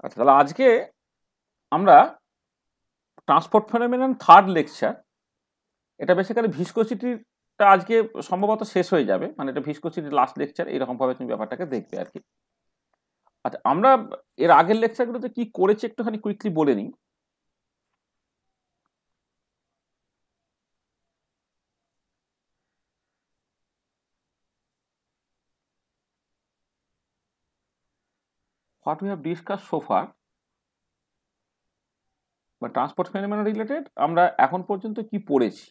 আচ্ছা, তাহলে আজকে আমরা ট্রান্সপোর্ট ফেনোমেনন থার্ড লেকচার, এটা বেসিক্যালি ভিসকোসিটিটা আজকে সম্ভবত শেষ হয়ে যাবে, মানে এটা ভিসকোসিটির লাস্ট লেকচার, এরকম ভাবে তুমি ব্যাপারটাকে দেখবে আর কি। আচ্ছা, আমরা এর আগের লেকচারগুলোতে কি করেছি একটুখানি কুইকলি বলে নিই। What we have discuss so far বা ট্রান্সপোর্ট ফেনোমেনন রিলেটেড আমরা এখন পর্যন্ত কি পড়েছি।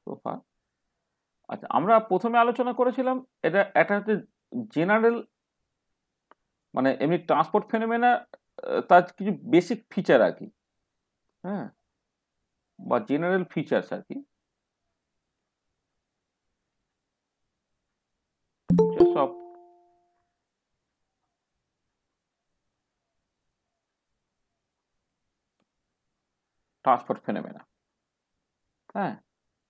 সো ফার, আচ্ছা, আমরা প্রথমে আলোচনা করেছিলাম এটা একটা হচ্ছে জেনারেল, মানে এমনি ট্রান্সপোর্ট ফেনোমেনা তার কিছু বেসিক ফিচার আর কি, হ্যাঁ, বা জেনারেল ফিচার্স আর কি, ফিচার্স অফ ট্রান্সপোর্ট ফেনোমেনা। হ্যাঁ,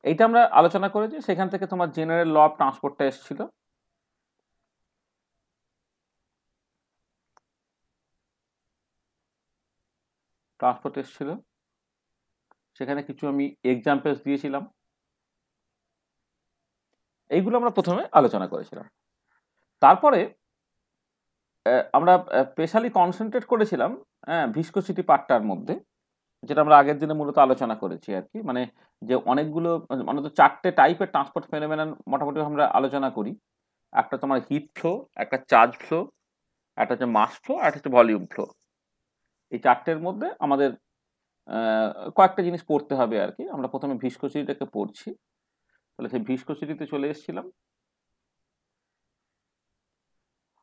এইটা আমরা আলোচনা করেছি, সেখান থেকে তোমার জেনারেল ল অফ ট্রান্সপোর্টটা এসেছিল। ট্রান্সপোর্ট এসেছিল, সেখানে কিছু আমি এক্সাম্পলস দিয়েছিলাম, এইগুলো আমরা প্রথমে আলোচনা করেছিলাম। তারপরে আমরা স্পেশালি কনসেন্ট্রেট করেছিলাম ভিসকোসিটি পার্টটার মধ্যে, যেটা আমরা আগের দিনে মূলত আলোচনা করেছি আর কি, মানে যে অনেকগুলো, মানে তো চারটে টাইপের ট্রান্সপোর্ট ফেনোমেনন মোটামুটি আমরা আলোচনা করি। একটা তোমার হিট ফ্লো, একটা চার্জ ফ্লো, একটা হচ্ছে মাস ফ্লো, আর একটা হচ্ছে ভলিউম ফ্লো। এই চারটের মধ্যে আমাদের কয়েকটা জিনিস পড়তে হবে আর কি। আমরা প্রথমে ভিসকোসিটিটাকে পড়ছি, তাহলে সেই ভিসকোসিটিতে চলে এসেছিলাম।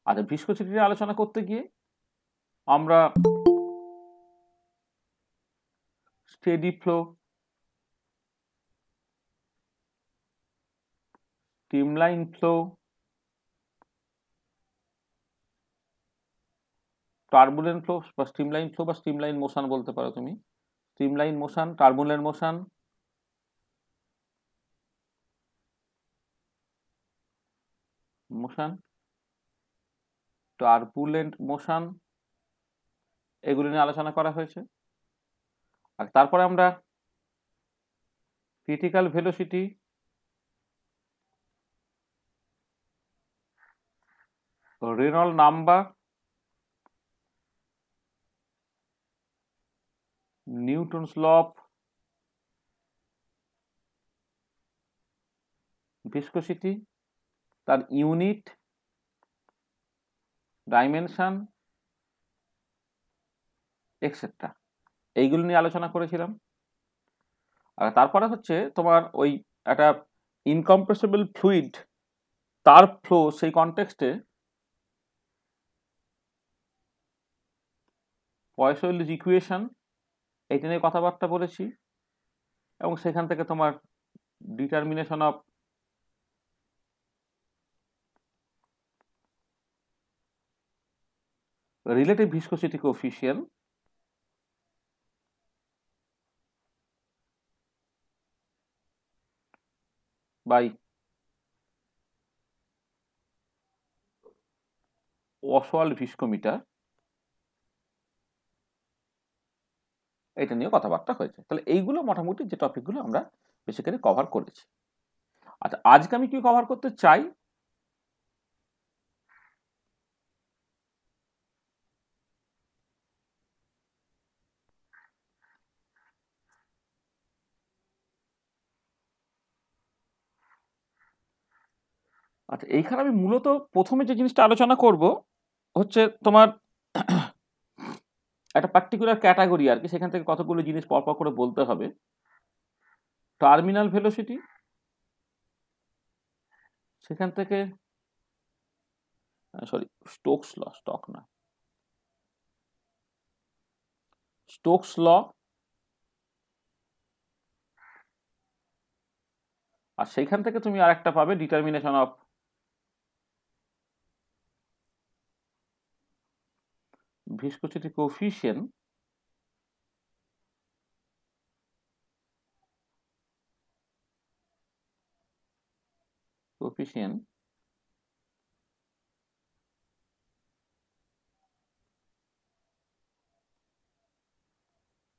আচ্ছা, ভিসকোসিটি আলোচনা করতে গিয়ে আমরা steady flow, streamline flow, turbulent flow বা স্ট্রিমলাইন মোশন বলতে পারো তুমি। Streamline motion, turbulent motion, motion, turbulent motion, এগুলো নিয়ে আলোচনা করা হয়েছে। আর তারপরে আমরা critical velocity, Reynold number, Newton's law of viscosity, তার ইউনিট, ডাইমেনশন, এক্সেট্রা, এইগুলো নিয়ে আলোচনা করেছিলাম। আর তারপরে হচ্ছে তোমার ওই একটা ইনকম্প্রেসিবল ফ্লুইড, তার ফ্লো, সেই কনটেক্সটে পয়সোইলিস ইকুয়েশন, এইটা নিয়ে কথাবার্তা বলেছি। এবং সেখান থেকে তোমার determination of relative viscosity coefficient by Ostwald viscometer, এটা নিয়ে কথাবার্তা হয়েছে। তাহলে এইগুলো মোটামুটি যে টপিকগুলো আমরা বেসিক্যালি কভার করেছি। আচ্ছা, আজকে আমি কি কভার করতে চাই, আচ্ছা এইখানে আমি মূলত প্রথমে যে জিনিসটা আলোচনা করব হচ্ছে তোমার একটা পার্টিকুলার ক্যাটাগরি আর কি, সেখান থেকে কতগুলো জিনিস পরপর করে বলতে হবে। টার্মিনাল ভেলোসিটি, সেখান থেকে সরি, স্টোকস ল, স্টক না, স্টোকস ল, আর সেইখান থেকে তুমি আরেকটা পাবে determination of viscosity coefficient coefficient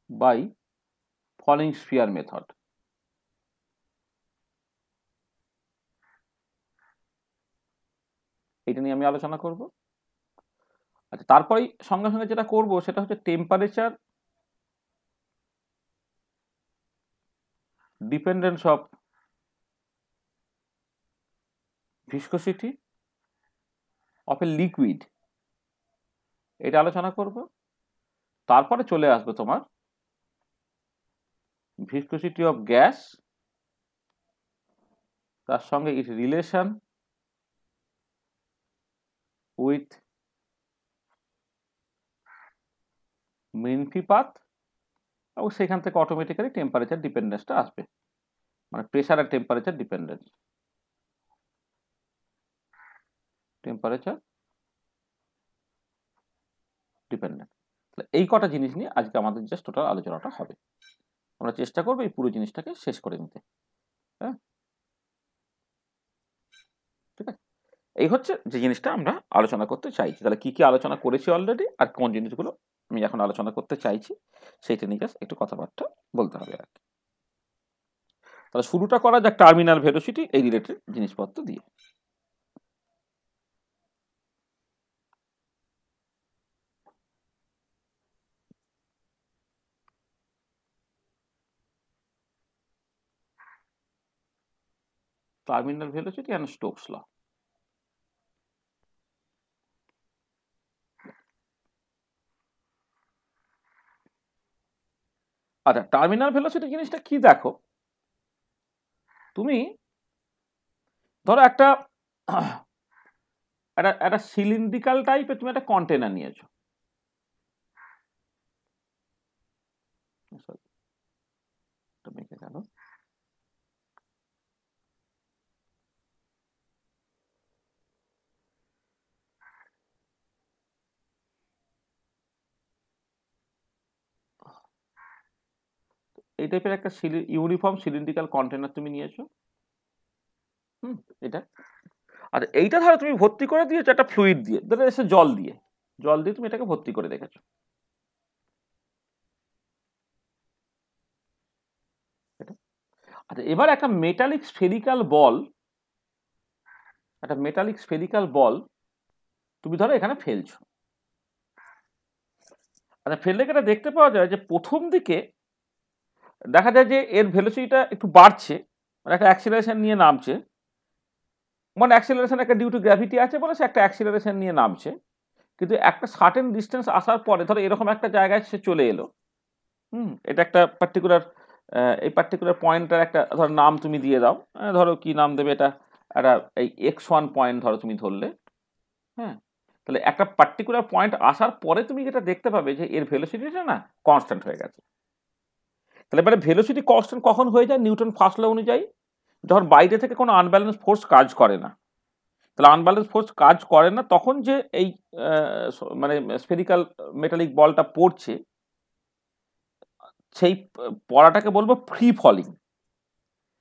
by falling sphere method। এটা নিয়ে আমি আলোচনা করব। আচ্ছা, তারপরেই সঙ্গে সঙ্গে যেটা করব সেটা হচ্ছে temperature dependence of viscosity of a liquid, এটা আলোচনা করব। তারপরে চলে আসবে তোমার ভিসকোসিটি অফ গ্যাস, তার সঙ্গে ইট রিলেশন উইথ মেনফি পাথ, এবং সেখান থেকে অটোমেটিক্যালি টেম্পারেচার ডিপেন্ডেন্সটা আসবে, মানে প্রেসার আর টেম্পারেচার ডিপেন্ডেন্স, টেম্পারেচার ডিপেন্ডেন্ট। এই কটা জিনিস নিয়ে আজকে আমাদের জাস্ট টোটাল আলোচনাটা হবে। আমরা চেষ্টা করবো এই পুরো জিনিসটাকে শেষ করে নিতে। হ্যাঁ, ঠিক আছে। এই হচ্ছে যে জিনিসটা আমরা আলোচনা করতে চাইছি। তাহলে কি কি আলোচনা করেছি অলরেডি, আর কোন জিনিসগুলো আমি এখন আলোচনা করতে চাইছি সেইটা নিয়ে জাস্ট একটু কথাবার্তা বলতে হবে আর কি। তাহলে শুরুটা করা যাক টার্মিনাল ভেলোসিটি এই রিলেটেড জিনিসপত্র দিয়ে। টার্মিনাল ভেলোসিটি এন্ড স্টোকস ল। আচ্ছা, টার্মিনাল ভেলোসিটি জিনিসটা কি দেখো, তুমি ধরো একটা একটা সিলিন্ড্রিক্যাল টাইপের তুমি একটা কন্টেনার নিয়েছো, মেখে গেল। এই টাইপের একটা ইউনিফর্ম সিলিন্ড্রিক্যাল কন্টেনার তুমি নিয়েছো। এটা আচ্ছা, এইটা ধরো তুমি ভর্তি করে দিয়েছো একটা ফ্লুইড দিয়ে, ধরো এসে জল দিয়ে তুমি এটাকে ভর্তি করে রেখেছো। আচ্ছা, এবার একটা মেটালিক স্ফেরিক্যাল বল তুমি ধরো এখানে ফেলছো। আচ্ছা, ফেললে এটা দেখতে পাওয়া যায় যে প্রথম দিকে দেখা যায় যে এর ভেলোসিটিটা একটু বাড়ছে, মানে একটা অ্যাক্সিলারেশন নিয়ে নামছে, মানে অ্যাক্সিলারেশন একটা ডিউ টু গ্র্যাভিটি আছে বলে সে একটা অ্যাক্সিলারেশন নিয়ে নামছে। কিন্তু একটা সার্টেন ডিস্টেন্স আসার পরে ধরো এরকম একটা জায়গায় সে চলে এলো। এটা একটা পার্টিকুলার, এই পার্টিকুলার পয়েন্টটার একটা ধরো নাম তুমি দিয়ে দাও। ধরো কি নাম দেবে, এটা একটা এই x1 পয়েন্ট ধরো তুমি ধরলে। হ্যাঁ, তাহলে একটা পার্টিকুলার পয়েন্ট আসার পরে তুমি যেটা দেখতে পাবে যে এর ভেলোসিটিটা না কনস্ট্যান্ট হয়ে গেছে। তাহলে এবারে ভেলোসিটি কনস্ট্যান্ট কখন হয়ে যায়? নিউটন ফার্স্ট ল অনুযায়ী, যখন বাইরে থেকে কোনো আনব্যালেন্স ফোর্স কাজ করে না। তাহলে আনব্যালেন্স ফোর্স কাজ করে না তখন যে এই মানে স্ফেরিক্যাল মেটালিক বলটা পড়ছে, সেই পড়াটাকে বলবো ফ্রি ফলিং।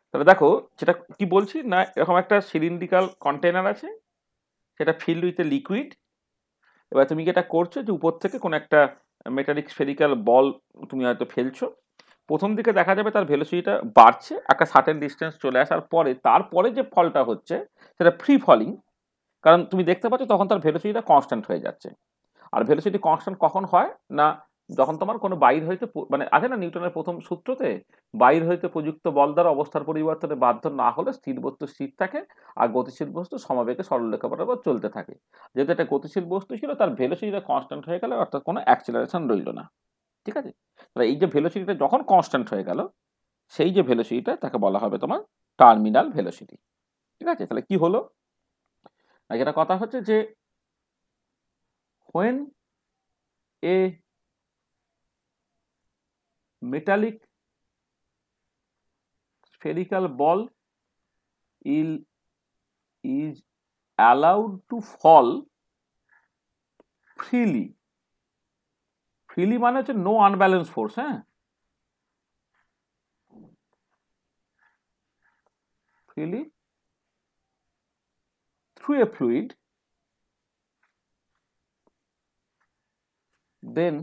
তাহলে দেখো সেটা কি বলছি না, এরকম একটা সিলিন্ড্রিক্যাল কন্টেনার আছে, সেটা ফিল্ড উইথ এ লিকুইড। এবার তুমি যেটা করছো যে উপর থেকে কোনো একটা মেটালিক স্ফেরিক্যাল বল তুমি হয়তো ফেলছো। প্রথম দিকে দেখা যাবে তার ভেলোসিটিটা বাড়ছে, একটা সার্টেন ডিস্টেন্স চলে আসার পরে তারপরে যে ফলটা হচ্ছে সেটা ফ্রি ফলিং। কারণ তুমি দেখতে পাচ্ছ তখন তার ভেলোসিটিটা কনস্ট্যান্ট হয়ে যাচ্ছে। আর ভেলোসিটি কনস্ট্যান্ট কখন হয় না, যখন তোমার কোনো বাইর হইতে মানে আছে না নিউটনের প্রথম সূত্রতে, বাইর হইতে প্রযুক্ত বল দ্বারা অবস্থার পরিবর্তনে বাধ্য না হলে স্থির বস্তু স্থির থাকে, আর গতিশীল বস্তু সমবেগে সরলরেখা বরাবর চলতে থাকে। যেহেতু একটা গতিশীল বস্তু ছিল, তার ভেলোসিটিটা কনস্ট্যান্ট হয়ে গেল, অর্থাৎ কোনো অ্যাক্সিলারেশন রইল না। ঠিক আছে, তাহলে এই যে ভেলোসিটিটা যখন কনস্ট্যান্ট হয়ে গেল, সেই যে ভেলোসিটিটা তাকে বলা হবে তোমার টার্মিনাল ভেলোসিটি। ঠিক আছে, তাহলে কি হলো, যেটা কথা হচ্ছে যে when a metallic spherical ball is allowed to fall freely, মানে হচ্ছে নো আনব্যালেন্স ফোর্স। হ্যাঁ, freely through a fluid, then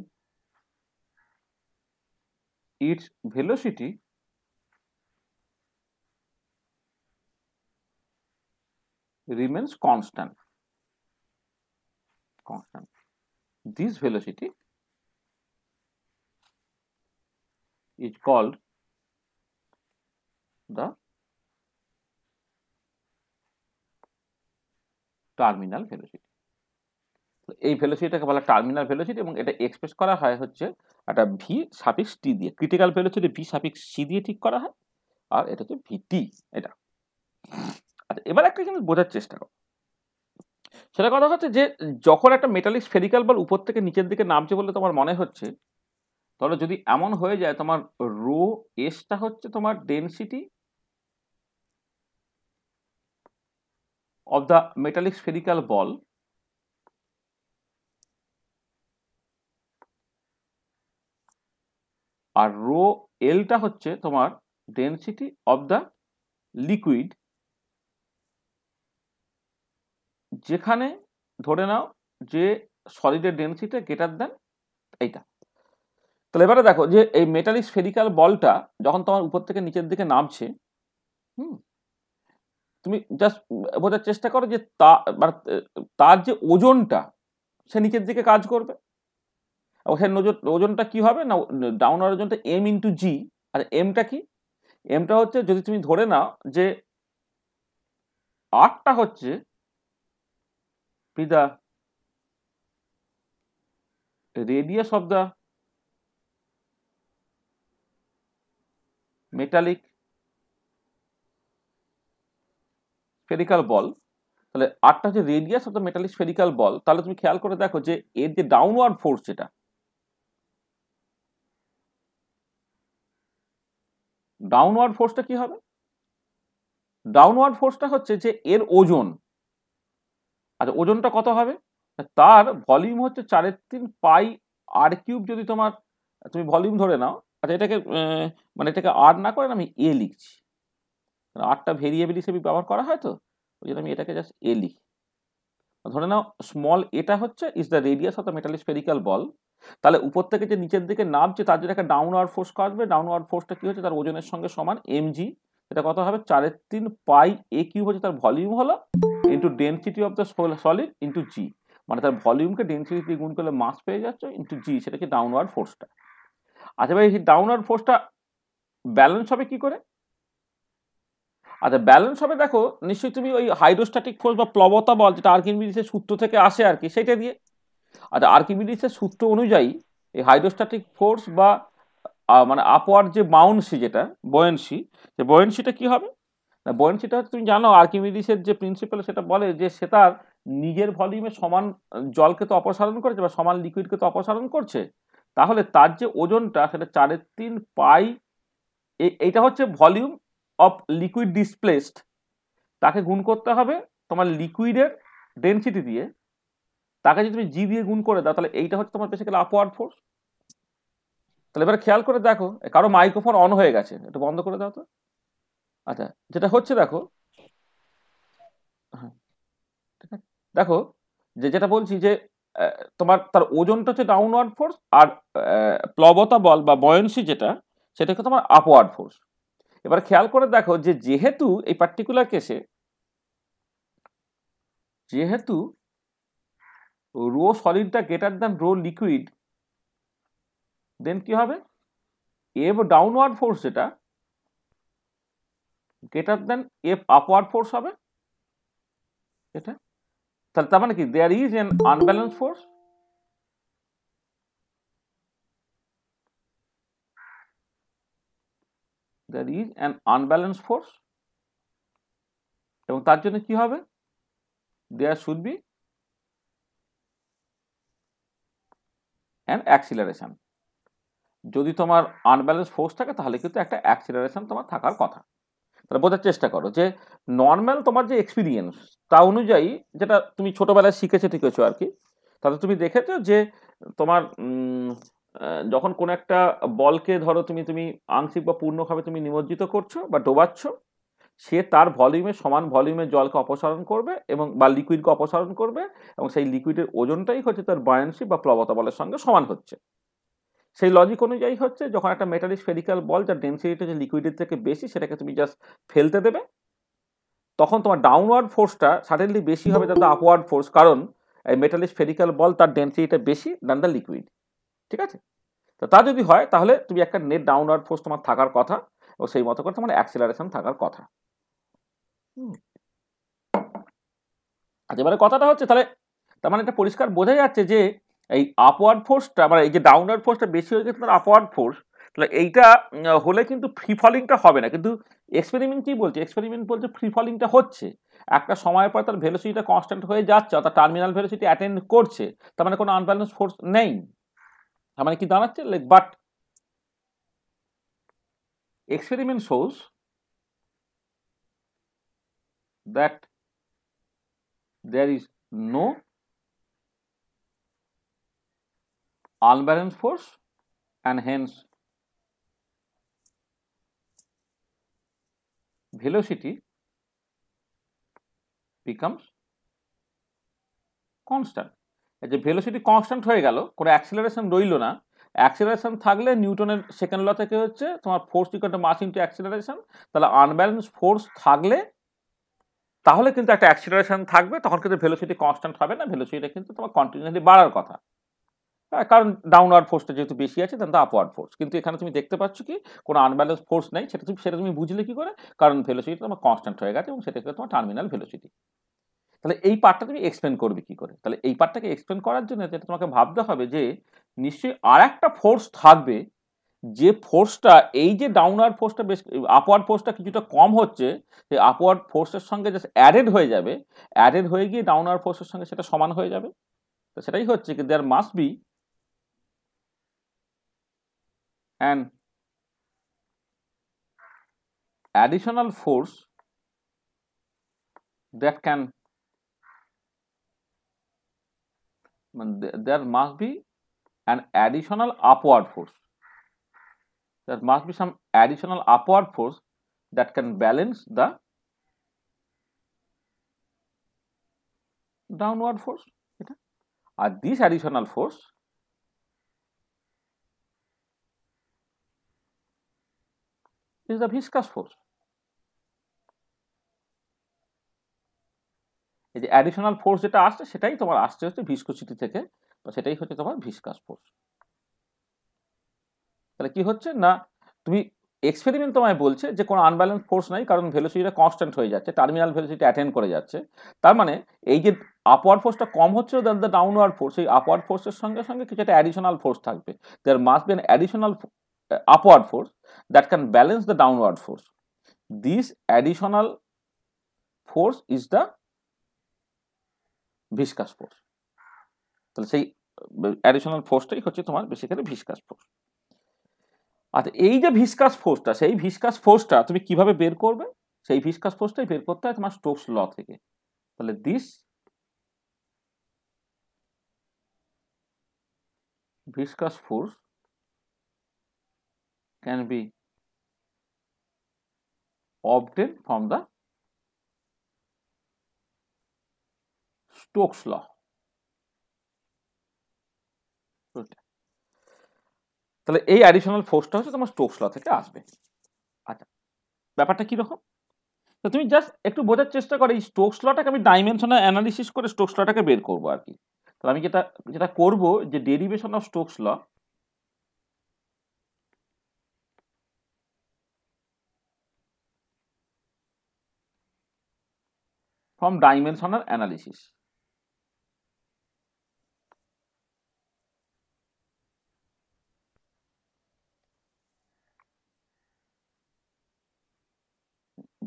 its velocity remains constant. This velocity is called the terminal velocity. এই ভেলোসিটিটাকে বলা টার্মিনাল ভেলোসিটি এবং এটা express করা হয় হচ্ছে একটা ভি সাফিক্স টি দিয়ে। Critical velocity V suffix C দিয়ে ঠিক করা হয়, আর এটা হচ্ছে ভিটি। এটা আচ্ছা, এবার একটা জিনিস বোঝার চেষ্টা করো। সেটা কথা হচ্ছে যে যখন একটা মেটালিক স্ফেরিক্যাল বল উপর থেকে নিচের দিকে নামছে বলে তোমার মনে হচ্ছে, তাহলে যদি এমন হয়ে যায় তোমার রো এসটা হচ্ছে তোমার density of the metallic spherical ball, আর রো এলটা হচ্ছে তোমার ডেনসিটি অফ দ্য লিকুইড, যেখানে ধরে নাও যে সলিডের ডেনসিটি গ্রেটার দেন এইটা। তাহলে এবারে দেখো যে এই মেটালিক স্ফেরিক্যাল বলটা যখন তোমার উপর থেকে নিচের দিকে নামছে, তুমি জাস্ট বোঝার চেষ্টা করো যে তার যে ওজনটা সে নিচের দিকে কাজ করবে। ওখানে ওজনটা কি হবে না, ডাউনওয়ার্ড ওজনটা এম ইন্টু জি। আর এমটা কি? এমটা হচ্ছে যদি তুমি ধরে নাও যে আরটা হচ্ছে the radius of the metallic spherical ball, তাহলে আরটা হচ্ছে radius of the metallic spherical ball. তাহলে তুমি খেয়াল করে দেখো যে এর যে ডাউনওয়ার্ড ফোর্স, যেটা ডাউনওয়ার্ড ফোর্সটা কি হবে? ডাউনওয়ার্ড ফোর্সটা হচ্ছে যে এর ওজন। আচ্ছা, ওজনটা কত হবে? তার ভলিউম হচ্ছে 4/3 পাই আর কিউব। যদি তুমি ভলিউম ধরে নাও, আচ্ছা এটাকে মানে এটাকে আর না করে আমি এ লিখছি, আরটা ভেরিয়েবল হিসেবে ব্যবহার করা হয়, তো ওই জন্য আমি এটাকে জাস্ট এ লিখি। ধরে নাও স্মল এটা হচ্ছে is the radius of the metallic spherical ball. তাহলে উপর থেকে যে নিচের দিকে নামছে তার জন্য একটা ডাউনওয়ার্ড ফোর্স কাটবে। ডাউনওয়ার্ড ফোর্সটা কি হচ্ছে? তার ওজনের সঙ্গে সমান এমজি। এটা কত হবে? 4/3 পাই এ কিউব হচ্ছে তার ভলিউম হলো, into density of the solid into G. মানে তার ভলিউমকে ডেনসিটি দিয়ে গুণ করলে মাস পেয়ে যাচ্ছে, ইন্টু জি, সেটা কি ডাউনওয়ার্ড ফোর্সটা। আচ্ছা ভাই, এই ডাউনওয়ার্ড ফোর্সটা ব্যালেন্স হবে কি করে? আচ্ছা, ব্যালেন্স হবে দেখো নিশ্চয়ই তুমি ওই হাইড্রোস্ট্যাটিক ফোর্স বা প্লবতা বল, যেটা আর্কিমিডিসের সূত্র থেকে আসে আর কি, সেটা দিয়ে। আচ্ছা, আর্কিমিডিসের সূত্র অনুযায়ী এই হাইড্রোস্ট্যাটিক ফোর্স বা মানে আপওয়ার্ড যে বাউন্সি, যেটা বয়েন্সি, যে বয়েন্সিটা কি হবে না, বয়েন্সিটা হচ্ছে তুমি জানো আর্কিমিডিসের যে প্রিন্সিপাল, সেটা বলে যে সে তার নিজের ভলিউমে সমান জলকে তো অপসারণ করেছে বা সমান লিকুইডকে তো অপসারণ করছে। তাহলে তার যে ওজনটা সেটা 4/3 পাই, এইটা হচ্ছে ভলিউম অফ লিকুইড ডিসপ্লেসড, তাকে গুণ করতে হবে তোমার লিকুইডের ডেনসিটি দিয়ে। তাকে যদি তুমি জি দিয়ে গুণ করে দাও, তাহলে এইটা হচ্ছে তোমার বেসিক্যালি আপওয়ার্ড ফোর্স। তাহলে এবার খেয়াল করে দেখো, কারো মাইক্রোফোন অন হয়ে গেছে, একটু বন্ধ করে দাও তো। আচ্ছা, যেটা হচ্ছে দেখো, হ্যাঁ ঠিক আছে, দেখো যেটা বলছি যে তোমার তার ওজনটা হচ্ছে ডাউনওয়ার্ড ফোর্স, আর প্লবতা বল বা বয়েন্সি যেটা, সেটা হচ্ছে তোমার আপওয়ার্ড ফোর্স। এবার খেয়াল করে দেখো যে যেহেতু এই পার্টিকুলার কেসে যেহেতু রো সলিডটা greater than rho liquid, then কি হবে? এফ ডাউনওয়ার্ড ফোর্স যেটা greater than F upward force হবে এটা। তাহলে তার মানে কি, there is an unbalance force, there is an unbalance force, এবং তার জন্য কি হবে? There should be an acceleration. যদি তোমার আনব্যালেন্স ফোর্স থাকে তাহলে কিন্তু একটা অ্যাক্সিলারেশন তোমার থাকার কথা। তাহলে বোঝার চেষ্টা করো যে নর্মাল তোমার যে এক্সপিরিয়েন্স, তা অনুযায়ী যেটা তুমি ছোটবেলায় শিখেছো আর কি, তাতে তুমি দেখেছো যে তোমার যখন কোনো একটা বলকে ধরো তুমি আংশিক বা পূর্ণভাবে তুমি নিমজ্জিত করছো বা ডোবাচ্ছ, সে তার ভলিউমে সমান ভলিউমের জলকে অপসারণ করবে এবং বা লিকুইডকে অপসারণ করবে এবং সেই লিকুইডের ওজনটাই হচ্ছে তার বায়ান্সি বা প্লবতা বলের সঙ্গে সমান হচ্ছে। সেই লজিক অনুযায়ী হচ্ছে যখন একটা মেটালিক স্ফেরিক্যাল বল যার ডেনসিটিটা যে লিকুইডের থেকে বেশি সেটাকে তুমি জাস্ট ফেলতে দেবে, তখন তোমার ডাউনওয়ার্ড ফোর্সটা সাডেনলি বেশি হবে দ্যান দ্য আপওয়ার্ড ফোর্স, কারণ এই মেটালিক স্ফেরিক্যাল বল তার ডেনসিটিটা বেশি দ্যান দ্য লিকুইড। ঠিক আছে? তো তা যদি হয় তাহলে তুমি একটা নেট ডাউনওয়ার্ড ফোর্স তোমার থাকার কথা এবং সেই মতো করে তোমার অ্যাক্সিলারেশন থাকার কথা। এবারে কথাটা হচ্ছে তাহলে তার মানে এটা পরিষ্কার বোঝা যাচ্ছে যে এই আপওয়ার্ড ফোর্সটা মানে এই যে ডাউনওয়ার্ড ফোর্সটা বেশি হয়ে গেছে আপওয়ার্ড ফোর্স, তাহলে এইটা হলে কিন্তু ফ্রি ফলিংটা হবে না। কিন্তু এক্সপেরিমেন্ট কি বলছে? এক্সপেরিমেন্ট বলছে ফ্রি ফলিংটা হচ্ছে, একটা সময়ের পর তার ভেলোসিটিটা কনস্ট্যান্ট হয়ে যাচ্ছে, অর্থাৎ টার্মিনাল ভেলোসিটি অ্যাটেন্ড করছে, তার মানে কোনো আনব্যালেন্স ফোর্স নেই। তার মানে কি দাঁড়াচ্ছে, like but experiment shows that there is no unbalanced force and hence velocity becomes constant। এই যে ভেলোসিটি কনস্ট্যান্ট হয়ে গেল, কোনো অ্যাক্সিলারেশন রইল না। অ্যাক্সিলারেশন থাকলে নিউটনের সেকেন্ড ল থেকে হচ্ছে তোমার force equal to mass into acceleration, তাহলে আনব্যালেন্স ফোর্স থাকলে তাহলে কিন্তু একটা অ্যাক্সিলারেশন থাকবে, তখন কিন্তু ভেলোসিটি কনস্ট্যান্ট হবে না, ভেলোসিটিটা কিন্তু তোমার কন্টিনিউয়াসলি বাড়ার কথা। কারণ ডাউনওয়ার্ড ফোর্সটা যেহেতু বেশি আছে দেন দ্য আপওয়ার্ড ফোর্স। কিন্তু এখানে তুমি দেখতে পাচ্ছ কি কোনো আনব্যালেন্স ফোর্স নেই, সেটা তুমি বুঝলে কি করে? কারণ ভেলোসিটি তোমার কনস্ট্যান্ট হয়ে গেছে এবং সেটাকে তোমার টার্মিনাল ভেলোসিটি। তাহলে এই পার্টটা তুমি এক্সপ্লেন করবে কি করে? তাহলে এই পার্টটাকে এক্সপ্লেন করার জন্য যেটা তোমাকে ভাবতে হবে যে নিশ্চয়ই আর একটা ফোর্স থাকবে, যে ফোর্সটা এই যে ডাউনওয়ার্ড ফোর্সটা বেশ আপওয়ার্ড ফোর্সটা কিছুটা কম হচ্ছে, সেই আপওয়ার্ড ফোর্সের সঙ্গে জাস্ট অ্যাডেড হয়ে যাবে, অ্যাডেড হয়ে গিয়ে ডাউনওয়ার্ড ফোর্সের সঙ্গে সেটা সমান হয়ে যাবে। তো সেটাই হচ্ছে কি there must be an additional force that can there must be an additional upward force, there must be some additional upward force that can balance the downward force, এটা আর this additional force is the viscous force। এই যে additional force যেটা আসছে সেটাই তোমার আসছে হচ্ছে viscosity থেকে, বা সেটাই হচ্ছে তোমার ভিসকাস ফোর্স। তাহলে কি হচ্ছে না, তুমি এক্সপেরিমেন্ট তোমায় বলছে যে কোনো আনব্যালেন্স ফোর্স নাই, কারণ ভেলোসিটিটা কনস্ট্যান্ট হয়ে যাচ্ছে, টার্মিনাল ভেলোসিটি অ্যাটেন্ড করে যাচ্ছে। তার মানে এই যে আপওয়ার্ড ফোর্সটা কম হচ্ছে দ্যান দ্য ডাউনওয়ার্ড ফোর্স, এই আপওয়ার্ড ফোর্সের সঙ্গে সঙ্গে কিছু একটা অ্যাডিশনাল ফোর্স থাকবে। There must be an additional upward force that can balance the downward force. This additional force is the viscous force. তাহলে সেই অ্যাডিশনাল ফোর্সটাই হচ্ছে তোমার বেসিক্যালি ভিসকাস ফোর্স। আচ্ছা, এই যে ভিসকাস ফোর্সটা, সেই ভিসকাস ফোর্সটা তুমি কিভাবে বের করবে? সেই ভিসকাস ফোর্সটাই বের করতে হয় তোমার স্টোকস ল থেকে। তাহলে this viscous force can be obtained from the Stokes law। তাহলে এই অ্যাডিশনাল ফোর্সটা হচ্ছে তোমার স্টোকস ল থেকে আসবে। আচ্ছা, ব্যাপারটা কি রকম? তো তুমি জাস্ট একটু বোঝার চেষ্টা করো, এই স্টোকস লটাকে আমি ডাইমেনশনাল অ্যানালিসিস করে স্টোকস লটাকে বের করবো আর কি। তাহলে আমি যেটা যেটা করবো যে derivation of Stokes law from dimensional analysis।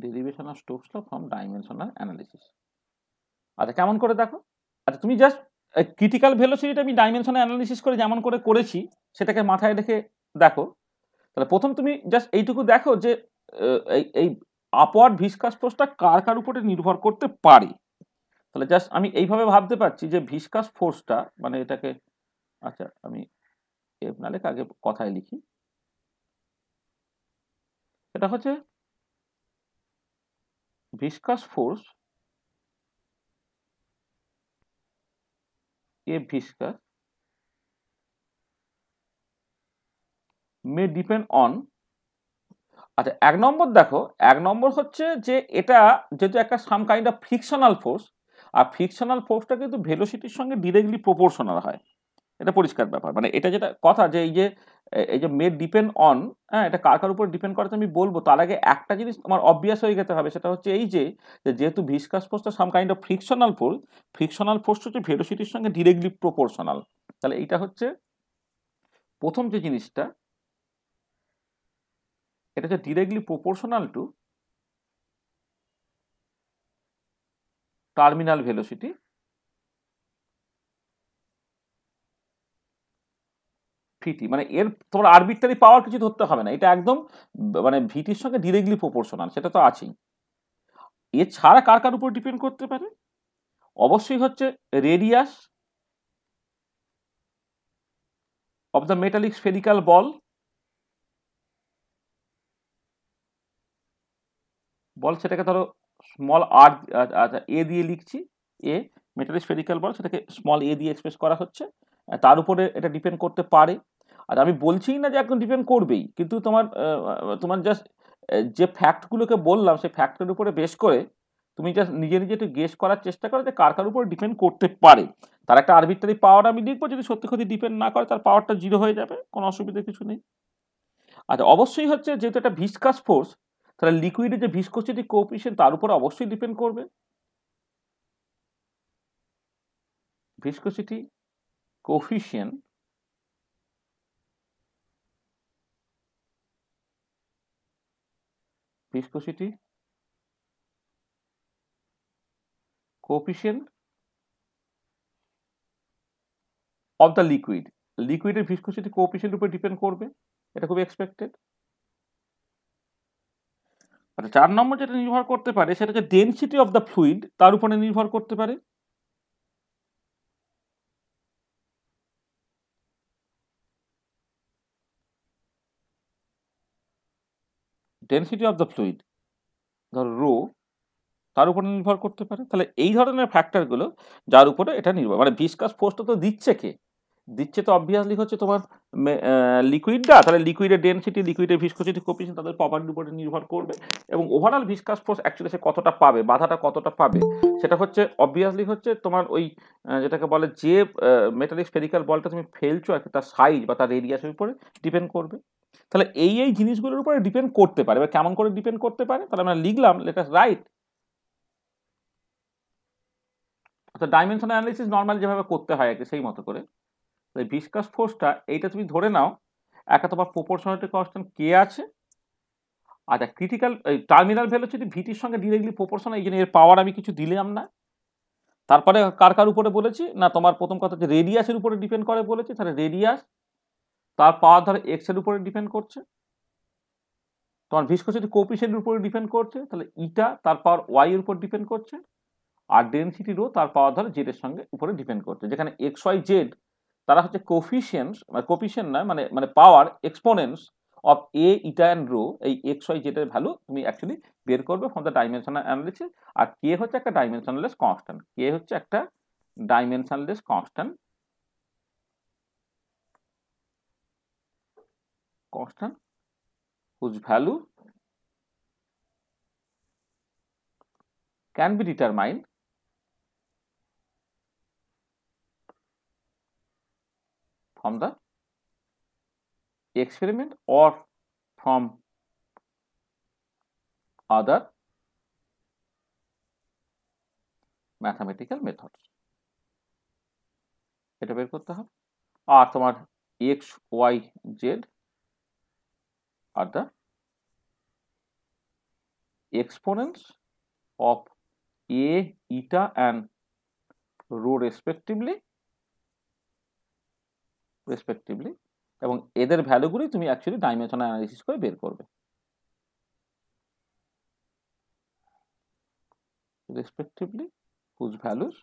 Derivation of Stokes law from dimensional analysis. আচ্ছা, কেমন করে দেখো? আচ্ছা, তুমি জাস্ট ক্রিটিক্যাল ভেলোসিটিটা আমি ডাইমেনশনাল অ্যানালিসিস করে যেমন করে করেছি সেটাকে মাথায় রেখে দেখো। তাহলে প্রথম তুমি জাস্ট এইটুকু দেখো যে এই আপওয়ার্ড ভিসকাস ফোর্সটা কার কার উপরে নির্ভর করতে পারে। তাহলে জাস্ট আমি এইভাবে ভাবতে পারছি যে ভিসকাস ফোর্সটা মানে এটাকে, আচ্ছা আমি নালে আগে কথায় লিখি, এটা হচ্ছে viscous force A viscous may depend on, আচ্ছা 1 নম্বর দেখো, 1 নম্বর হচ্ছে যে এটা যেহেতু একটা some kind of frictional force, আর ফ্রিকশনাল ফোর্সটা কিন্তু ভেলোসিটির সঙ্গে ডিরেক্টলি প্রপোর্শনাল হয়। এটা পরিষ্কার ব্যাপার। মানে এটা যেটা কথা যে এই যে মে ডিপেন্ড অন, হ্যাঁ, এটা কার উপর ডিপেন্ড করে আমি বলবো। তার আগে একটা জিনিস আমার অবভিয়াস হয়ে যেতে হবে, সেটা হচ্ছে এই যে যেহেতু ভিসকাস ফোর্সটা some kind of frictional force, frictional force হচ্ছে ভেলোসিটির সঙ্গে ডিরেক্টলি প্রপোর্শনাল। তাহলে এইটা হচ্ছে প্রথম যে জিনিসটা, এটা হচ্ছে directly proportional to terminal velocity VT. মানে এর তোমার আরবিট্রারি পাওয়ার কিছু ধরতে হবে না, এটা একদম মানে ভিটির সঙ্গে ডিরেক্টলি প্রপোর্শনাল, সেটা তো আছেই। এছাড়া কার কার উপর ডিপেন্ড করতে পারে? অবশ্যই হচ্ছে radius of the metallic spherical ball, সেটাকে ধরো স্মল আর, আচ্ছা এ দিয়ে লিখছি, এ মেটালিক স্ফেরিক্যাল বল, সেটাকে স্মল এ দিয়ে এক্সপ্রেস করা হচ্ছে, তার উপরে এটা ডিপেন্ড করতে পারে। আর আমি বলছি না যে একদম ডিপেন্ড করবেই, কিন্তু তোমার জাস্ট যে ফ্যাক্টগুলোকে বললাম সেই ফ্যাক্টের উপরে বেশ করে তুমি জাস্ট নিজে নিজে একটু গেস করার চেষ্টা করো যে কার কার উপর ডিপেন্ড করতে পারে। তার একটা আরবিট্রারি পাওয়ার আমি লিখবো, যদি সত্যি সত্যি ডিপেন্ড না করে তার পাওয়ারটা জিরো হয়ে যাবে, কোনো অসুবিধা কিছু নেই। আচ্ছা অবশ্যই হচ্ছে যেহেতু এটা ভিসকাস ফোর্স, তাহলে লিকুইডের যে ভিসকোসিটি কোএফিসিয়েন্ট তার উপর অবশ্যই ডিপেন্ড করবে। Viscosity coefficient viscosity coefficient of the liquid, লিকুইডের ভিসকোসিটি কোএফিসিয়েন্ট উপর ডিপেন্ড করবে, এটা খুব এক্সপেক্টেড। আচ্ছা 4 নম্বর যেটা নির্ভর করতে পারে সেটা হচ্ছে ডেনসিটি অফ দ্য ফ্লুইড, তার উপরে নির্ভর করতে পারে। ডেনসিটি অফ দ্য ফ্লুইড ধর রো, তার উপরে নির্ভর করতে পারে। তাহলে এই ধরনের ফ্যাক্টরগুলো যার উপরে এটা নির্ভর, মানে ভিসকাস ফোর্সটা তো দিচ্ছে কে? দিচ্ছে তো অবভিয়াসলি হচ্ছে তোমার লিকুইডটা, তাহলে লিকুইডের ডেনসিটি, লিকুইডের ভিসকোসিটি কোএফিসিয়েন্ট তাদের প্রপার্টির উপরে নির্ভর করবে। এবং ওভারঅল ভিসকাস ফোর্স অ্যাকচুয়ালি সে কতটা পাবে, বাধাটা কতটা পাবে, সেটা হচ্ছে অবভিয়াসলি হচ্ছে তোমার ওই যেটাকে বলে যে মেটালিক স্ফেরিক্যাল বলটা তুমি ফেলছো আর কি, তার সাইজ বা তার রেডিয়াসের উপরে ডিপেন্ড করবে। তাহলে এই জিনিসগুলোর উপরে ডিপেন্ড করতে পারে। এবার কেমন করে ডিপেন্ড করতে পারে, তাহলে আমরা লিখলাম, লেট আস রাইট। অর্থাৎ ডাইমেনশন অ্যানালিসিস নর্মালি যেভাবে করতে হয় আর কি, সেই মতো করে ভিসকাস ফোর্সটা এইটা তুমি ধরে নাও একটা তোমার প্রপোর্শনালিটি কনস্ট্যান্ট কে আছে, আচ্ছা ক্রিটিক্যাল টার্মিনাল ভেলোসিটি ভিটির সঙ্গে ডিরেক্টলি প্রপোর্শনাল, এই জন্য এর পাওয়ার আমি কিছু দিলাম না। তারপরে কার কার উপরে বলেছি না, তোমার প্রথম কথা যে রেডিয়াসের উপরে ডিপেন্ড করে বলেছি, তাহলে রেডিয়াস তার পাওয়ার ধরো এক্স এর উপরে ডিপেন্ড করছে, তোমার ভিসকোসিটি কোএফিসিয়েন্টের উপরে ডিপেন্ড করছে, তাহলে ইটা তার পাওয়ার ওয়াই এর উপর ডিপেন্ড করছে, আর ডেনসিটি রো তার পাওয়ার ধরো জেড এর সঙ্গে উপরে ডিপেন্ড করছে, যেখানে এক্স ওয়াই জেড তারা হচ্ছে কোফিসিয়েন্টস, মানে কোফিসিয়েন্ট নয়, মানে power exponents of A eta and rho. এই এক্স ওয়াই জেড এর ভ্যালু তুমি অ্যাকচুয়ালি বের করবে ফ্রম দ্য ডাইমেনশনাল অ্যানালিসিস। আর কে হচ্ছে একটা ডাইমেনশনলেস কনস্ট্যান্ট, কে হচ্ছে একটা dimensionless constant, constant whose value can be determined from the experiment or from other mathematical methods, এটা বের করতে হবে। আর তোমার X Y Z are the exponents of a, eta and rho respectively, এবং এদের ভ্যালুগুলি তুমি অ্যাকচুয়ালি ডাইমেনশনাল অ্যানালিসিস করে বের করবে। respectively whose values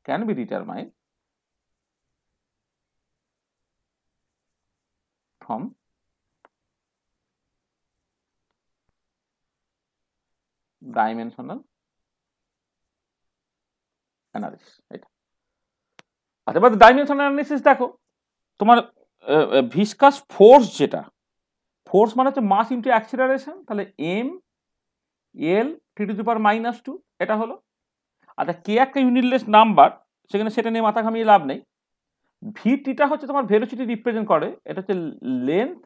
can be determined from dimensional analysis. এটা আচ্ছা, এবার ডাইমেনশনাল অ্যানালিসিস দেখো, তোমার ভিসকাস ফোর্স, যেটা ফোর্স মানে হচ্ছে মাস ইন্টু অ্যাক্সিলারেশন, তাহলে M L T to the power -2 এটা হলো। আচ্ছা, কে একটা ইউনিটলেস নাম্বার, সেখানে সেটা নিয়ে মাথা ঘামিয়ে লাভ নেই। ভিটিটা হচ্ছে তোমার ভেলোসিটি রিপ্রেজেন্ট করে, এটা হচ্ছে length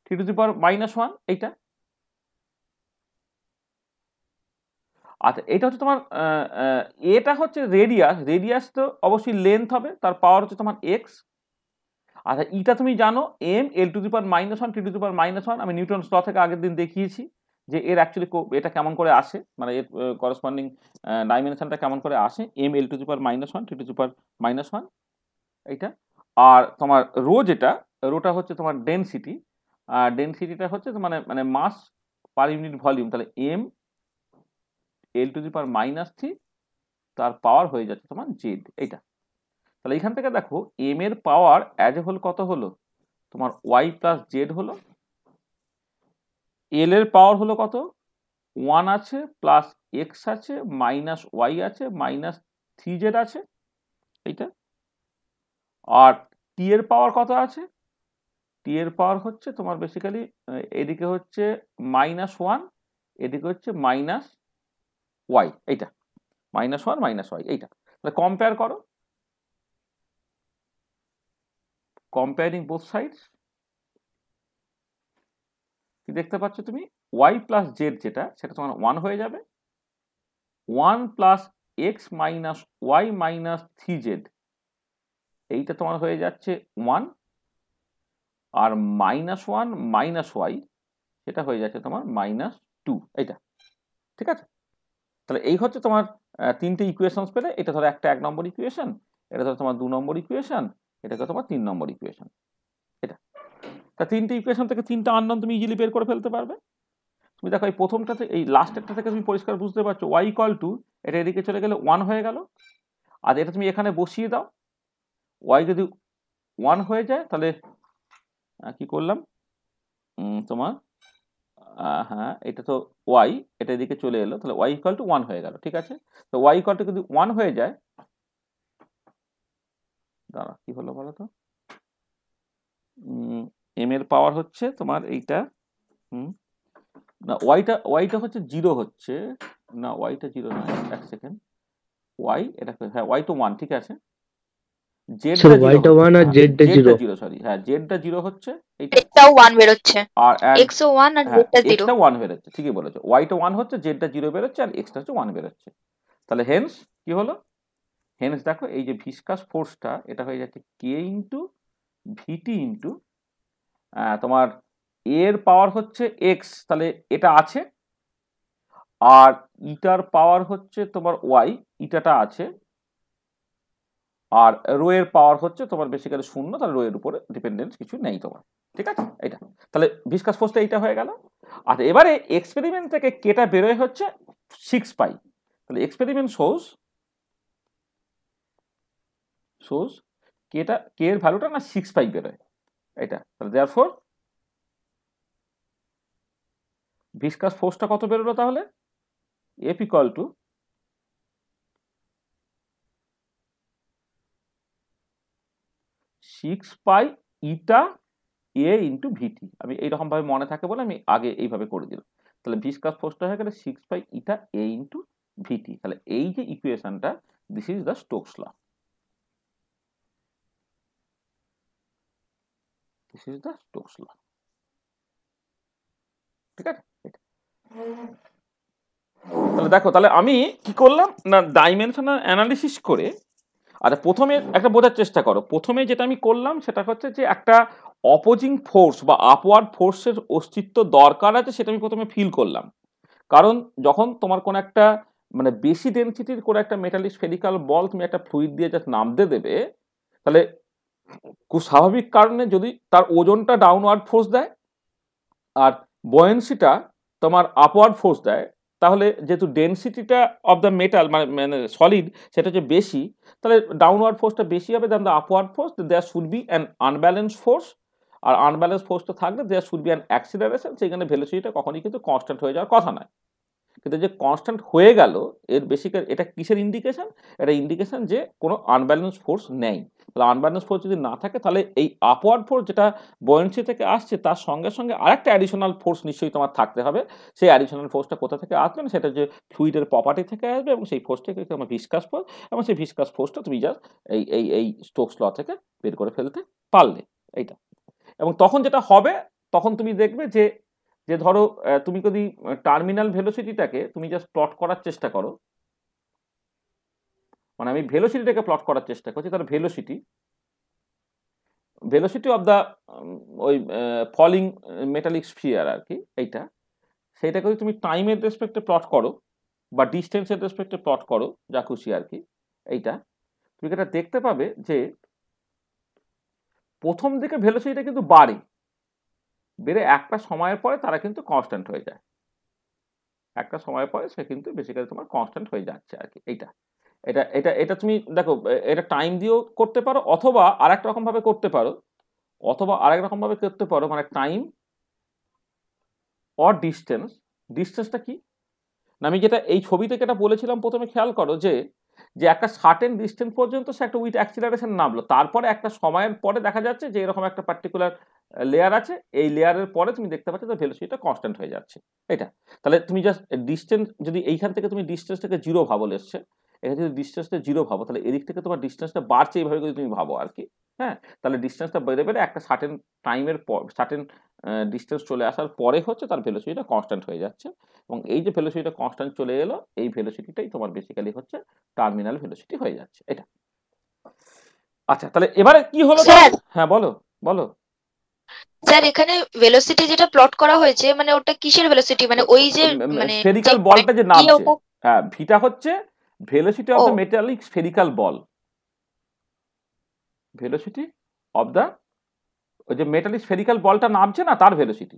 T to the power -1 এইটা। আচ্ছা, এটা হচ্ছে তোমার এটা হচ্ছে রেডিয়াস, রেডিয়াস তো অবশ্যই লেন্থ হবে, তার পাওয়ার হচ্ছে তোমার এক্স। আচ্ছা, ইটা তুমি জানো M L to the power -1 T to the power -1, আমি নিউটনস ল থেকে আগের দিন দেখিয়েছি যে এর অ্যাকচুয়ালি এটা কেমন করে আসে, মানে এর করসপন্ডিং ডাইমেনশনটা কেমন করে আসে, M L to the power -1 T to the power -1 এইটা। আর তোমার রো, যেটা রোটা হচ্ছে তোমার ডেনসিটি, আর ডেনসিটিটা হচ্ছে মানে মানে মাস পার ইউনিট ভলিউম, তাহলে এম এল টু দি পাওয়ার -3 তার পাওয়ার হয়ে যাচ্ছে তোমার জেড এইটা। তাহলে এখান থেকে দেখো এম এর পাওয়ার অ্যাজ এ হোল কত হলো, তোমার ওয়াই প্লাস জেড হলো। এল এর পাওয়ার হলো কত, 1 আছে, প্লাস এক্স আছে, মাইনাস ওয়াই আছে, -3z আছে এইটা। আর টি এর পাওয়ার কত আছে, টি এর পাওয়ার হচ্ছে তোমার বেসিক্যালি এদিকে হচ্ছে -1, এদিকে হচ্ছে ওয়াই, এইটা -1 ওয়াই এইটা। তাহলে কম্পেয়ার করো, কম্পেয়ারিং বোথ সাইডস, কি দেখতে পাচ্ছ তুমি, ওয়াই প্লাস জেড যেটা, সেটা তোমার 1 হয়ে যাবে, 1 plus x minus Y -3z এইটা তোমার হয়ে যাচ্ছে 1, আর -1 ওয়াই সেটা হয়ে যাচ্ছে তোমার -2 এইটা। ঠিক আছে, তাহলে এই হচ্ছে তোমার তিনটে ইকুয়েশনস পেলে, এটা ধরো একটা 1 নম্বর ইকুয়েশন, এটা ধরো তোমার 2 নম্বর ইকুয়েশন, এটাকে তোমার 3 নম্বর ইকুয়েশন এটা। তা তিনটে ইকুয়েশন থেকে তিনটা আননোন তুমি ইজিলি বের করে ফেলতে পারবে। তুমি দেখো এই প্রথমটাতে, এই লাস্টেরটা থেকে তুমি পরিষ্কার বুঝতে পারছো, ওয়াই ইকুয়াল টু এটা এদিকে চলে গেলে 1 হয়ে গেল, আর এটা তুমি এখানে বসিয়ে দাও, ওয়াই যদি 1 হয়ে যায় তাহলে কি করলাম, তোমার হ্যাঁ এটা তো ওয়াই, এটা এদিকে চলে এলো, তাহলে ওয়াই ইকুয়াল টু 1 হয়ে গেল। ঠিক আছে, তো ওয়াই ইকুয়াল টু যদি 1 হয়ে যায়, দাঁড়া কি হলো বলো তো, এম এর পাওয়ার হচ্ছে তোমার এইটা, না ওয়াইটা হচ্ছে 0 হচ্ছে, না ওয়াইটা 0 নয়, এক সেকেন্ড, ওয়াই এটা হ্যাঁ ওয়াই তো 1, ঠিক আছে, জেডটা 1 আর জেডটা 0, সরি হ্যাঁ জেডটা 0 হচ্ছে, এটাও 1 বের হচ্ছে, আর এক্স ও 1 আর জেডটা 0, এক্সটা 1 বের হচ্ছে, ঠিকই বলেছো, ওয়াইটা 1 হচ্ছে, জেডটা 0 বের হচ্ছে, আর এক্সটা হচ্ছে 1 বের হচ্ছে। তাহলে হেন্স কি হলো, হেন্স দেখো এই যে ভিসকাস ফোর্সটা, এটা হয়ে যাচ্ছে কে ইন্টু ভিটি ইন্টু তোমার এর পাওয়ার হচ্ছে এক্স, তাহলে এটা আছে, আর ইটার পাওয়ার হচ্ছে তোমার ওয়াই, ইটাটা আছে, আর রো এর পাওয়ার হচ্ছে তোমার বেসিক্যালি 0, তাহলে রো এর উপরে ডিপেন্ডেন্স কিছু নেই তোমার। ঠিক আছে, এটা তাহলে ভিসকাস ফোর্সটা এইটা হয়ে গেল। আর এবারে এক্সপেরিমেন্ট থেকে কেটা বেরোয় হচ্ছে 6 পাই, তাহলে এক্সপেরিমেন্ট শোজ কেটা, কে এর ভ্যালুটা না 6 পাই বেরোয় এটা, তাহলে দেয়ারফর ভিসকাস ফোর্সটা কত বেরোলো তাহলে, F equal to 6 pi eta A into VT. আমি এইরকম ভাবে মনে থাকে বলে আমি আগে এইভাবে করে দিলাম, তাহলে ভিসকাস ফোর্সটা হয়ে গেলে 6 পাই ইটা এ ইন্টু ভিটি। তাহলে এই যে ইকুয়েশনটা, this is the Stokes law, this is the Stokes law. ঠিক আছে, তাহলে দেখো, তাহলে আমি কি করলাম না, ডাইমেনশনাল অ্যানালিসিস করে, আচ্ছা প্রথমে একটা বোঝার চেষ্টা করো, প্রথমে যেটা আমি করলাম সেটা হচ্ছে যে একটা অপোজিং ফোর্স বা আপওয়ার্ড ফোর্সের অস্তিত্ব দরকার আছে, সেটা আমি প্রথমে ফিল করলাম। কারণ যখন তোমার কোনো একটা মানে বেশি ডেনসিটির কোনো একটা মেটালিক স্ফেরিক্যাল বল তুমি একটা ফ্লুইড দিয়ে জাস্ট নামতে দেবে, তাহলে খুব স্বাভাবিক কারণে যদি তার ওজনটা ডাউনওয়ার্ড ফোর্স দেয় আর বয়েন্সিটা তোমার আপওয়ার্ড ফোর্স দেয়, তাহলে যেহেতু ডেনসিটিটা অফ দ্য মেটাল মানে সলিড সেটা হচ্ছে বেশি, তাহলে ডাউনওয়ার্ড ফোর্সটা বেশি হবে than the upward force, there should be an unbalance force, আর আনব্যালেন্স ফোর্সটা থাকলে there should be an acceleration, সেখানে ভেলোসিটিটা কখনই কিন্তু কনস্ট্যান্ট হয়ে যাওয়ার কথা নয়। কিন্তু যে কনস্ট্যান্ট হয়ে গেল এর বেসিক্যালি এটা কিসের ইন্ডিকেশন? এটা ইন্ডিকেশন যে কোনো আনব্যালেন্স ফোর্স নেই। তাহলে আনব্যালেন্স ফোর্স যদি না থাকে তাহলে এই আপওয়ার্ড ফোর্স যেটা বয়েন্সি থেকে আসছে তার সঙ্গে সঙ্গে আরেকটা অ্যাডিশনাল ফোর্স নিশ্চয়ই তোমার থাকতে হবে। সেই অ্যাডিশনাল ফোর্সটা কোথা থেকে আসবে না, সেটা যে ফ্লুইডের প্রপার্টি থেকে আসবে এবং সেই ফোর্সটাকে তোমার ভিসকাস ফোর্স, এবং সেই ভিসকাস ফোর্সটা তুমি জাস্ট এই স্টোকস ল থেকে বের করে ফেলতে পারলে এইটা। এবং তখন যেটা হবে, তখন তুমি দেখবে যে যে ধরো তুমি যদি টার্মিনাল ভেলোসিটিটাকে তুমি জাস্ট প্লট করার চেষ্টা করো, মানে আমি ভেলোসিটিটাকে প্লট করার চেষ্টা করছি, তাহলে ভেলোসিটি অফ দ্য ওই ফলিং মেটালিক স্ফিয়ার আর কি এইটা, সেইটাকে যদি তুমি টাইমের রেসপেক্টে প্লট করো বা ডিস্টেন্সের রেসপেক্টে প্লট করো, যা খুশি আর কি এইটা, তুমি এটা দেখতে পাবে যে প্রথম দিকে ভেলোসিটিটা কিন্তু বেড়ে একটা সময়ের পরে তারা কিন্তু কনস্ট্যান্ট হয়ে যায়। একটা সময়ের পরে সে কিন্তু বেসিক্যালি তোমার কনস্ট্যান্ট হয়ে যাচ্ছে আর কি এইটা। এটা এটা এটা তুমি দেখো, এটা টাইম দিয়েও করতে পারো অথবা আরেক রকম ভাবে করতে পারো, মানে টাইম অর ডিস্টেন্স। ডিস্টেন্সটা কি না, আমি যেটা এই ছবি থেকে এটা বলেছিলাম প্রথমে, খেয়াল করো যে যে একটা সার্টেন ডিস্টেন্স পর্যন্ত সে একটা উইথ অ্যাক্সিলারেশন নামলো, তারপরে একটা সময়ের পরে দেখা যাচ্ছে যে এরকম একটা পার্টিকুলার লেয়ার আছে, এই লেয়ারের পরে তুমি দেখতে পাচ্ছ যে ভেলোসিটিটা কনস্ট্যান্ট হয়ে যাচ্ছে এটা। তাহলে তুমি জাস্ট ডিস্টেন্স যদি এইখান থেকে তুমি ডিস্টেন্সটাকে জিরো ভাবো, এসছে এখানে যদি ডিস্টেন্সটা জিরো ভাবো, তাহলে এদিক থেকে তোমার ডিস্টেন্সটা বাড়ছে এইভাবে যদি তুমি ভাবো আর কি। হ্যাঁ, তাহলে ডিস্টেন্সটা বেড়ে বেড়ে একটা সার্টেন টাইমের পর সার্টেন ডিস্টেন্স চলে আসার পরে হচ্ছে তার ভেলোসিটিটা কনস্ট্যান্ট হয়ে যাচ্ছে, এবং এই যে ভেলোসিটিটা কনস্ট্যান্ট চলে এলো, এই ভেলোসিটিটাই তোমার বেসিক্যালি হচ্ছে টার্মিনাল ভেলোসিটি হয়ে যাচ্ছে এটা। আচ্ছা, তাহলে এবারে কি হলো? স্যার, হ্যাঁ বলো বলো। স্যার এখানে ভেলোসিটি যেটা প্লট করা হয়েছে মানে ওটা কিসের ভেলোসিটি, মানে ওই যে মানে যে স্ফেরিক্যাল বলটা যে point দিয়ে নামছে, ওটা। হ্যাঁ ভিটা হচ্ছে ভেলোসিটি অফ ও the metallic spherical ball. Velocity of the, ওই যে মেটালিক স্ফেরিক্যাল বলটা নামছে না, তার velocity,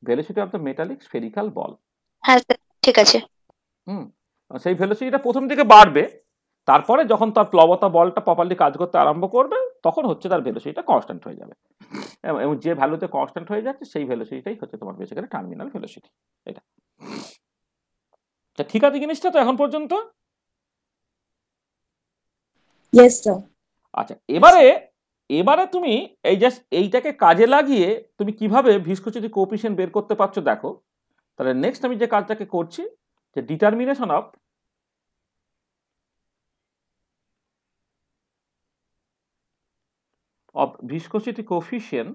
velocity of the metallic spherical ball. হ্যাঁ স্যার, ঠিক আছে। হুম, সেই ভেলোসিটিটা প্রথম দিকে বাড়বে, তারপরে যখন তার প্লবতা বলটা প্রপারলি কাজ করতে আরম্ভ করবে তখন হচ্ছে তার ভেলোসিটিটা কনস্ট্যান্ট হয়ে যাবে, এবং যে ভ্যালুতে কনস্ট্যান্ট হয়ে যাচ্ছে সেই ভেলোসিটিটাই হচ্ছে তোমার বেসিক্যালি টার্মিনাল ভেলোসিটি এটা। তা ঠিক আছে জিনিসটা তো এখন পর্যন্ত? Yes, sir. আচ্ছা, এবারে এবারে তুমি এই জাস্ট এইটাকে কাজে লাগিয়ে তুমি কিভাবে ভিসকোসিটি কোএফিসিয়েন্ট বের করতে পারছো দেখো। তাহলে নেক্সট আমি যে কাজটাকে করছি, যে determination of viscosity coefficient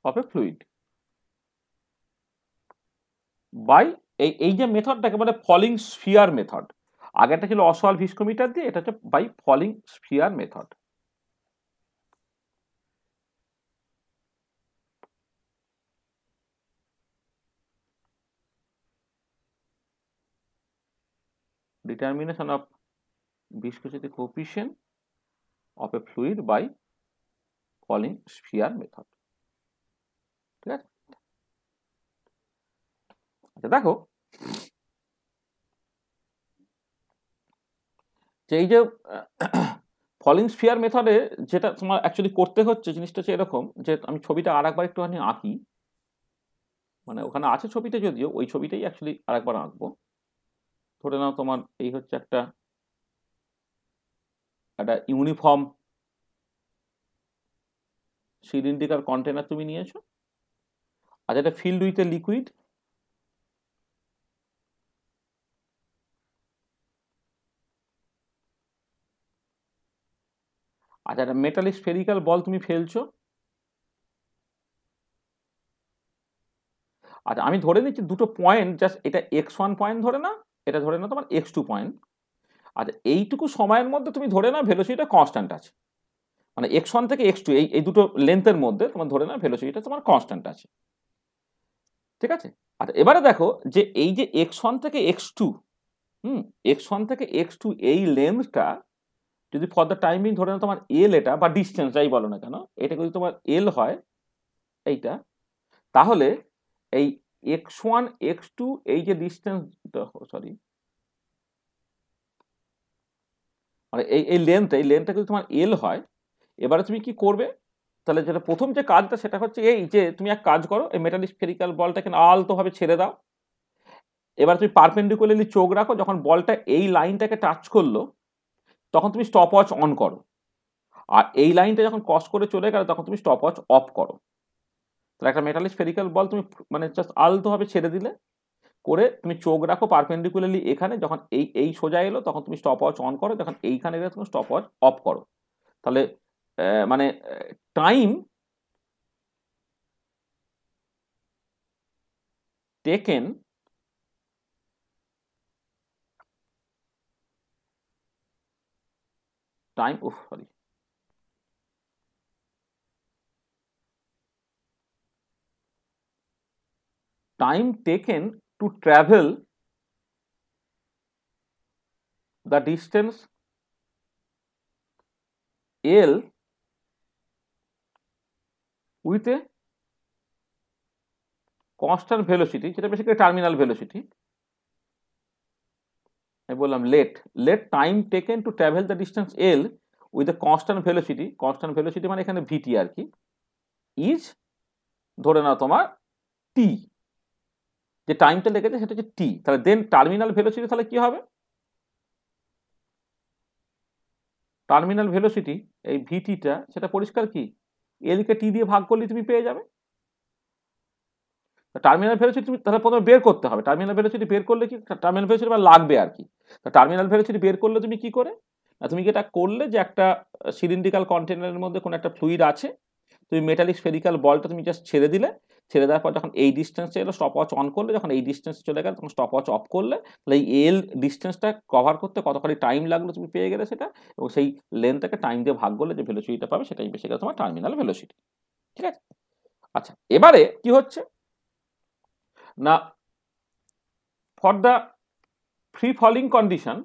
of a fluid by এই যে মেথডটাকে বলে ফলিং স্ফিয়ার মেথড। আগেরটা ছিল অসওয়াল ভিস্কোমিটার দিয়ে, এটা হচ্ছে by falling sphere method. Determination of viscosity coefficient of a fluid by falling sphere method. ঠিক আছে, আচ্ছা দেখো যে এই যে ফলিং স্ফিয়ার মেথডে যেটা তোমার অ্যাকচুয়ালি করতে হচ্ছে জিনিসটা হচ্ছে এরকম, যে আমি ছবিটা আর একবার একটুখানি আঁকি, মানে ওখানে আছে ছবিটা যদিও, ওই ছবিটাই অ্যাকচুয়ালি আর একবার আঁকবো। ধরে নাও তোমার এই হচ্ছে একটা একটা ইউনিফর্ম সিলিন্ড্রিকাল কন্টেনার তুমি নিয়েছো, আর এটা ফিল্ড উইথ এ লিকুইড, আচ্ছা একটা মেটালিক স্ফেরিক্যাল বল তুমি ফেলছো। আচ্ছা আমি ধরে নিচ্ছি দুটো পয়েন্ট, জাস্ট এটা x1 পয়েন্ট ধরে না, এটা ধরে না তোমার x2 পয়েন্ট। আচ্ছা এইটুকু সময়ের মধ্যে তুমি ধরে না ভেলোসিটিটা কনস্ট্যান্ট আছে, মানে x1 থেকে x2 এই দুটো লেন্থের মধ্যে তোমার ধরে না ভেলোসিটিটা তোমার কনস্ট্যান্ট আছে। ঠিক আছে, আচ্ছা এবারে দেখো যে এই যে x1 থেকে x2, x1 থেকে x2 এই লেন্থটা যদি ফর দ্য টাইমিং ধরে না তোমার এল, এটা বা ডিস্টেন্স যাই বলো না কেন, এটা যদি তোমার এল হয় এইটা, তাহলে এই x1 x2 এই যে ডিস্টেন্স, সরি মানে এই লেন্থটা যদি তোমার এল হয়, এবারে তুমি কি করবে, তাহলে যেটা প্রথম যে কাজটা সেটা হচ্ছে এই যে তুমি এক কাজ করো, এই মেটালিক স্ফেরিক্যাল বলটাকে আলতোভাবে ছেড়ে দাও। এবার তুমি পারপেন্ডিকুলারলি চোখ রাখো, যখন বলটা এই লাইনটাকে টাচ করলো তখন তুমি স্টপ ওয়াচ অন করো, আর এই লাইনটা যখন ক্রস করে চলে গেল তখন তুমি স্টপ ওয়াচ অফ করো। তাহলে একটা মেটালিক স্ফেরিক্যাল বল তুমি মানে জাস্ট আলতোভাবে ছেড়ে দিলে, করে তুমি চোখ রাখো পারপেন্ডিকুলারলি এখানে, যখন এই সোজা এলো তখন তুমি স্টপ ওয়াচ অন করো, যখন এইখানে এলে তুমি স্টপ ওয়াচ অফ করো। তাহলে মানে time taken sorry time taken to travel the distance L with a constant velocity, যেটা বেসিক্যালি টার্মিনাল ভেলোসিটি। আমি বললাম let time taken to travel the distance L with a constant velocity মানে এখানে ভিটি আর কি, is ধরে নাও তোমার টি, যে টাইমটা লেগেছে সেটা হচ্ছে টি। তাহলে দেন টার্মিনাল ভেলোসিটি তাহলে কি হবে? টার্মিনাল ভেলোসিটি এই ভিটিটা সেটা পরিষ্কার কি, এল কে টি দিয়ে ভাগ করলে তুমি পেয়ে যাবে। টার্মিনাল ভেলোসিটি তুমি তাহলে প্রথমে বের করতে হবে। টার্মিনাল ভেলোসিটি বের করলে কি, টার্মিনাল ভেলোসিটি লাগবে আর কি। টার্মিনাল ভেলোসিটি বের করলে তুমি কি করে, তুমি যেটা করলে যে একটা সিলিন্ড্রিক্যাল কন্টেনারের মধ্যে কোনো একটা ফ্লুইড আছে, তুমি মেটালিক স্ফেরিক্যাল বলটা তুমি জাস্ট ছেড়ে দিলে, ছেড়ে দেওয়ার পর যখন এই ডিস্টেন্সে এলো স্টপ ওয়াচ অন করলে, যখন এই ডিস্টেন্সে চলে গেল তখন স্টপ ওয়াচ অফ করলে, তাহলে এই এল ডিস্টেন্সটা কভার করতে কতখানি টাইম লাগলো তুমি পেয়ে গেলে সেটা, এবং সেই লেন্থটাকে টাইম দিয়ে ভাগ করলে যে ভেলোসিটিটা পাবে সেটাই বেশি তোমার টার্মিনাল ভেলোসিটি। ঠিক আছে? আচ্ছা, এবারে কি হচ্ছে না, for the free falling condition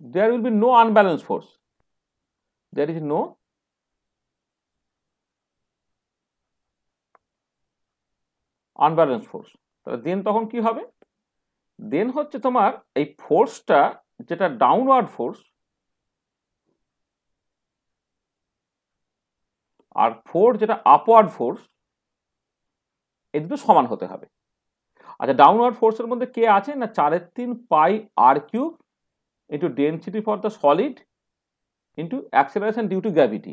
there will be no unbalanced force, there is no unbalanced force। তাহলে দেন তখন কি হবে, দেন হচ্ছে তোমার এই ফোর্সটা যেটা ডাউনওয়ার্ড ফোর্স আর ফোর্স যেটা আপওয়ার্ড ফোর্স, এই দুটো সমান হতে হবে। আচ্ছা, ডাউনওয়ার্ড ফোর্সের মধ্যে কে আছে না 4/3 pi R cube into density for the solid into acceleration due to gravity,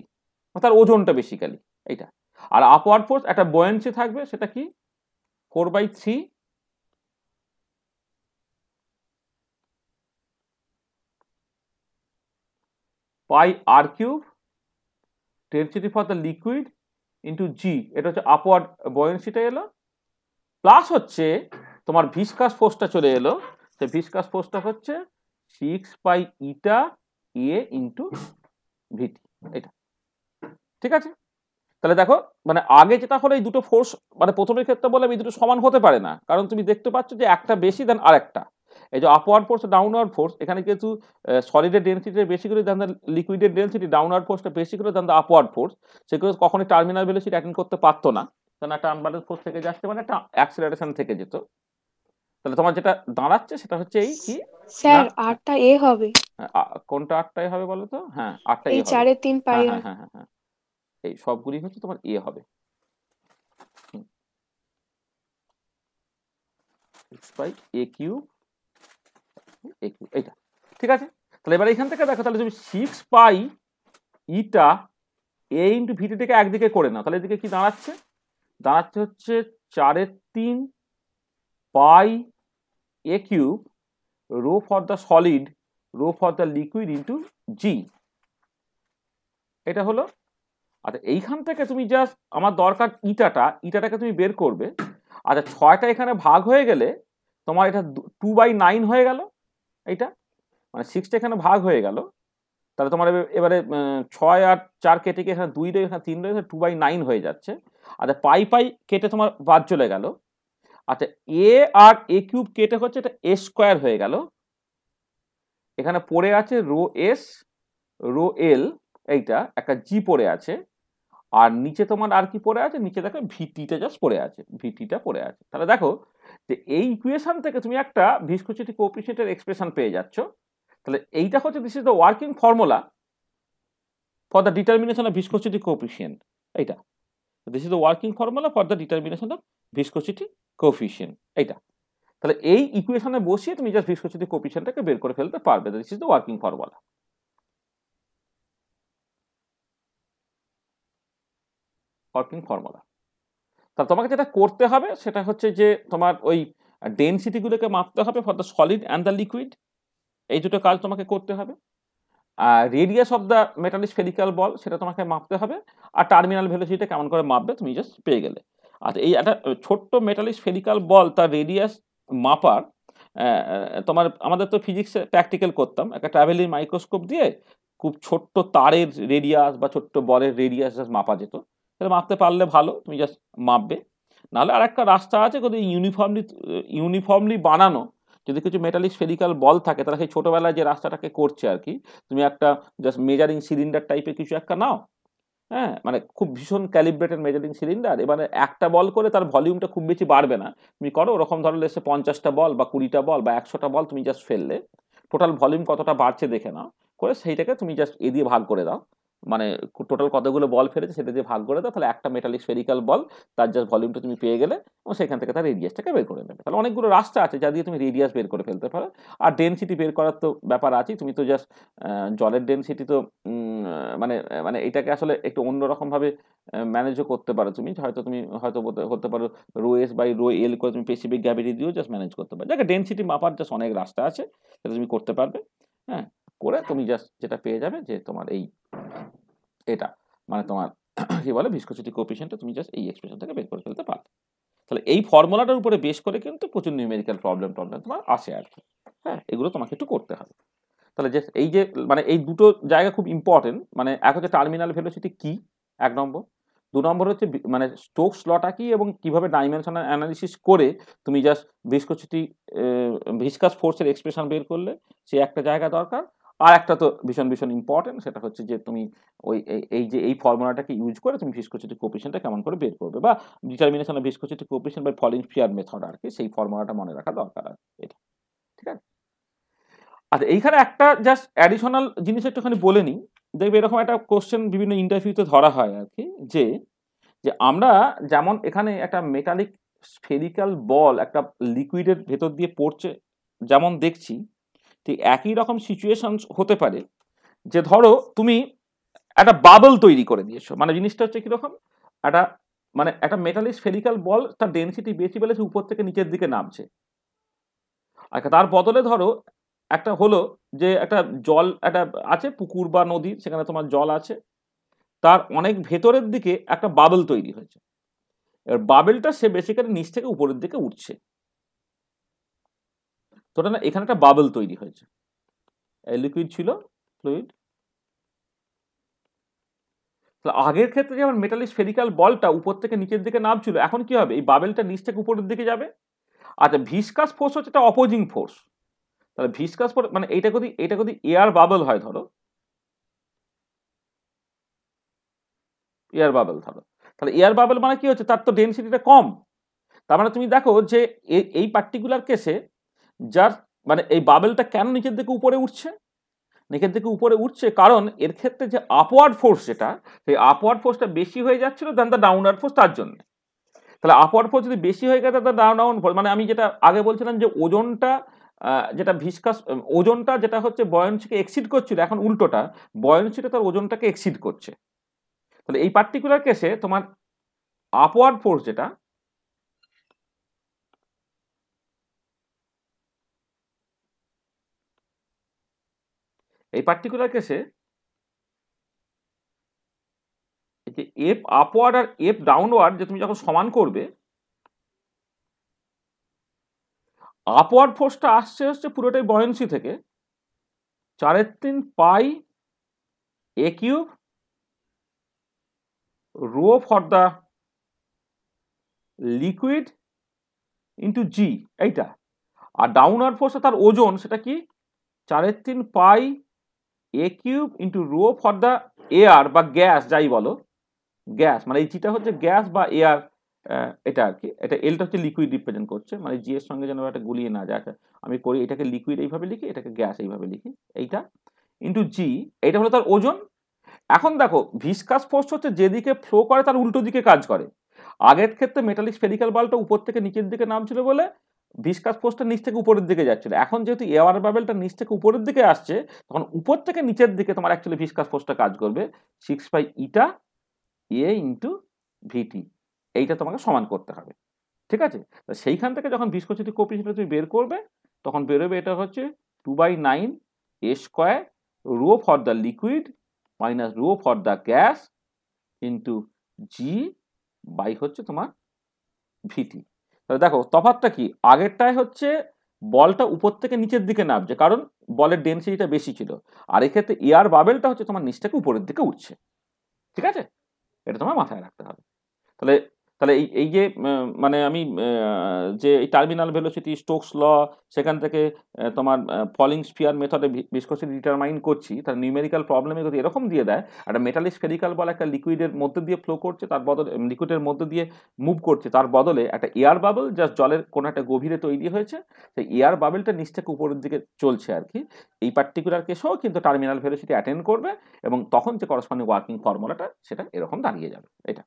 তার ওজনটা বেসিক্যালি এইটা। আর আপওয়ার্ড ফোর্স একটা বয়েন্সি থাকবে, সেটা কি 4/3 pi R cube density for the liquid into G, এটা হচ্ছে আপওয়ার্ড বয়েন্সিটা এলো, প্লাস হচ্ছে তোমার ভিসকাস ফোর্সটা চলে এলো। সেই ভিসকাস ফোর্সটা হচ্ছে 6 পাই ইটা এ ইন্টু ভিটি, এটা। ঠিক আছে? তাহলে দেখো, মানে আগে যেটা হলো এই দুটো ফোর্স, মানে প্রথমের ক্ষেত্রে বললাম এই দুটো সমান হতে পারে না, কারণ তুমি দেখতে পাচ্ছ যে একটা বেশি দেন আরেকটা। এই যে আপওয়ার্ড ফোর্স ডাউনওয়ার্ড ফোর্স, এখানে কিন্তু সলিডের ডেনসিটি বেশি করে দেন লিকুইডের ডেনসিটি, ডাউনওয়ার্ড ফোর্সটা বেশি করে দেন আপওয়ার্ড ফোর্স, সেগুলো কখনোই টার্মিনাল ভেলোসিটি অ্যাটেন্ড করতে পারতো না, কারণ একটা আনব্যালেন্স ফোর্স থেকে যাচ্ছে মানে একটা অ্যাক্সিলারেশন থেকে যেত। তাহলে তোমার যেটা দাঁড়াচ্ছে সেটা হচ্ছে এই কি স্যার 8টা এ হবে, কোনটা 8টাই হবে বলো তো? হ্যাঁ 8টাই এই হবে। 4/3 পাই হ্যাঁ হ্যাঁ হ্যাঁ হ্যাঁ, এই সবগুলি হচ্ছে তোমার এ হবে। 6 পাই এ কিউব এইটা। ঠিক আছে? তাহলে এবার এখান থেকে দেখো, তাহলে তুমি 6 পাই ইটা এ ইন্টু ভিটিটাকে একদিকে করে নাও, তাহলে এদিকে কি দাঁড়াচ্ছে, দাঁড়াচ্ছে হচ্ছে 4/3 pi A cube rho for the solid rho for the liquid into G, এটা হলো। আচ্ছা, এইখান থেকে তুমি জাস্ট আমার দরকার ইটাটাকে তুমি বের করবে। আচ্ছা, 6টা এখানে ভাগ হয়ে গেলে তোমার এটা 2/9 হয়ে গেল, এইটা মানে 6টা এখানে ভাগ হয়ে গেল, তাহলে তোমার এবারে 6 আর 4 কেটে গিয়ে এখানে 2 রয়ে, এখানে 3 রয়ে, 2/9 হয়ে যাচ্ছে। আচ্ছা, পাই পাই কেটে তোমার বাদ চলে গেল। আচ্ছা, এ আর এ কিউব কেটে হচ্ছে এটা এ স্কোয়ার হয়ে গেল। এখানে পড়ে আছে রো এস রো এল, এইটা একটা জি পড়ে আছে, আর নিচে তোমার আর কি পড়ে আছে, নিচে দেখো ভিটিটা জাস্ট পড়ে আছে, ভিটিটা পড়ে আছে। তাহলে দেখো যে এই ইকুয়েশন থেকে তুমি একটা ভিসকোসিটি কোএফিসিয়েন্টের এক্সপ্রেশন পেয়ে যাচ্ছ, তাহলে এইটা হচ্ছে this is the working formula for the determination of viscosity coefficient. এইটা this is the working formula for the determination of viscosity coefficient. এইটা তাহলে এই ইকুয়েশনে বসিয়ে তুমি জাস্ট ভিসকোসিটি কোএফিসিয়েন্টটাকে বের করে ফেলতে পারবে। This is the working formula. Working formula. তা তোমাকে যেটা করতে হবে সেটা হচ্ছে যে তোমার ওই ডেনসিটিগুলোকে মাপতে হবে for the solid and the liquid. এই দুটো কাজ তোমাকে করতে হবে। আর radius of the metallic spherical ball সেটা তোমাকে মাপতে হবে। আর টার্মিনাল ভেলোসিটিটা কেমন করে মাপবে তুমি জাস্ট পেয়ে গেলে। আচ্ছা, এই একটা ছোট্ট মেটালিক স্ফেরিক্যাল বল তার রেডিয়াস মাপার তোমার আমাদের তো ফিজিক্সে প্র্যাকটিক্যাল করতাম, একটা ট্রাভেলিং মাইক্রোস্কোপ দিয়ে খুব ছোট্ট তারের রেডিয়াস বা ছোট্ট বলের রেডিয়াস জাস্ট মাপা যেত। সেটা মাপতে পারলে ভালো, তুমি জাস্ট মাপবে। নাহলে আর একটা রাস্তা আছে, যদি ইউনিফর্মলি বানানো যদি কিছু মেটালিক স্ফেরিক্যাল বল থাকে, তাহলে সেই ছোটবেলায় যে রাস্তাটাকে করছে আর কি, তুমি একটা জাস্ট মেজারিং সিলিন্ডার টাইপের কিছু একটা নাও, হ্যাঁ, মানে খুব ভীষণ ক্যালিব্রেটেড মেজারিং সিলিন্ডার। এবারে একটা বল করে তার ভলিউমটা খুব বেশি বাড়বে না, তুমি করো ওরকম ধরলে এসে 50টা বল বা 20টা বল বা 100টা বল তুমি জাস্ট ফেললে, টোটাল ভলিউম কতটা বাড়ছে দেখে নাও, করে সেইটাকে তুমি জাস্ট এ দিয়ে ভাগ করে দাও, মানে টোটাল কতগুলো বল ফেলেছে সেটা দিয়ে ভাগ করে দাও, তাহলে একটা মেটালিক স্ফেরিক্যাল বল তার জাস্ট ভলিউমটা তুমি পেয়ে গেলে এবং সেখান থেকে তার রেডিয়াসটাকে বের করে নেবে। তাহলে অনেকগুলো রাস্তা আছে যা দিয়ে তুমি রেডিয়াস বের করে ফেলতে পারো। আর ডেনসিটি বের করার তো ব্যাপার আছে, তুমি তো জাস্ট জলের ডেনসিটি তো মানে মানে এটাকে আসলে একটু অন্যরকমভাবে ম্যানেজও করতে পারো। তুমি হয়তো হতে পারো rho S by rho L করে তুমি স্পেসিফিক গ্র্যাভিটি দিয়েও জাস্ট ম্যানেজ করতে পারো। যাকে ডেনসিটি মাপার জাস্ট অনেক রাস্তা আছে, সেটা তুমি করতে পারবে। হ্যাঁ, করে তুমি জাস্ট যেটা পেয়ে যাবে যে তোমার এই এটা মানে তোমার কি বলে ভিসকোসিটি কোএফিসিয়েন্টটা তুমি জাস্ট এই এক্সপ্রেশন থেকে বের করে ফেলতে পারবে। তাহলে এই ফর্মুলাটার উপরে বেস করে কিন্তু প্রচুর নিউমেরিক্যাল প্রবলেম তোমার আসে আর কি। হ্যাঁ, এগুলো তোমাকে একটু করতে হবে। তাহলে যে এই যে মানে এই দুটো জায়গা খুব ইম্পর্টেন্ট, মানে এক হচ্ছে টার্মিনাল ভেলোসিটি কি, 1 নম্বর। 2 নম্বর হচ্ছে মানে স্টোকস লটা কি এবং কিভাবে ডাইমেনশনাল অ্যানালিসিস করে তুমি জাস্ট ভিসকোসিটি ভিসকাস ফোর্সের এক্সপ্রেশন বের করলে, সে একটা জায়গা দরকার। আর একটা তো ভীষণ ভীষণ ইম্পর্টেন্ট, সেটা হচ্ছে যে তুমি ওই এই যে এই ফর্মুলাটাকে ইউজ করে তুমি ভিসকোসিটি কোএফিসিয়েন্টটা কেমন করে বের করবে, বা determination of viscosity coefficient by falling sphere method আর কি, সেই ফর্মুলাটা মনে রাখা দরকার আর এটা। ঠিক আছে। আচ্ছা, এইখানে একটা জাস্ট অ্যাডিশনাল জিনিস একটুখানি বলে নিই। দেখবে এরকম একটা কোশ্চেন বিভিন্ন ইন্টারভিউতে ধরা হয় আর কি, যে আমরা যেমন এখানে একটা মেটালিক স্ফেরিক্যাল বল একটা লিকুইডের ভেতর দিয়ে পড়ছে যেমন দেখছি, ঠিক একই রকম সিচুয়েশন হতে পারে যে ধরো তুমি একটা বাবল তৈরি করে দিয়েছো। মানে জিনিসটা হচ্ছে কিরকম, একটা মেটালিক স্ফেরিক্যাল বল, তার ডেনসিটি বেশি বলে সে উপর থেকে নিচের দিকে নামছে। আচ্ছা, তার বদলে ধরো একটা হলো যে একটা জল একটা আছে, পুকুর বা নদী, সেখানে তোমার জল আছে, তার অনেক ভেতরের দিকে একটা বাবল তৈরি হয়েছে। এবার বাবেলটা সে বেসিক্যালি নিচ থেকে উপরের দিকে উঠছে, তো না এখানে একটা বাবল তৈরি হয়েছে। লিকুইড ছিল, ফ্লুইড। আগের ক্ষেত্রে যেমন মেটালিক স্ফেরিক্যাল বলটা উপর থেকে নিচের দিকে নামছিল, এখন কি হবে, এই বাবেলটা নিচ থেকে উপরের দিকে যাবে। আচ্ছা, ভিসকাস ফোর্স হচ্ছে একটা অপোজিং ফোর্স। তাহলে ভিসকাস ফোর্স মানে এটা যদি এয়ার বাবল হয়, ধরো এয়ার বাবল, তাহলে এয়ার বাবল মানে কি হচ্ছে, তার তো ডেনসিটিটা কম। তার মানে তুমি দেখো যে এই পার্টিকুলার কেসে যার মানে এই বাবেলটা কেন নিচের দিকে উপরে উঠছে, কারণ এর ক্ষেত্রে যে আপওয়ার্ড ফোর্স, যেটা সেই আপওয়ার্ড ফোর্সটা বেশি হয়ে যাচ্ছিল দেন দ্য ডাউনওয়ার্ড ফোর্স, তার জন্য। তাহলে আপওয়ার্ড ফোর্স যদি বেশি হয়ে গেছে, তার ডাউন ফোর্স মানে আমি যেটা আগে বলছিলাম যে ওজনটা যেটা ভিসকাস ওজনটা যেটা হচ্ছে বয়ন্সিকে এক্সিড করছিল, এখন উল্টোটা বয়ন্সিটা তার ওজনটাকে এক্সিড করছে। তাহলে এই পার্টিকুলার কেসে তোমার আপওয়ার্ড ফোর্স যেটা, এই পার্টিকুলার কেসে যে এফ আপওয়ার্ড আর এফ ডাউনওয়ার্ড যে তুমি যখন সমান করবে, আপওয়ার্ড ফোর্সটা আসছে পুরোটাই বয়েন্সি থেকে, 4/3 pi A cube rho for the liquid into G, এইটা। আর ডাউনওয়ার্ড ফোর্সটা তার ওজন, সেটা কি 4/3 pi A cube into rho for the air বা গ্যাস, যাই বলো গ্যাস, মানে এই জিটা হচ্ছে গ্যাস বা এয়ার এটা আর কি, এটা এলটা হচ্ছে লিকুইড রিপ্রেজেন্ট করছে, মানে জি এর সঙ্গে যেন একটা গুলিয়ে না যায়। আচ্ছা, আমি করি এটাকে লিকুইড এইভাবে লিখি, এটাকে গ্যাস এইভাবে লিখি, এইটা ইন্টু জি, এইটা হলো তার ওজন। এখন দেখো ভিসকাস ফোর্স হচ্ছে যেদিকে ফ্লো করে তার উল্টো দিকে কাজ করে। আগের ক্ষেত্রে মেটালিক স্ফেরিক্যাল বলটা উপর থেকে নিচের দিকে নামছিল বলে ভিসকাস ফোর্সটা নিচ থেকে উপরের দিকে যাচ্ছিল। এখন যেহেতু এয়ার বাবেলটা নিচ থেকে উপরের দিকে আসছে, তখন উপর থেকে নিচের দিকে তোমার অ্যাকচুয়ালি ভিসকাস ফোর্সটা কাজ করবে 6 ইটা এ ইন্টু ভিটি, এইটা তোমাকে সমান করতে হবে। ঠিক আছে, সেইখান থেকে যখন ভিসকোসিটি কোএফিসিয়েন্ট তুমি বের করবে, তখন বেরোবে এটা হচ্ছে 2/9 A square rho for the liquid minus rho for the gas into G by হচ্ছে তোমার ভিটি। তাহলে দেখো তফাৎটা কি, আগেরটায় হচ্ছে বলটা উপর থেকে নিচের দিকে নামছে কারণ বলের ডেনসিটিটা বেশি ছিল, আর এক্ষেত্রে এয়ার বাবেলটা হচ্ছে তোমার নিচ থেকে উপরের দিকে উঠছে। ঠিক আছে, এটা তোমার মাথায় রাখতে হবে। তাহলে তাহলে এই যে মানে আমি যে এই টার্মিনাল ভেলোসিটি, স্টোকস ল, সেখান থেকে তোমার ফলিং স্ফিয়ার মেথডে ভিসকোসিটি ডিটারমাইন করছি, তার নিউমেরিক্যাল প্রবলেমে যদি এরকম দিয়ে দেয় একটা মেটালিক স্ফেরিক্যাল বল একটা লিকুইডের মধ্যে দিয়ে ফ্লো করছে, তার বদলে লিকুইডের মধ্যে দিয়ে মুভ করছে, তার বদলে একটা এয়ার বাবল জাস্ট জলের কোনো একটা গভীরে তৈরি হয়েছে, সেই এয়ার বাবলটা নিচ থেকে উপরের দিকে চলছে আর কি। এই পার্টিকুলার কেসেও কিন্তু টার্মিনাল ভেলোসিটি অ্যাটেন্ড করবে এবং তখন যে করসপন্ডিং ওয়ার্কিং ফর্মুলাটা সেটা এরকম দাঁড়িয়ে যাবে এটা।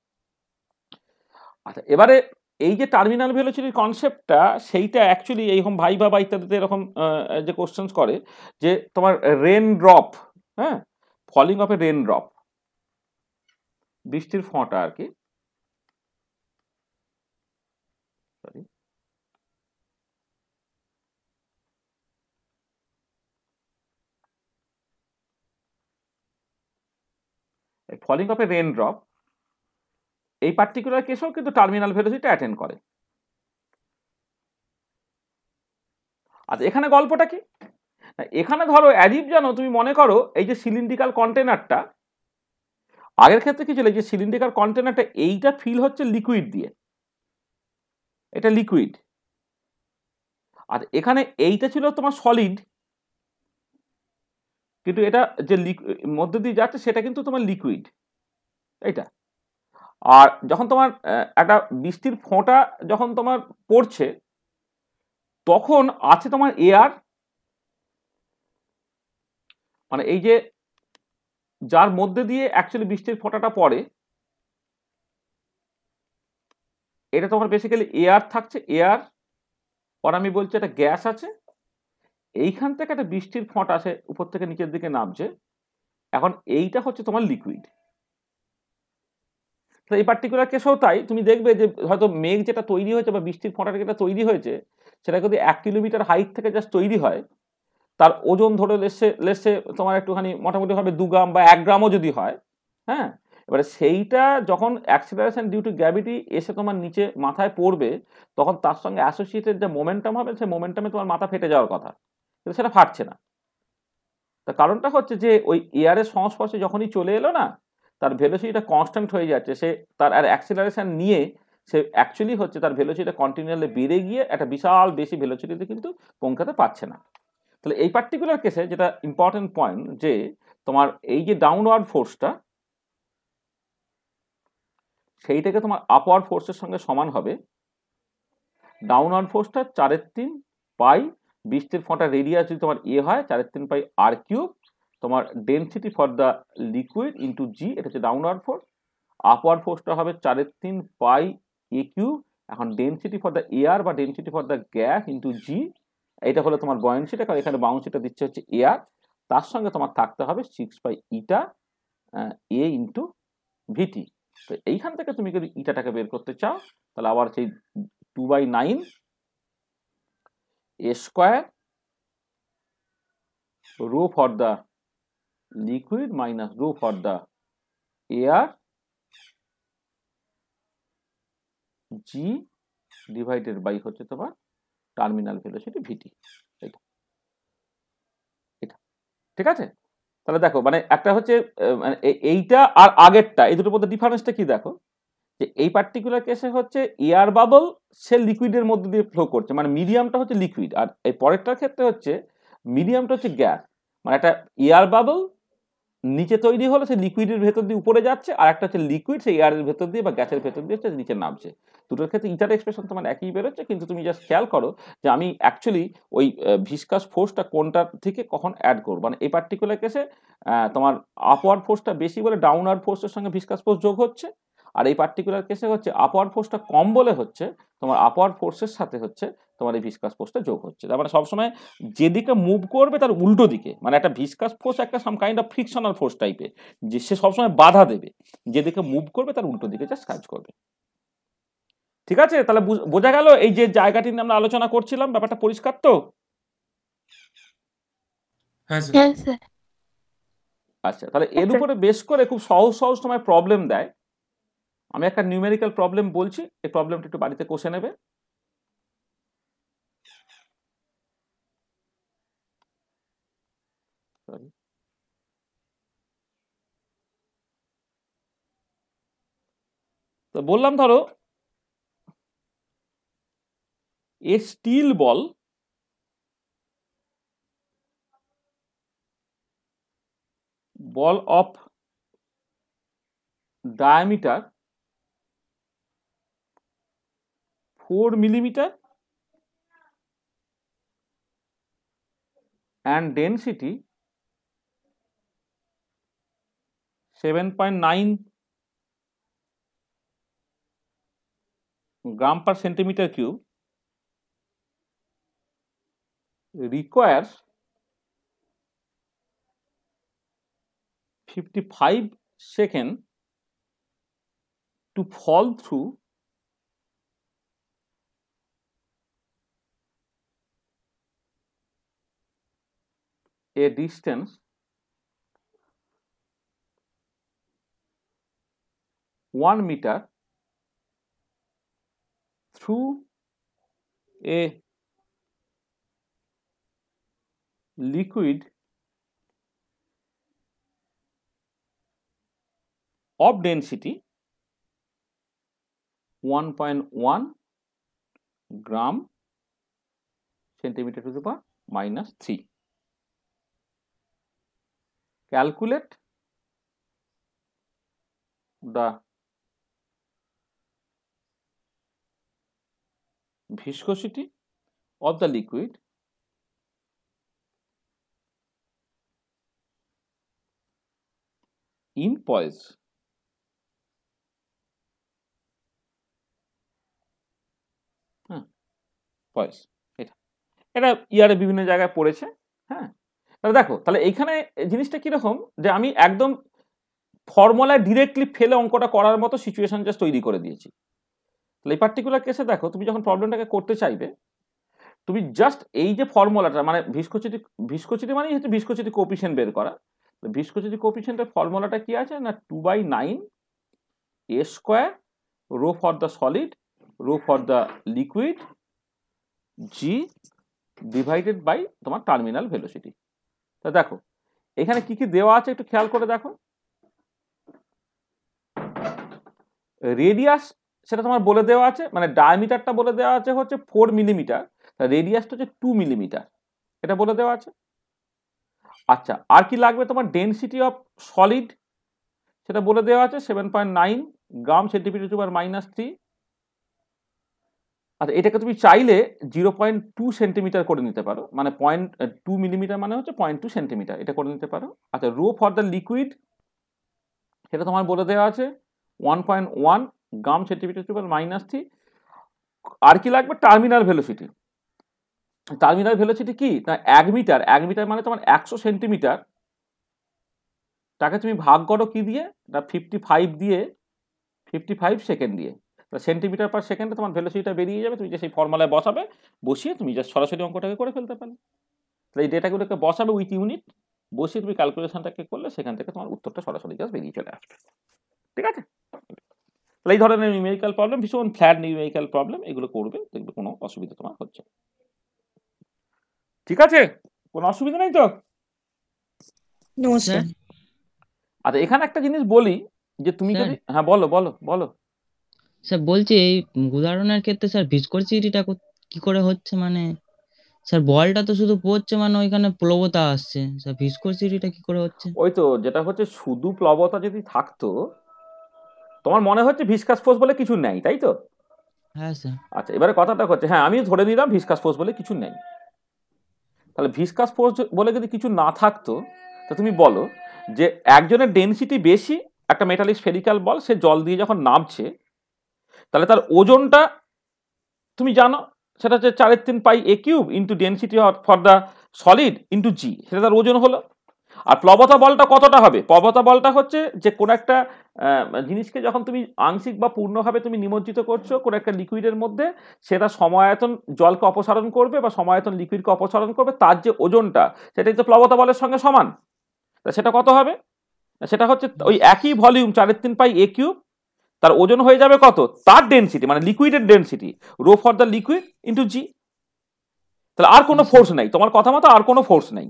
আচ্ছা, এবারে এই যে টার্মিনাল ভেলোসিটির কনসেপ্টটা, সেইটা অ্যাকচুয়ালি এইরকম ভাইভা বা ইত্যাদিতে এরকম যে কোশ্চেন্স করে যে তোমার রেন ড্রপ, হ্যাঁ, falling of a raindrop, বৃষ্টির ফোঁটা আর কি, sorry, falling of a raindrop, এই পার্টিকুলার কেসেও কিন্তু টার্মিনাল ভেলোসিটি অ্যাটেন্ড করে। আচ্ছা, এখানে গল্পটা কি, এখানে ধরো অ্যাজিভ জানো তুমি মনে করো এই যে সিলিন্ড্রিক্যাল কন্টেনারটা, আগের ক্ষেত্রে কি ছিল, এই যে সিলিন্ড্রিক্যাল কন্টেনারটা এইটা ফিল হচ্ছে লিকুইড দিয়ে, এটা লিকুইড, আর এখানে এইটা ছিল তোমার সলিড, কিন্তু এটা যে মধ্যে দিয়ে যাচ্ছে সেটা কিন্তু তোমার লিকুইড এইটা। আর যখন তোমার একটা বৃষ্টির ফোঁটা যখন তোমার পড়ছে, তখন আছে তোমার এয়ার, মানে এই যে যার মধ্যে দিয়ে অ্যাকচুয়ালি বৃষ্টির ফোঁটাটা পড়ে, এটা তোমার বেসিক্যালি এয়ার থাকছে, এয়ার, পর আমি বলছি একটা গ্যাস আছে, এইখান থেকে একটা বৃষ্টির ফোঁটা আসে উপর থেকে নিচের দিকে নামছে, এখন এইটা হচ্ছে তোমার লিকুইড। এই পার্টিকুলার কেসেও তাই, তুমি দেখবে যে হয়তো মেঘ যেটা তৈরি হয়েছে বা বৃষ্টির ফোঁটাটা যেটা তৈরি হয়েছে, সেটা যদি 1 কিলোমিটার হাইট থেকে জাস্ট তৈরি হয়, তার ওজন ধরে লেসে তোমার একটুখানি মোটামুটি হবে 2 গ্রাম বা 1 গ্রামও যদি হয়, হ্যাঁ, এবারে সেইটা যখন অ্যাক্সিলারেশন ডিউ টু গ্র্যাভিটি এসে তোমার নিচে মাথায় পড়বে, তখন তার সঙ্গে অ্যাসোসিয়েটেড যে মোমেন্টাম হবে, সেই মোমেন্টামে তোমার মাথা ফেটে যাওয়ার কথা, কিন্তু সেটা ফাটছে না। তার কারণটা হচ্ছে যে ওই এয়ারের সংস্পর্শে যখনই চলে এলো না, তার ভেলোসিটিটা কনস্ট্যান্ট হয়ে যাচ্ছে, সে তার আর অ্যাক্সিলারেশন নিয়ে সে অ্যাকচুয়ালি হচ্ছে তার ভেলোসিটিটা কন্টিনিউয়ালি বেড়ে গিয়ে একটা বিশাল বেশি ভেলোসিটিতে কিন্তু পৌঁছাতে পারছে না। তাহলে এই পার্টিকুলার কেসে যেটা ইম্পর্টেন্ট পয়েন্ট, যে তোমার এই যে ডাউনওয়ার্ড ফোর্সটা, সেইটাকে তোমার আপওয়ার্ড ফোর্সের সঙ্গে সমান হবে। ডাউনওয়ার্ড ফোর্সটা 4/3 পাই, বৃষ্টির ফোঁটা রেডিয়াস যদি তোমার এ হয় 4/3 পাই আর কিউব, তোমার density for the liquid into G, এটা হচ্ছে ডাউনওয়ার্ড ফোর্স। আপওয়ার্ড ফোর্সটা হবে 4/3 পাই এ কিউব, এখন ডেনসিটি ফর দ্য এয়ার বা density for the gas into G, এটা হলো তোমার বয়েন্সিটা, কারণ এখানে বাউন্সিটা দিচ্ছে হচ্ছে এয়ার, তার সঙ্গে তোমার থাকতে হবে 6 এ ইন্টু ভিটি। তো এইখান থেকে তুমি যদি ইটাটাকে বের করতে চাও, তাহলে আবার সেই 2/9 A square rho for the liquid minus rho for the air G divided by হচ্ছে তোমার টার্মিনাল ভেলোসিটি ভিটি, এটা এটা ঠিক আছে। তাহলে দেখো মানে একটা হচ্ছে মানে এইটা আর আগেরটা, এই দুটোর মধ্যে ডিফারেন্সটা কি দেখো, যে এই পার্টিকুলার কেসে হচ্ছে এয়ার বাবল সে লিকুইডের মধ্যে দিয়ে ফ্লো করছে, মানে মিডিয়ামটা হচ্ছে লিকুইড, আর এই পরেরটার ক্ষেত্রে হচ্ছে মিডিয়ামটা হচ্ছে গ্যাস, মানে একটা এয়ার বাবল নিচে তৈরি হলো সেই লিকুইডের ভেতর দিয়ে উপরে যাচ্ছে, আর একটা হচ্ছে লিকুইড সেই এয়ারের ভেতর দিয়ে বা গ্যাসের ভেতর দিয়ে হচ্ছে নিচে নামছে। দুটোর ক্ষেত্রে ইটার এক্সপ্রেশন তোমার একই বেরোচ্ছে, কিন্তু তুমি জাস্ট খেয়াল করো যে আমি অ্যাকচুয়ালি ওই ভিসকাস ফোর্সটা কোনটার থেকে কখন অ্যাড করবো। মানে এই পার্টিকুলার কেসে তোমার আপওয়ার্ড ফোর্সটা বেশি বলে ডাউনওয়ার্ড ফোর্সের সঙ্গে ভিসকাস ফোর্স যোগ হচ্ছে, আর এই পার্টিকুলার কেসে হচ্ছে আপওয়ার্ড ফোর্সটা কম বলে হচ্ছে তোমার আপওয়ার্ড ফোর্সের সাথে হচ্ছে তোমার এই ভিসকাস ফোর্সটা যোগ হচ্ছে। তার মানে সবসময় যেদিকে মুভ করবে তার উল্টো দিকে, মানে একটা ভিসকাস ফোর্স একটা some kind of frictional force টাইপের, যে সে সবসময় বাধা দেবে, যেদিকে মুভ করবে তার উল্টো দিকে জাস্ট কাজ করবে। ঠিক আছে, তাহলে বোঝা গেল এই যে জায়গাটি নিয়ে আমরা আলোচনা করছিলাম, ব্যাপারটা পরিষ্কার তো? হ্যাঁ স্যার। হ্যাঁ স্যার। আচ্ছা, তাহলে এর উপরে বেশ করে খুব সহজ সহজ তোমায় প্রবলেম দেয়। আমি একটা নিউমেরিক্যাল প্রবলেম বলছি, এই প্রবলেমটা একটু বাড়িতে কষে নেবে। তো বললাম ধরো এ still ball of diameter 4 millimeter and density 7.9 gram per centimeter cube requires 55 seconds to fall through a distance 1 meter through a liquid of density 1.1 gram centimeter to the power minus 3. Calculate the viscosity of the liquid in poise. Poise, এটা ইয়ারে বিভিন্ন জায়গায় পড়েছে। হ্যাঁ, তাহলে দেখো, তাহলে এইখানে জিনিসটা কিরকম, যে আমি একদম ফর্মুলায় ডিরেক্টলি ফেলে অঙ্কটা করার মতো সিচুয়েশন জাস্ট তৈরি করে দিয়েছি। তাহলে এই পার্টিকুলার কেসে দেখো, তুমি যখন প্রবলেমটাকে করতে চাইবে, তুমি জাস্ট এই যে ফর্মুলাটা, মানে ভিসকোসিটি মানে হচ্ছে ভিসকোসিটি কোএফিসিয়েন্ট বের করা। ভিসকোসিটি কোএফিসিয়েন্টের ফর্মুলাটা কি আছে না, 2/9 a square rho for the solid rho for the liquid G divided by তোমার টার্মিনাল ভেলোসিটি। তা দেখো এখানে কি কি দেওয়া আছে একটু খেয়াল করে দেখো। রেডিয়াস সেটা তোমার বলে দেওয়া আছে, মানে ডায়ামিটারটা বলে দেওয়া আছে হচ্ছে 4 মিলিমিটার, রেডিয়াসটা হচ্ছে 2 মিলিমিটার, এটা বলে দেওয়া আছে। আচ্ছা, আর কি লাগবে তোমার, ডেনসিটি অফ সলিড সেটা বলে দেওয়া আছে 7.9 gram centimetre to power minus 3। আচ্ছা, এটাকে তুমি চাইলে 0.2 সেন্টিমিটার করে নিতে পারো, মানে 0.2 মিলিমিটার মানে হচ্ছে 0.2 সেন্টিমিটার, এটা করে নিতে পারো। আচ্ছা, রো ফর দ্য লিকুইড সেটা তোমার বলে দেওয়া আছে 1.1 gram centimetre to power minus 3। আর কি লাগবে, টার্মিনাল ভেলোসিটি। টার্মিনাল ভেলোসিটি কি না, 1 মিটার, 1 মিটার মানে তোমার 100 সেন্টিমিটার, তাকে তুমি ভাগ করো কি দিয়ে না 55 দিয়ে, 55 সেকেন্ড দিয়ে, সেন্টিমিটার পার সেকেন্ডে তোমার ভেলোসিটিটা বেরিয়ে যাবে। তুমি যে সেই ফর্মুলায় বসাবে, বসিয়ে তুমি জাস্ট সরাসরি অঙ্কটাকে করে ফেলতে পারবে। তাহলে এই ডেটাগুলোকে বসাবে উইথ ইউনিট, বসিয়ে তুমি ক্যালকুলেশনটাকে করলে সেখান থেকে তোমার উত্তরটা সরাসরি জাস্ট বেরিয়ে চলে আসবে। ঠিক আছে, তাহলে এই ধরনের নিউমেরিক্যাল প্রবলেম, ভীষণ ফ্ল্যাট নিউমেরিক্যাল প্রবলেম, এগুলো করবে, দেখবে কোনো অসুবিধা তোমার হচ্ছে। ঠিক আছে, কোনো অসুবিধা নেই তো? নমস্কার। আচ্ছা, এখানে একটা জিনিস বলি যে তুমি যদি, হ্যাঁ বলো বলো বলো। স্যার বলছি এই উদাহরণের ক্ষেত্রে স্যার ভিসকোসিটিটা কি করে হচ্ছে, মানে স্যার বলটা তো শুধু পড়ছে, মানে ওইখানে প্লবতা আসছে স্যার, ভিসকোসিটিটা কি করে হচ্ছে? ওই তো যেটা হচ্ছে, শুধু প্লবতা যদি থাকতো, তোমার মনে হচ্ছে ভিসকাস ফোর্স বলে কিছু নেই, তাই তো? হ্যাঁ স্যার। আচ্ছা, এবারে কথাটা হচ্ছে, হ্যাঁ আমিও ধরে নিলাম ভিসকাস ফোর্স বলে কিছু নেই। তাহলে ভিসকাস ফোর্স বলে যদি কিছু না থাকতো, তা তুমি বলো যে একজনের ডেনসিটি বেশি, একটা মেটালিক স্ফেরিক্যাল বল, সে জল দিয়ে যখন নামছে, তাহলে তার ওজনটা তুমি জানো, সেটা হচ্ছে 4/3πa³ into density for the solid into G, সেটা তার ওজন হলো। আর প্লবতা বলটা কতটা হবে? প্লবতা বলটা হচ্ছে যে কোনো একটা জিনিসকে যখন তুমি আংশিক বা পূর্ণভাবে তুমি নিমজ্জিত করছো কোনো একটা লিকুইডের মধ্যে, সেটা সমায়তন জলকে অপসারণ করবে বা সমায়তন লিকুইডকে অপসারণ করবে, তার যে ওজনটা, সেটাই তো প্লবতা বলের সঙ্গে সমান। তা সেটা কত হবে? সেটা হচ্ছে ওই একই ভলিউম 4/3πa³, তার ওজন হয়ে যাবে কত? তার ডেনসিটি, মানে লিকুইডের density, rho for the liquid into G. তাহলে আর কোনো ফোর্স নাই, তোমার কথা মতো আর কোনো ফোর্স নাই।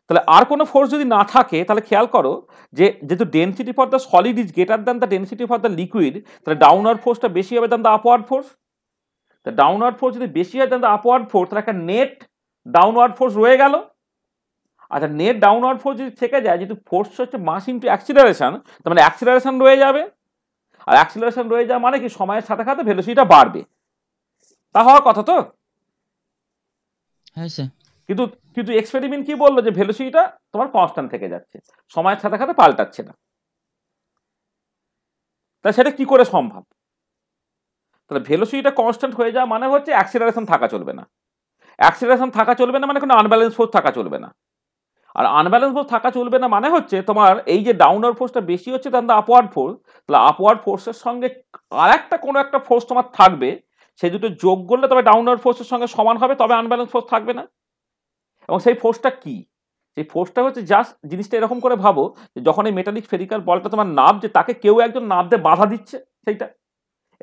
তাহলে আর কোনো ফোর্স যদি না থাকে, তাহলে খেয়াল করো যে যেহেতু density for the solid is greater than the density for the liquid, তাহলে ডাউনওয়ার্ড ফোর্সটা বেশি হবে দ্যান দ্য আপওয়ার্ড ফোর্স। তা ডাউনওয়ার্ড ফোর্স যদি বেশি হয় দ্যান দ্য আপওয়ার্ড ফোর্স, তাহলে একটা নেট ডাউনওয়ার্ড ফোর্স রয়ে গেল। আচ্ছা, নেট ডাউনওয়ার্ড ফোর্স যদি থেকে যায়, যেহেতু ফোর্স হচ্ছে মাস ইন্টু অ্যাক্সিলারেশন, তার মানে অ্যাক্সিলারেশন রয়ে যাবে। আর অ্যাক্সিলারেশন রয়ে যাওয়া মানে কি, সময়ের সাথে সাথে ভেলোসিটিটা বাড়বে। তা হওয়ার কথা তো? হ্যাঁ স্যার। কিন্তু কিন্তু এক্সপেরিমেন্ট কি বললো, যে ভেলোসিটিটা তোমার কনস্ট্যান্ট থেকে যাচ্ছে, সময়ের সাথে সাথে পাল্টাচ্ছে না। তা সেটা কি করে সম্ভব? তাহলে ভেলোসিটিটা কনস্ট্যান্ট হয়ে যাওয়া মানে হচ্ছে অ্যাক্সিলারেশন থাকা চলবে না। অ্যাক্সিলারেশন থাকা চলবে না মানে কোনো আনব্যালেন্স ফোর্স থাকা চলবে না। আর আনব্যালেন্স ফোর্স থাকা চলবে না মানে হচ্ছে তোমার এই যে ডাউনওয়ার্ড ফোর্সটা বেশি হচ্ছে দ্যান দ্য আপওয়ার্ড ফোর্স, তাহলে আপওয়ার্ড ফোর্সের সঙ্গে আর একটা কোনো একটা ফোর্স তোমার থাকবে, সেই দুটো যোগ করলে তবে ডাউনওয়ার্ড ফোর্সের সঙ্গে সমান হবে, তবে আনব্যালেন্স ফোর্স থাকবে না। এবং সেই ফোর্সটা কি? সেই ফোর্সটা হচ্ছে জাস্ট, জিনিসটা এরকম করে ভাবো যে যখন এই মেটালিক স্ফেরিক্যাল বলটা তোমার নামছে, তাকে কেউ একজন নাম দিয়ে বাধা দিচ্ছে, সেইটা,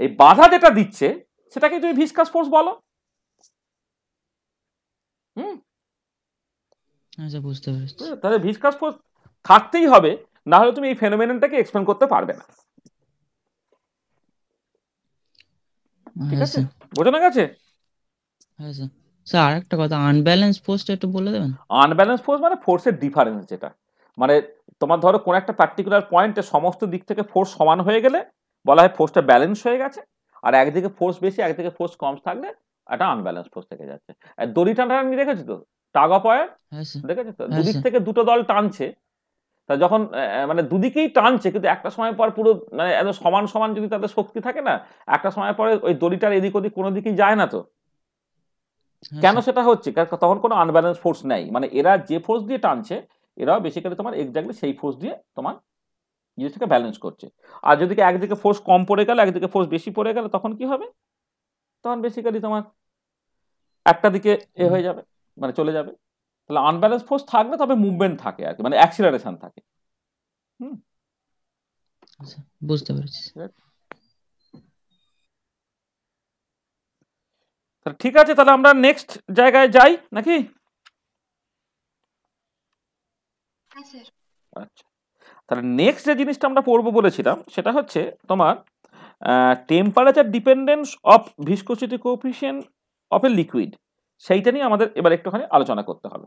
এই বাধা যেটা দিচ্ছে সেটাকে তুমি ভিসকাস ফোর্স বলো। হুম, হ্যাঁ স্যার, বুঝতে পেরেছি। তাহলে ভিসকাস ফোর্স থাকতেই হবে, না হলে তুমি এই ফেনোমেননটাকে এক্সপ্লেন করতে পারবে না। ঠিক হ্যাঁ আছে, স্যার। বোঝানো গেছে? হ্যাঁ স্যার। স্যার আর একটা কথা, আনব্যালেন্স ফোর্সটা একটু বলে দেবেন? আনব্যালেন্স ফোর্স মানে ফোর্সের ডিফারেন্স, যেটা মানে তোমার ধরো কোন একটা পার্টিকুলার পয়েন্টে সমস্ত দিক থেকে ফোর্স সমান হয়ে গেলে বলা হয় ফোর্সটা ব্যালেন্স হয়ে গেছে, আর একদিকে ফোর্স বেশি একদিকে ফোর্স কম থাকলে একটা আনব্যালেন্স ফোর্স থেকে যাচ্ছে। আর দড়ি টানাটানি দেখেছো তো, টাগ অফ ওয়ার, হ্যাঁ স্যার। দেখেছো তো, হ্যাঁ দুদিক স্যার। থেকে দুটো দল টানছে, তা যখন মানে দুদিকেই টানছে, কিন্তু একটা সময় পর পুরো মানে এত সমান সমান যদি তাদের শক্তি থাকে না, একটা সময় পরে ওই দড়িটার এদিক ওদিক কোনো দিকেই যায় না তো। হ্যাঁ কেন স্যার। সেটা হচ্ছে? কারণ তখন কোনো আনব্যালেন্স ফোর্স নেই, মানে এরা যে ফোর্স দিয়ে টানছে, এরাও বেসিক্যালি তোমার এক্স্যাক্টলি সেই ফোর্স দিয়ে তোমার জিনিসটাকে ব্যালেন্স করছে। আর যদি একদিকে ফোর্স কম পড়ে গেল একদিকে ফোর্স বেশি পড়ে গেল, তখন কি হবে? তখন বেসিক্যালি তোমার একটা দিকে হয়ে যাবে, মানে চলে যাবে। তাহলে আনব্যালেন্স ফোর্স থাকলে তবে মুভমেন্ট থাকে আর কি, মানে অ্যাক্সিলারেশন থাকে। হুম, আচ্ছা, বুঝতে পেরেছি। তাহলে ঠিক আছে, তাহলে আমরা নেক্সট জায়গায় যাই নাকি? হ্যাঁ স্যার। আচ্ছা, তাহলে নেক্সট যে জিনিসটা আমরা পড়বো বলেছিলাম, সেটা হচ্ছে তোমার temperature dependence of viscosity coefficient of a liquid. সেইটা নিয়ে আমাদের এবার একটুখানি আলোচনা করতে হবে।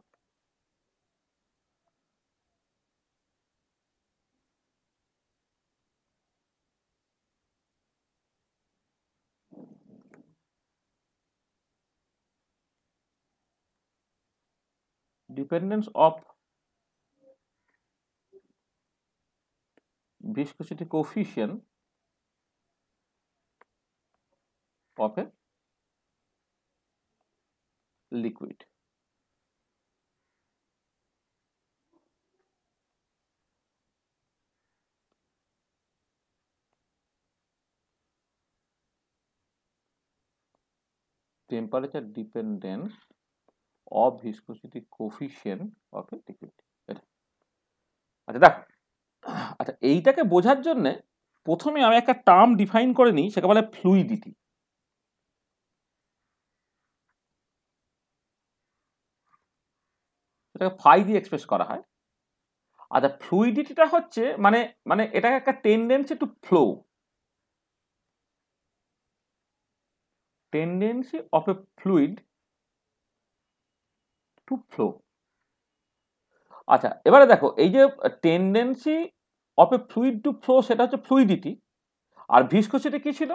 Dependence of viscosity coefficient of a liquid. Temperature dependence of viscosity coefficient of a liquid. আচ্ছা দেখ, আচ্ছা এইটাকে বোঝার জন্য প্রথমে আমি একটা টার্ম ডিফাইন করে নিই, সেটা বলে ফ্লুইডিটি। এটাকে ফাই দিয়ে এক্সপ্রেস করা হয়। আচ্ছা, ফ্লুইডিটিটা হচ্ছে মানে মানে এটাকে একটা tendency to flow, tendency of a fluid to flow. আচ্ছা, এবারে দেখো এই যে tendency of a fluid to flow সেটা হচ্ছে ফ্লুইডিটি, আর ভিসকোসিটি কি ছিল?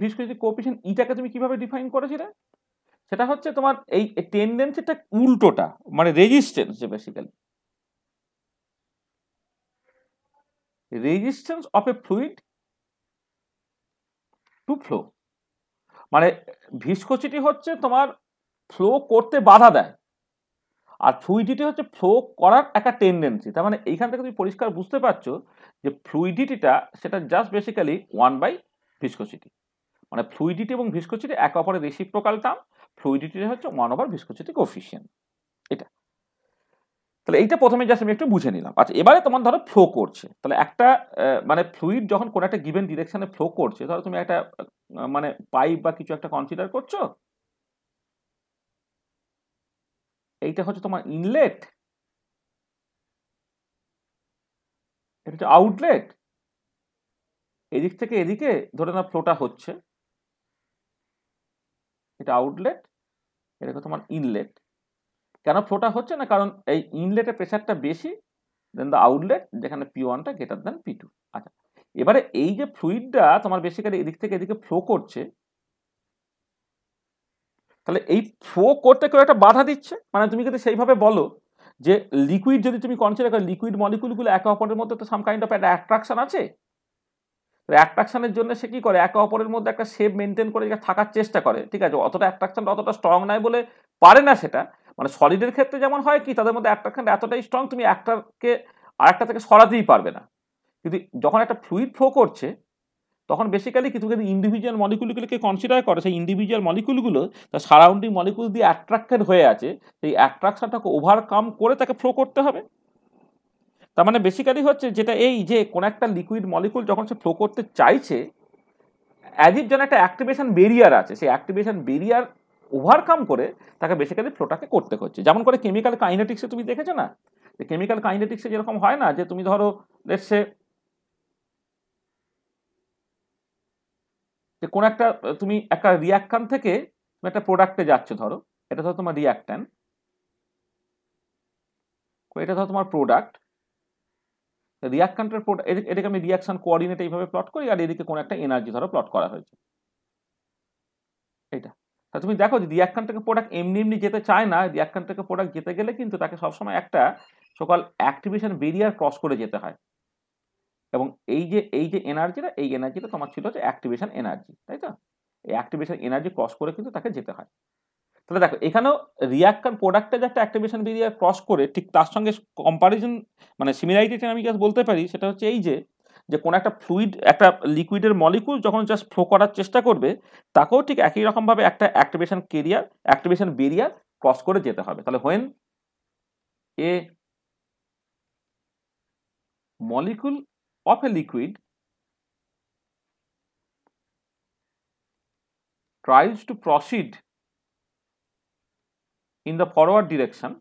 ভিসকোসিটি কোএফিসিয়েন্ট ইটাকে তুমি কিভাবে ডিফাইন করেছিলে? সেটা হচ্ছে তোমার এই টেন্ডেন্সিটা উল্টোটা, মানে রেজিস্ট্যান্স, যে basically resistance of a fluid to flow. মানে ভিসকোসিটি হচ্ছে তোমার ফ্লো করতে বাধা দেয়, আর ফ্লুইডিটি হচ্ছে ফ্লো করার একটা টেন্ডেন্সি। তার মানে এইখান থেকে তুমি পরিষ্কার বুঝতে পারছো যে ফ্লুইডিটিটা সেটা জাস্ট বেসিক্যালি 1 বাই ভিসকোসিটি, মানে ফ্লুইডিটি এবং ভিসকোসিটি একে অপরের রেসিপ্রোকাল টার্ম। ফ্লুইডিটি হচ্ছে 1/ভিসকোসিটি কোএফিসিয়েন্ট, এটা। তাহলে এইটা প্রথমে জাস্ট আমি একটু বুঝে নিলাম। আচ্ছা, এবারে তোমার ধরো ফ্লো করছে, তাহলে একটা মানে ফ্লুইড যখন কোনো একটা গিভেন ডিরেকশনে ফ্লো করছে, ধরো তুমি একটা মানে পাইপ বা কিছু একটা কনসিডার করছো, এইটা হচ্ছে তোমার ইনলেট, এটা হচ্ছে আউটলেট, এদিক থেকে এদিকে ধরে না ফ্লোটা হচ্ছে, এটা আউটলেট, এটা তোমার ইনলেট। কেন ফ্লোটা হচ্ছে না? কারণ এই ইনলেটের প্রেসারটা বেশি দেন দ্য আউটলেট, যেখানে P1টা গ্রেটার দেন P2। আচ্ছা, এবারে এই যে ফ্লুইডটা তোমার বেসিক্যালি এদিক থেকে এদিকে ফ্লো করছে, তাহলে এই ফ্লো করতে কেউ একটা বাধা দিচ্ছে। মানে তুমি যদি সেইভাবে বলো যে লিকুইড যদি তুমি কনসিডার করো, লিকুইড মলিকুলগুলো একে অপরের মধ্যে তো সাম কাইন্ড অফ একটা অ্যাট্রাকশন আছে। অ্যাট্রাকশনের জন্য সে কি করে, একে অপরের মধ্যে একটা শেপ মেনটেন করে থাকার চেষ্টা করে, ঠিক আছে। অতটা অ্যাট্রাকশনটা অতটা স্ট্রং নয় বলে পারে না সেটা। মানে সলিডের ক্ষেত্রে যেমন হয় কি, তাদের মধ্যে অ্যাট্রাকশন এতটাই স্ট্রং, তুমি একটাকে আরেকটা থেকে সরাতেই পারবে না। কিন্তু যখন একটা ফ্লুইড ফ্লো করছে, তখন বেসিক্যালি কিছু যদি ইন্ডিভিজুয়াল মলিকুলগুলোকে কনসিডার করে, সেই ইন্ডিভিজুয়াল মলিকুলগুলো তার সারাউন্ডিং মলিকুল দিয়ে অ্যাট্রাক্টেড হয়ে আছে, সেই অ্যাট্রাকশনটাকে ওভারকাম করে তাকে ফ্লো করতে হবে। তার মানে বেসিক্যালি হচ্ছে যেটা, এই যে কোন একটা লিকুইড মলিকুল যখন সে ফ্লো করতে চাইছে, অ্যাজ ইফ যেন একটা অ্যাক্টিভেশন বেরিয়ার আছে, সেই অ্যাক্টিভেশন বেরিয়ার ওভারকাম করে তাকে বেসিক্যালি ফ্লোটাকে করতে হচ্ছে। যেমন করে কেমিক্যাল কাইনেটিক্সে তুমি দেখেছো না, যে কেমিক্যাল কাইনেটিক্সে যেরকম হয় না, যে তুমি ধরো লেটস সে যে কোন একটা তুমি একটা রিয়াক্ট্যান্ট থেকে তুমি একটা প্রোডাক্টে যাচ্ছ, ধরো এটা ধরো তোমার রিয়াক্ট্যান্ট, এটা ধরো তোমার প্রোডাক্ট। রিয়াক্ট্যান্টের এটাকে আমি রিয়াকশন কোঅর্ডিনেট এইভাবে প্লট করি, আর এদিকে কোন একটা এনার্জি ধরো প্লট করা হয়েছে, এটা। তা তুমি দেখো যে রিয়াক্ট্যান্ট থেকে প্রোডাক্ট এমনি এমনি যেতে চায় না, রিয়াক্ট্যান্ট থেকে প্রোডাক্ট যেতে গেলে কিন্তু তাকে সবসময় একটা সকল অ্যাক্টিভেশন বেরিয়ার ক্রস করে যেতে হয়। এবং এই যে এনার্জিটা, এই এনার্জিটা তোমার ছিল হচ্ছে অ্যাক্টিভেশন এনার্জি, তাই তো? এই অ্যাক্টিভেশন এনার্জি ক্রস করে কিন্তু তাকে যেতে হয়। তাহলে দেখো এখানেও রিয়াক্ট্যান্ট প্রোডাক্টে যে একটা অ্যাক্টিভেশন বেরিয়ার ক্রস করে, ঠিক তার সঙ্গে কম্পারিজন মানে সিমিলারিটিটা আমি জাস্ট বলতে পারি, সেটা হচ্ছে এই যে কোন একটা ফ্লুইড, একটা লিকুইডের মলিকুল যখন জাস্ট ফ্লো করার চেষ্টা করবে, তাকেও ঠিক একই রকম ভাবে একটা অ্যাক্টিভেশন বেরিয়ার ক্রস করে যেতে হবে। তাহলে when a molecule of a liquid tries to proceed in the forward direction,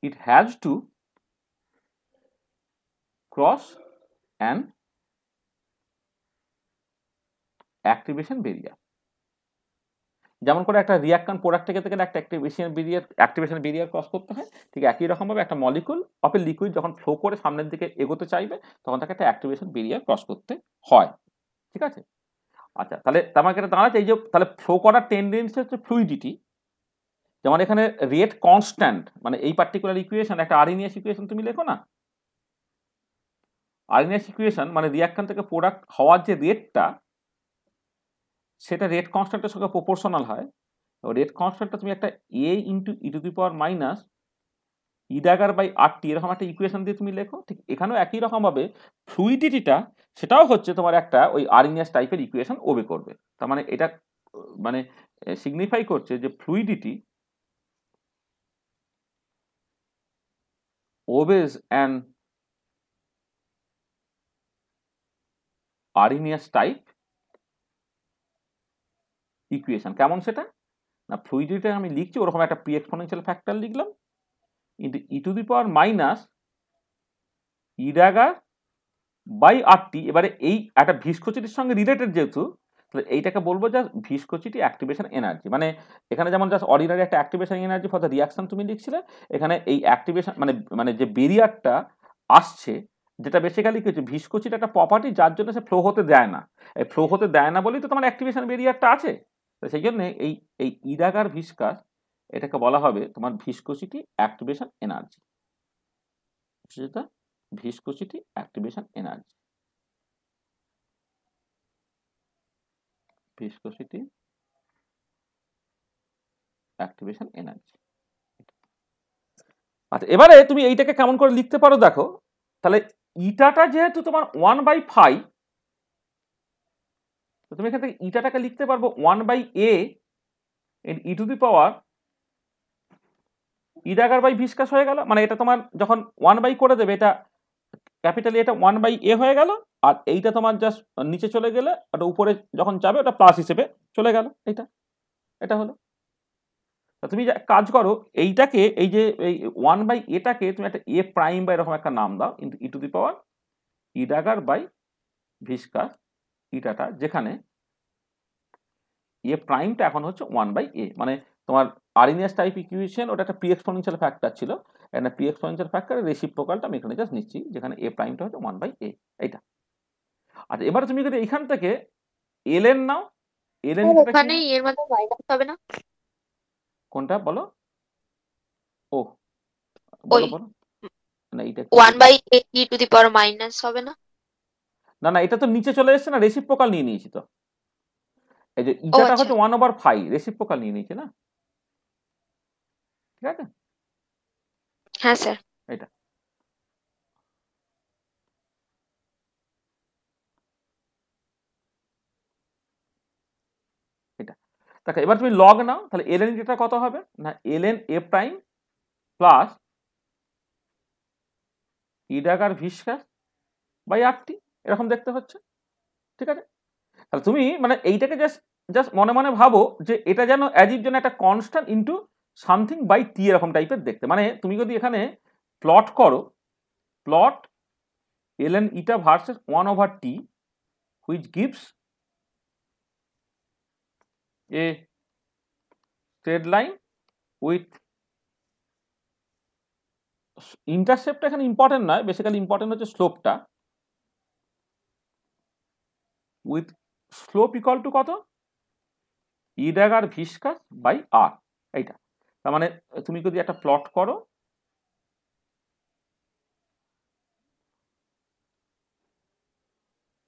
it has to cross an activation barrier। যেমন করে একটা রিয়াক্ট্যান্ট প্রোডাক্ট থেকে গেলে একটা অ্যাক্টিভেশন বেরিয়ার ক্রস করতে হয়, ঠিক একই রকম ভাবে একটা মলিকুল অফ এ লিকুইড যখন ফ্লো করে সামনের দিকে এগোতে চাইবে, তখন তাকে একটা অ্যাক্টিভেশন বেরিয়ার ক্রস করতে হয়, ঠিক আছে। আচ্ছা, তাহলে তোমাকে এটা দাঁড়াচ্ছে এই যে, তাহলে ফ্লো করার টেন্ডেন্সি হচ্ছে ফ্লুইডিটি। যেমন এখানে রেট কনস্ট্যান্ট, মানে এই পার্টিকুলার ইকুয়েশন একটা আরএনএস ইকুয়েশন তুমি লেখো না, আরএনএস ইকুয়েশন মানে রিয়াক্ট্যান্ট থেকে প্রোডাক্ট হওয়ার যে রেটটা, সেটা রেট কনস্ট্যান্টের সঙ্গে প্রপোর্শনাল হয়। রেট কনস্ট্যান্টটা তুমি একটা A into E to the power minus E dagger by RT এরকম একটা ইকুয়েশন দিয়ে তুমি লেখো, ঠিক এখানেও একই রকম ভাবে ফ্লুইডিটিটা সেটাও হচ্ছে তোমার একটা ওই আরএনএস টাইপের ইকুয়েশন ওবে করবে। তার মানে এটা মানে সিগনিফাই করছে যে fluidity obeys an Arrhenius type ইকুয়েশন। কেমন সেটা? না ফ্লুইডিটি আমি লিখছি ওরকম একটা প্রি এক্সপোনেনশিয়াল ফ্যাক্টর লিখলাম into E to the power minus E dagger by RT. এবারে এই একটা ভিসকোসিটির সঙ্গে রিলেটেড যেহেতু, তাহলে এইটাকে বলবো জাস্ট ভিসকোসিটি অ্যাক্টিভেশন এনার্জি। মানে এখানে যেমন জাস্ট অর্ডিনারি একটা activation energy for the reaction তুমি লিখছিলে, এখানে এই অ্যাক্টিভেশন মানে মানে যে বেরিয়ারটা আসছে, যেটা বেসিক্যালি কি হচ্ছে ভিসকোসিটি একটা প্রপার্টি যার জন্য সে ফ্লো হতে দেয় না। এই ফ্লো হতে দেয় না বলেই তো তোমার অ্যাক্টিভেশন বেরিয়ারটা আছে। তো সেই জন্য এই এই ইডাগার ভিসকাস এটাকে বলা হবে তোমার ভিসকোসিটি অ্যাক্টিভেশন এনার্জি। সেটা viscosity activation energy, viscosity activation energy. আচ্ছা এবারে তুমি এইটাকে কেমন করে লিখতে পারো দেখো, তাহলে ইটাটা যেহেতু তোমার 1/5, তো তুমি এখান থেকে ইটাটাকে লিখতে পারবো 1/a E to the power E dagger by viscous হয়ে গেল। মানে এটা তোমার যখন 1/, করে দেবে এটা ক্যাপিটালি এটা 1/a হয়ে গেল, আর এইটা তোমার জাস্ট নিচে চলে গেলে ওটা উপরে যখন যাবে ওটা প্লাস হিসেবে চলে গেল। এটা হলো। তুমি কাজ করো এইটাকে, এই যে এই 1/aটাকে তুমি একটা এ প্রাইম বা এরকম একটা নাম দাও কিন্তু E to the power E dagger by viscous ইটাটা, যেখানে এ প্রাইমটা এখন হচ্ছে 1/a। মানে তোমার আরিনিয়াস টাইপ ইকুয়েশন ওটা একটা প্রি এক্সপোনেনশিয়াল ফ্যাক্টর ছিল, একটা প্রি এক্সপোনেনশিয়াল ফ্যাক্টরের রেসিপ্রোকালটা আমি এখানে জাস্ট নিচ্ছি, যেখানে এ প্রাইমটা হচ্ছে 1/a এইটা। আচ্ছা এবারে তুমি যদি এইখান থেকে এলএন নাও, এলএন ওখানে এর মধ্যে মাইনাস হবে না? কোনটা বলো? ও ওই বলো না, এইটা 1/a e two the power minus হবে না? না এটা তো নিচে চলে এসছে না, রেসিপ্রোকাল নিয়ে নিয়েছি তো। এই যে ও ইটাটা আচ্ছা, হচ্ছে 1/5 রেসিপ্রোকাল নিয়ে নিয়েছে না, ঠিক আছে হ্যাঁ স্যার। এটা। এটা দেখো এবার তুমি লগ নাও, তাহলে এলএন এটা কত হবে না LN A prime plus E dagger viscous by RT, এরকম দেখতে হচ্ছে, ঠিক আছে। তাহলে তুমি মানে এইটাকে জাস্ট জাস্ট মনে মনে ভাবো যে এটা যেন অ্যাজিভ যেন একটা constant into something by T এরকম টাইপের দেখতে। মানে তুমি যদি এখানে প্লট করো, plot ln eta versus 1/t which gives a straight line with ইন্টারসেপ্টটা এখানে ইম্পর্টেন্ট নয়, বেসিক্যালি ইম্পর্টেন্ট হচ্ছে স্লোপটা, উইথ স্লোপ ইকুয়াল টু কত ই ড্যাগার ভিসকাস বাই আর। এইটা তার মানে তুমি যদি একটা প্লট করো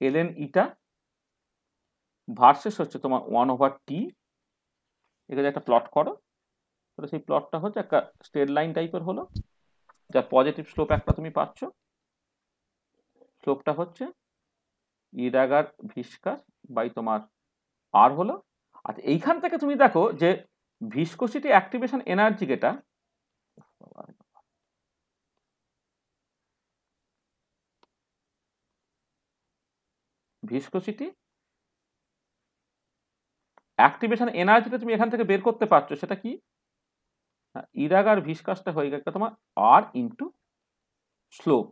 ln ইটা ভার্সেস হচ্ছে তোমার 1/t, এখানে একটা প্লট করো, তাহলে সেই প্লটটা হচ্ছে একটা স্ট্রেট লাইন টাইপের হলো, যার পজিটিভ স্লোপ একটা তুমি পাচ্ছ, স্লোপটা হচ্ছে ই ড্যাগার ভিসকাস বাই তোমার আর হলো। আচ্ছা এইখান থেকে তুমি দেখো যে ভিসকোসিটি অ্যাক্টিভেশন এনার্জি যেটা, ভিসকোসিটি অ্যাক্টিভেশন এনার্জিটা তুমি এখান থেকে বের করতে পারছো, সেটা কি ইডাগার ভিসকাসটা হয়ে গেছে তোমার আর ইন্টু স্লোপ।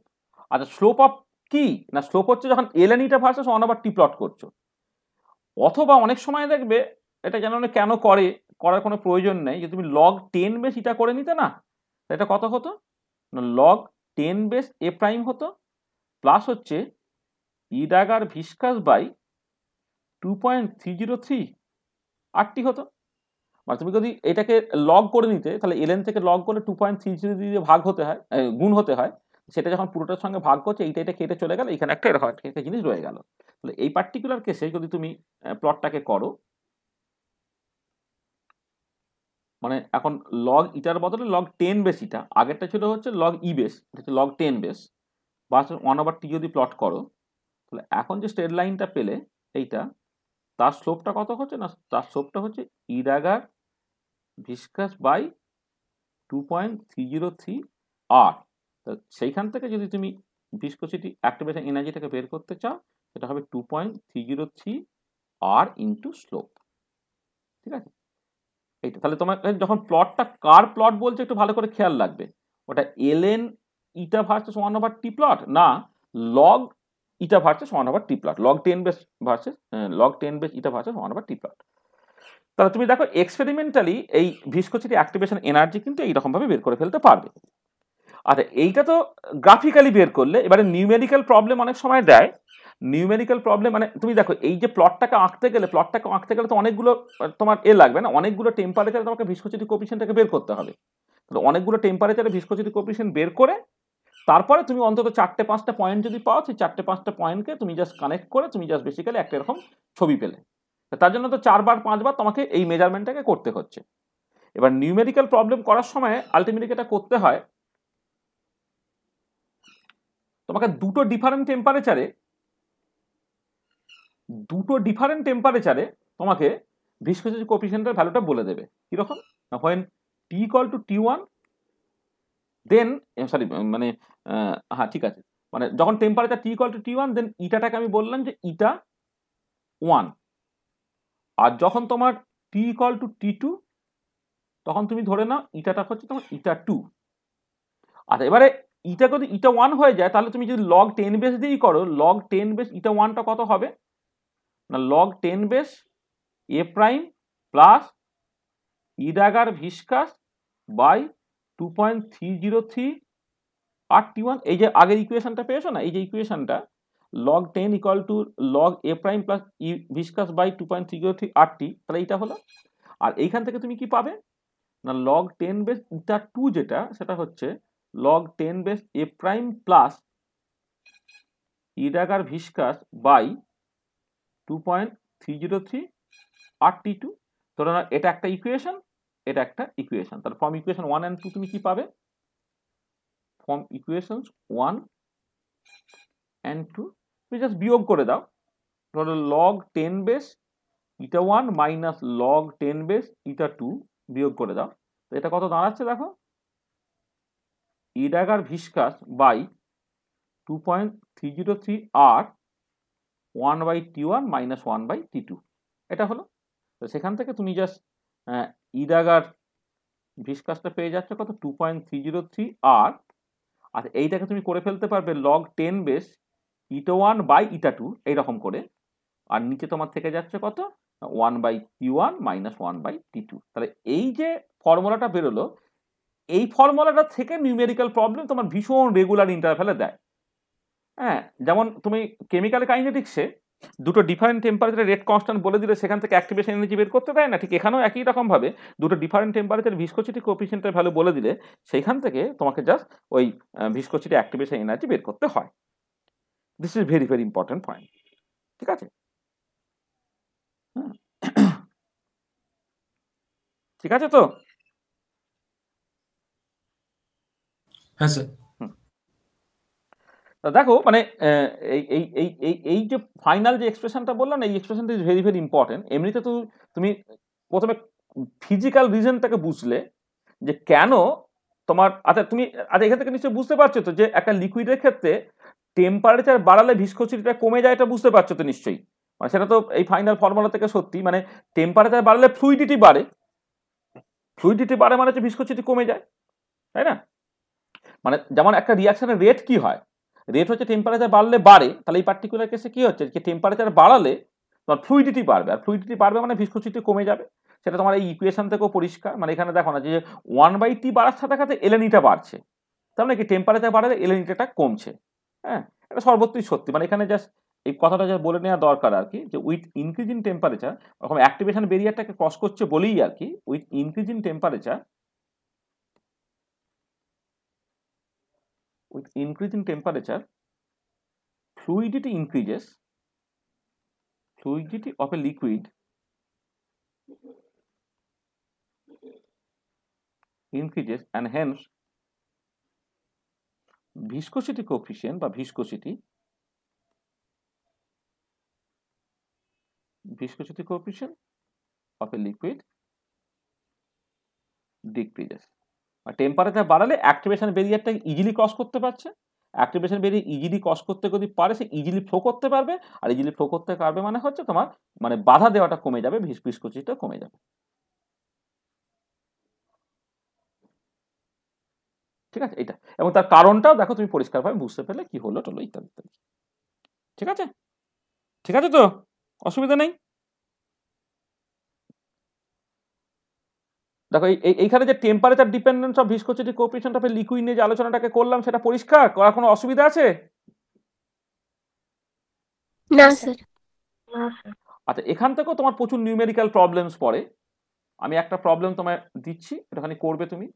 আচ্ছা স্লোপ অফ কি না, স্লোপ হচ্ছে যখন ln eta versus 1/t plot করছো, অথবা অনেক সময় দেখবে এটা কেন করে, করার কোনো প্রয়োজন নেই, যে তুমি লগ 10 বেস এটা করে নিতে না, এটা কত হতো না লগ 10 বেস এ প্রাইম হতো, প্লাস হচ্ছে ই ড্যাগার ভিসকাস বাই 2.303 আরটি হতো। মানে তুমি যদি এটাকে লগ করে নিতে, তাহলে এলএন থেকে লগ করলে 2.30 দিয়ে ভাগ হতে হয়, গুণ হতে হয়, সেটা যখন পুরোটার সঙ্গে ভাগ করছে এটা কেটে চলে গেল, এখানে একটা এরকম একটা জিনিস রয়ে গেল। তাহলে এই পার্টিকুলার কেসে যদি তুমি প্লটটাকে করো, মানে এখন লগ ইটার বদলে লগ 10 বেস ইটা, আগেরটা ছিল হচ্ছে লগ ই বেস, লগ 10 বেস বা 1/t যদি প্লট করো, তাহলে এখন যে স্ট্রেট লাইনটা পেলে এইটা, তার স্লোপটা কত হচ্ছে না, তার স্লোপটা হচ্ছে ই ড্যাগার ভিসকাস বাই 2.303 আর। সেইখান থেকে যদি তুমি ভিসকোসিটি অ্যাক্টিভেশন এনার্জিটাকে বের করতে চাও, সেটা হবে 2.303 r ইন্টু স্লোপ। ঠিক আছে, এইটা তাহলে তোমার যখন প্লটটা কার প্লট বলছে একটু ভালো করে খেয়াল রাখবে, ওটা ln eta versus 1/t plot না log eta versus 1/t plot, log 10 base versus log 10 base eta versus 1/t plot. তাহলে তুমি দেখো এক্সপেরিমেন্টালি এই ভিসকোসিটি অ্যাক্টিভেশন এনার্জি কিন্তু এইরকম ভাবে বের করে ফেলতে পারবে। আচ্ছা, এইটা তো গ্রাফিক্যালি বের করলে, এবারে নিউমেরিক্যাল প্রবলেম অনেক সময় দেয়। নিউমেরিক্যাল প্রবলেম মানে তুমি দেখো এই যে প্লটটাকে আঁকতে গেলে তো অনেকগুলো তোমার লাগবে না, অনেকগুলো টেম্পারেচারে তোমাকে ভিসকোসিটি কোএফিসিয়েন্টটাকে বের করতে হবে। তাহলে অনেকগুলো টেম্পারেচারে ভিসকোসিটি কোএফিসিয়েন্ট বের করে তারপরে তুমি অন্তত 4-5টা পয়েন্ট যদি পাও, সেই 4-5টা পয়েন্টকে তুমি জাস্ট কানেক্ট করে তুমি জাস্ট বেসিক্যালি একটা এরকম ছবি পেলে। তার জন্য তো 4-5বার তোমাকে এই মেজারমেন্টটাকে করতে হচ্ছে। এবার নিউমেরিক্যাল প্রবলেম করার সময় আলটিমেটলি এটা করতে হয় তোমাকে দুটো ডিফারেন্ট টেম্পারেচারে তোমাকে ভিসকোসিটি কোএফিসিয়েন্টের ভ্যালুটা বলে দেবে। কিরকম? when t equal to t1 then sorry মানে হ্যাঁ ঠিক আছে, মানে যখন temperature t equal to t1 then ইটাটাকে আমি বললাম যে ইটা 1, আর যখন তোমার t equal to t2 তখন তুমি ধরে নাও ইটাটা হচ্ছে তোমার ইটা 2। আচ্ছা, এবারে ইটা যদি ইটা 1 হয়ে যায় তাহলে তুমি যদি log 10 বেস দিয়েই করো, log 10 বেস ইটা 1টা কত হবে না log 10 base a prime plus E dagger viscous by 2.303 r/t1। এই যে আগের ইকুয়েশনটা পেয়েছো না, এই যে ইকুয়েশনটা log 10 equal to log a prime plus E viscous by 2.303 r/t, তাহলে এইটা হলো। আর এইখান থেকে তুমি কি পাবে না log 10 বেস ইটা 2 যেটা সেটা হচ্ছে log 10 base a prime plus E dagger viscous by 2.303 r/t2। ধরো না এটা একটা ইকুয়েশন, এটা একটা ইকুয়েশন, তাহলে ফ্রম ইকুয়েশন 1 and 2 তুমি কি পাবে? ফ্রম ইকুয়েশনস 1 and 2 তুমি জাস্ট বিয়োগ করে দাও। ধরো log 10 base eta 1 minus log 10 base eta 2 বিয়োগ করে দাও, তো এটা কত দাঁড়াচ্ছে দেখো, E dagger viscous by 2.303 r 1/t1 minus 1/t2, এটা হলো। তো সেখান থেকে তুমি জাস্ট ই ড্যাগার ভিসকাসটা পেয়ে যাচ্ছে কত 2.303 r, আর এইটাকে তুমি করে ফেলতে পারবে log 10 base eta 1 by eta 2 এইরকম করে, আর নিচে তোমার থেকে যাচ্ছে কত 1/t1 মাইনাস 1/t2। তাহলে এই যে ফর্মুলাটা বেরোলো, এই ফর্মুলাটা থেকে নিউমেরিক্যাল প্রবলেম তোমার ভীষণ রেগুলার ইন্টারভ্যালে দেয়। হ্যাঁ, যেমন তুমি কেমিক্যাল কাইনেটিক্সে দুটো ডিফারেন্ট টেম্পারেচারে রেট কনস্ট্যান্ট বলে দিলে সেখান থেকে অ্যাক্টিভেশন এনার্জি বের করতে দেয় না, ঠিক এখানেও একই রকম ভাবে দুটো ডিফারেন্ট টেম্পারেচার ভিসকোসিটি কোএফিসিয়েন্টের ভ্যালু বলে দিলে সেইখান থেকে তোমাকে জাস্ট ওই ভিসকোসিটি অ্যাক্টিভেশন এনার্জি বের করতে হয়। This is very very important point. ঠিক আছে, ঠিক আছে তো? হ্যাঁ স্যার। দেখো মানে এই এই এই এই এই যে ফাইনাল যে এক্সপ্রেশনটা বললাম না, এই এক্সপ্রেশনটা ইজ ভেরি ভেরি ইম্পর্টেন্ট। এমনিতে তো তুমি প্রথমে ফিজিক্যাল রিজনটাকে বুঝলে যে কেন তোমার, আচ্ছা তুমি আচ্ছা এখান থেকে নিশ্চয়ই বুঝতে পারছো তো যে একটা লিকুইডের ক্ষেত্রে টেম্পারেচার বাড়ালে ভিসকোসিটিটা কমে যায়, এটা বুঝতে পারছো তো নিশ্চয়ই। মানে সেটা তো এই ফাইনাল ফর্মুলা থেকে সত্যি, মানে টেম্পারেচার বাড়ালে ফ্লুইডিটি বাড়ে, ফ্লুইডিটি বাড়ে মানে হচ্ছে ভিসকোসিটি কমে যায়, তাই না? মানে যেমন একটা রিয়াকশনের রেট কি হয়, রেট হচ্ছে টেম্পারেচার বাড়লে বাড়ে, তাহলে এই পার্টিকুলার কেসে কি হচ্ছে যে টেম্পারেচার বাড়ালে তোমার ফ্লুইডিটি বাড়বে, আর ফ্লুইডিটি বাড়বে মানে ভিসকোসিটি কমে যাবে। সেটা তোমার এই ইকুয়েশন থেকেও পরিষ্কার। মানে এখানে দেখো না যে 1/t বাড়ার সাথে সাথে এলএনইটা বাড়ছে, তার মানে কি টেম্পারেচার বাড়ালে এলএনইটা কমছে। হ্যাঁ, এটা সর্বত্রই সত্যি। মানে এখানে জাস্ট এই কথাটা যা বলে নেওয়া দরকার আর কি, যে উইথ ইনক্রিজিং টেম্পারেচার ওরকম অ্যাক্টিভেশন বেরিয়ারটাকে ক্রস করছে বলেই আর কি, with increasing temperature with increasing temperature fluidity increases, fluidity of a liquid increases and hence viscosity coefficient বা viscosity coefficient of a liquid decreases। Temperature বাড়ালে অ্যাক্টিভেশন বেরিয়ারটা ইজিলি ক্রস করতে পারছে, activation variant easily cause করতে যদি পারে সে easily flow করতে পারবে, আর easily flow করতে পারবে মানে হচ্ছে তোমার মানে বাধা দেওয়াটা কমে যাবে, ভিসকোসিটিটা কমে যাবে। ঠিক আছে, এটা এবং তার কারণটাও দেখো তুমি পরিষ্কারভাবে বুঝতে পারলে কি হলো টলো ইত্যাদি ইত্যাদি। ঠিক আছে, ঠিক আছে তো, অসুবিধা নেই। দেখো এইখানে যে temperature dependence of viscosity coefficient of a liquid নিয়ে যে আলোচনাটাকে করলাম সেটা পরিষ্কার, করার কোনো অসুবিধা আছে? না স্যার। আচ্ছা, এখান থেকেও তোমার প্রচুর নিউমেরিক্যাল প্রবলেমস পড়ে। আমি একটা প্রবলেম তোমায় দিচ্ছি, এটাখানি করবে তুমি।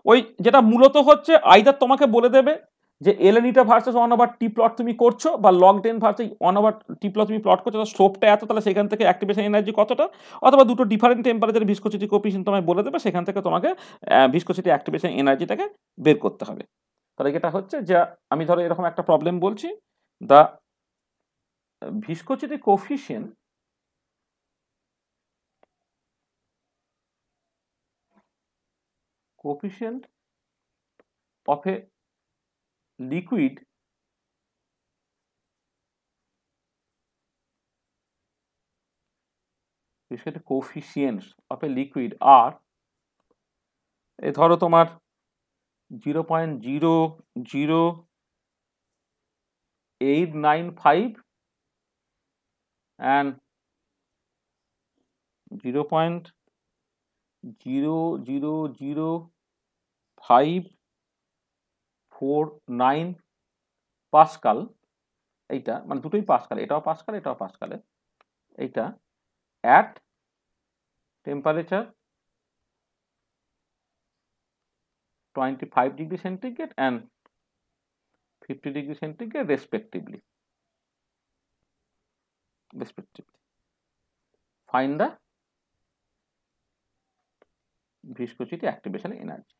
ওই যেটা মূলত হচ্ছে আইদার তোমাকে বলে দেবে যে ln eta versus 1/t plot তুমি করছো, বা log 10 ভার্সেস 1/t প্লট তুমি প্লট করছো, স্লোপটা এত, তাহলে সেখান থেকে অ্যাক্টিভেশন এনার্জি কতটা, অথবা দুটো ডিফারেন্ট টেম্পারেচার ভিসকোসিটি কোএফিসিয়েন্ট তোমায় বলে দেবে, সেখান থেকে তোমাকে ভিসকোসিটি অ্যাক্টিভেশন এনার্জিটাকে বের করতে হবে। তাহলে এটা হচ্ছে যে আমি ধরো এরকম একটা প্রবলেম বলছি, the viscosity coefficient of a liquid coefficients of a liquid are এই ধরো তোমার 0.00895 and 0.00549 পাস্কাল, এইটা মানে দুটোই পাস্কাল, এটাও পাস্কাল এটাও পাস্কালে, এইটা at temperature 25 degree centigrade and 50 degree centigrade respectively. Find the viscosity activation energy.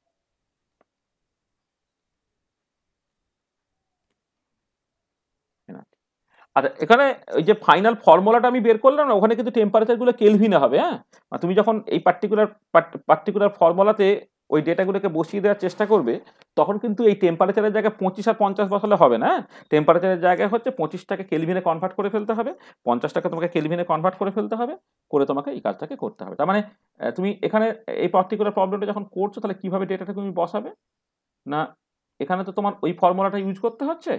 আচ্ছা, এখানে ওই যে ফাইনাল ফর্মুলাটা আমি বের করলাম না, ওখানে কিন্তু টেম্পারেচার গুলো কেলভিনে হবে। হ্যাঁ, তুমি যখন এই পার্টিকুলার ফর্মুলাতে ওই ডেটাগুলোকে বসিয়ে দেওয়ার চেষ্টা করবে, তখন কিন্তু এই টেম্পারেচারের জায়গায় 25 আর 50 বসালে হবে না। টেম্পারেচারের জায়গায় হচ্ছে 25টাকে কেলভিনে কনভার্ট করে ফেলতে হবে, 50টাকে তোমাকে কেলভিনে কনভার্ট করে ফেলতে হবে, করে তোমাকে এই কাজটাকে করতে হবে। তার মানে তুমি এখানে এই পার্টিকুলার প্রবলেমটা যখন করছো, তাহলে কিভাবে ডেটাটা তুমি বসাবে না, এখানে তো তোমার ওই ফর্মুলাটা ইউজ করতে হচ্ছে।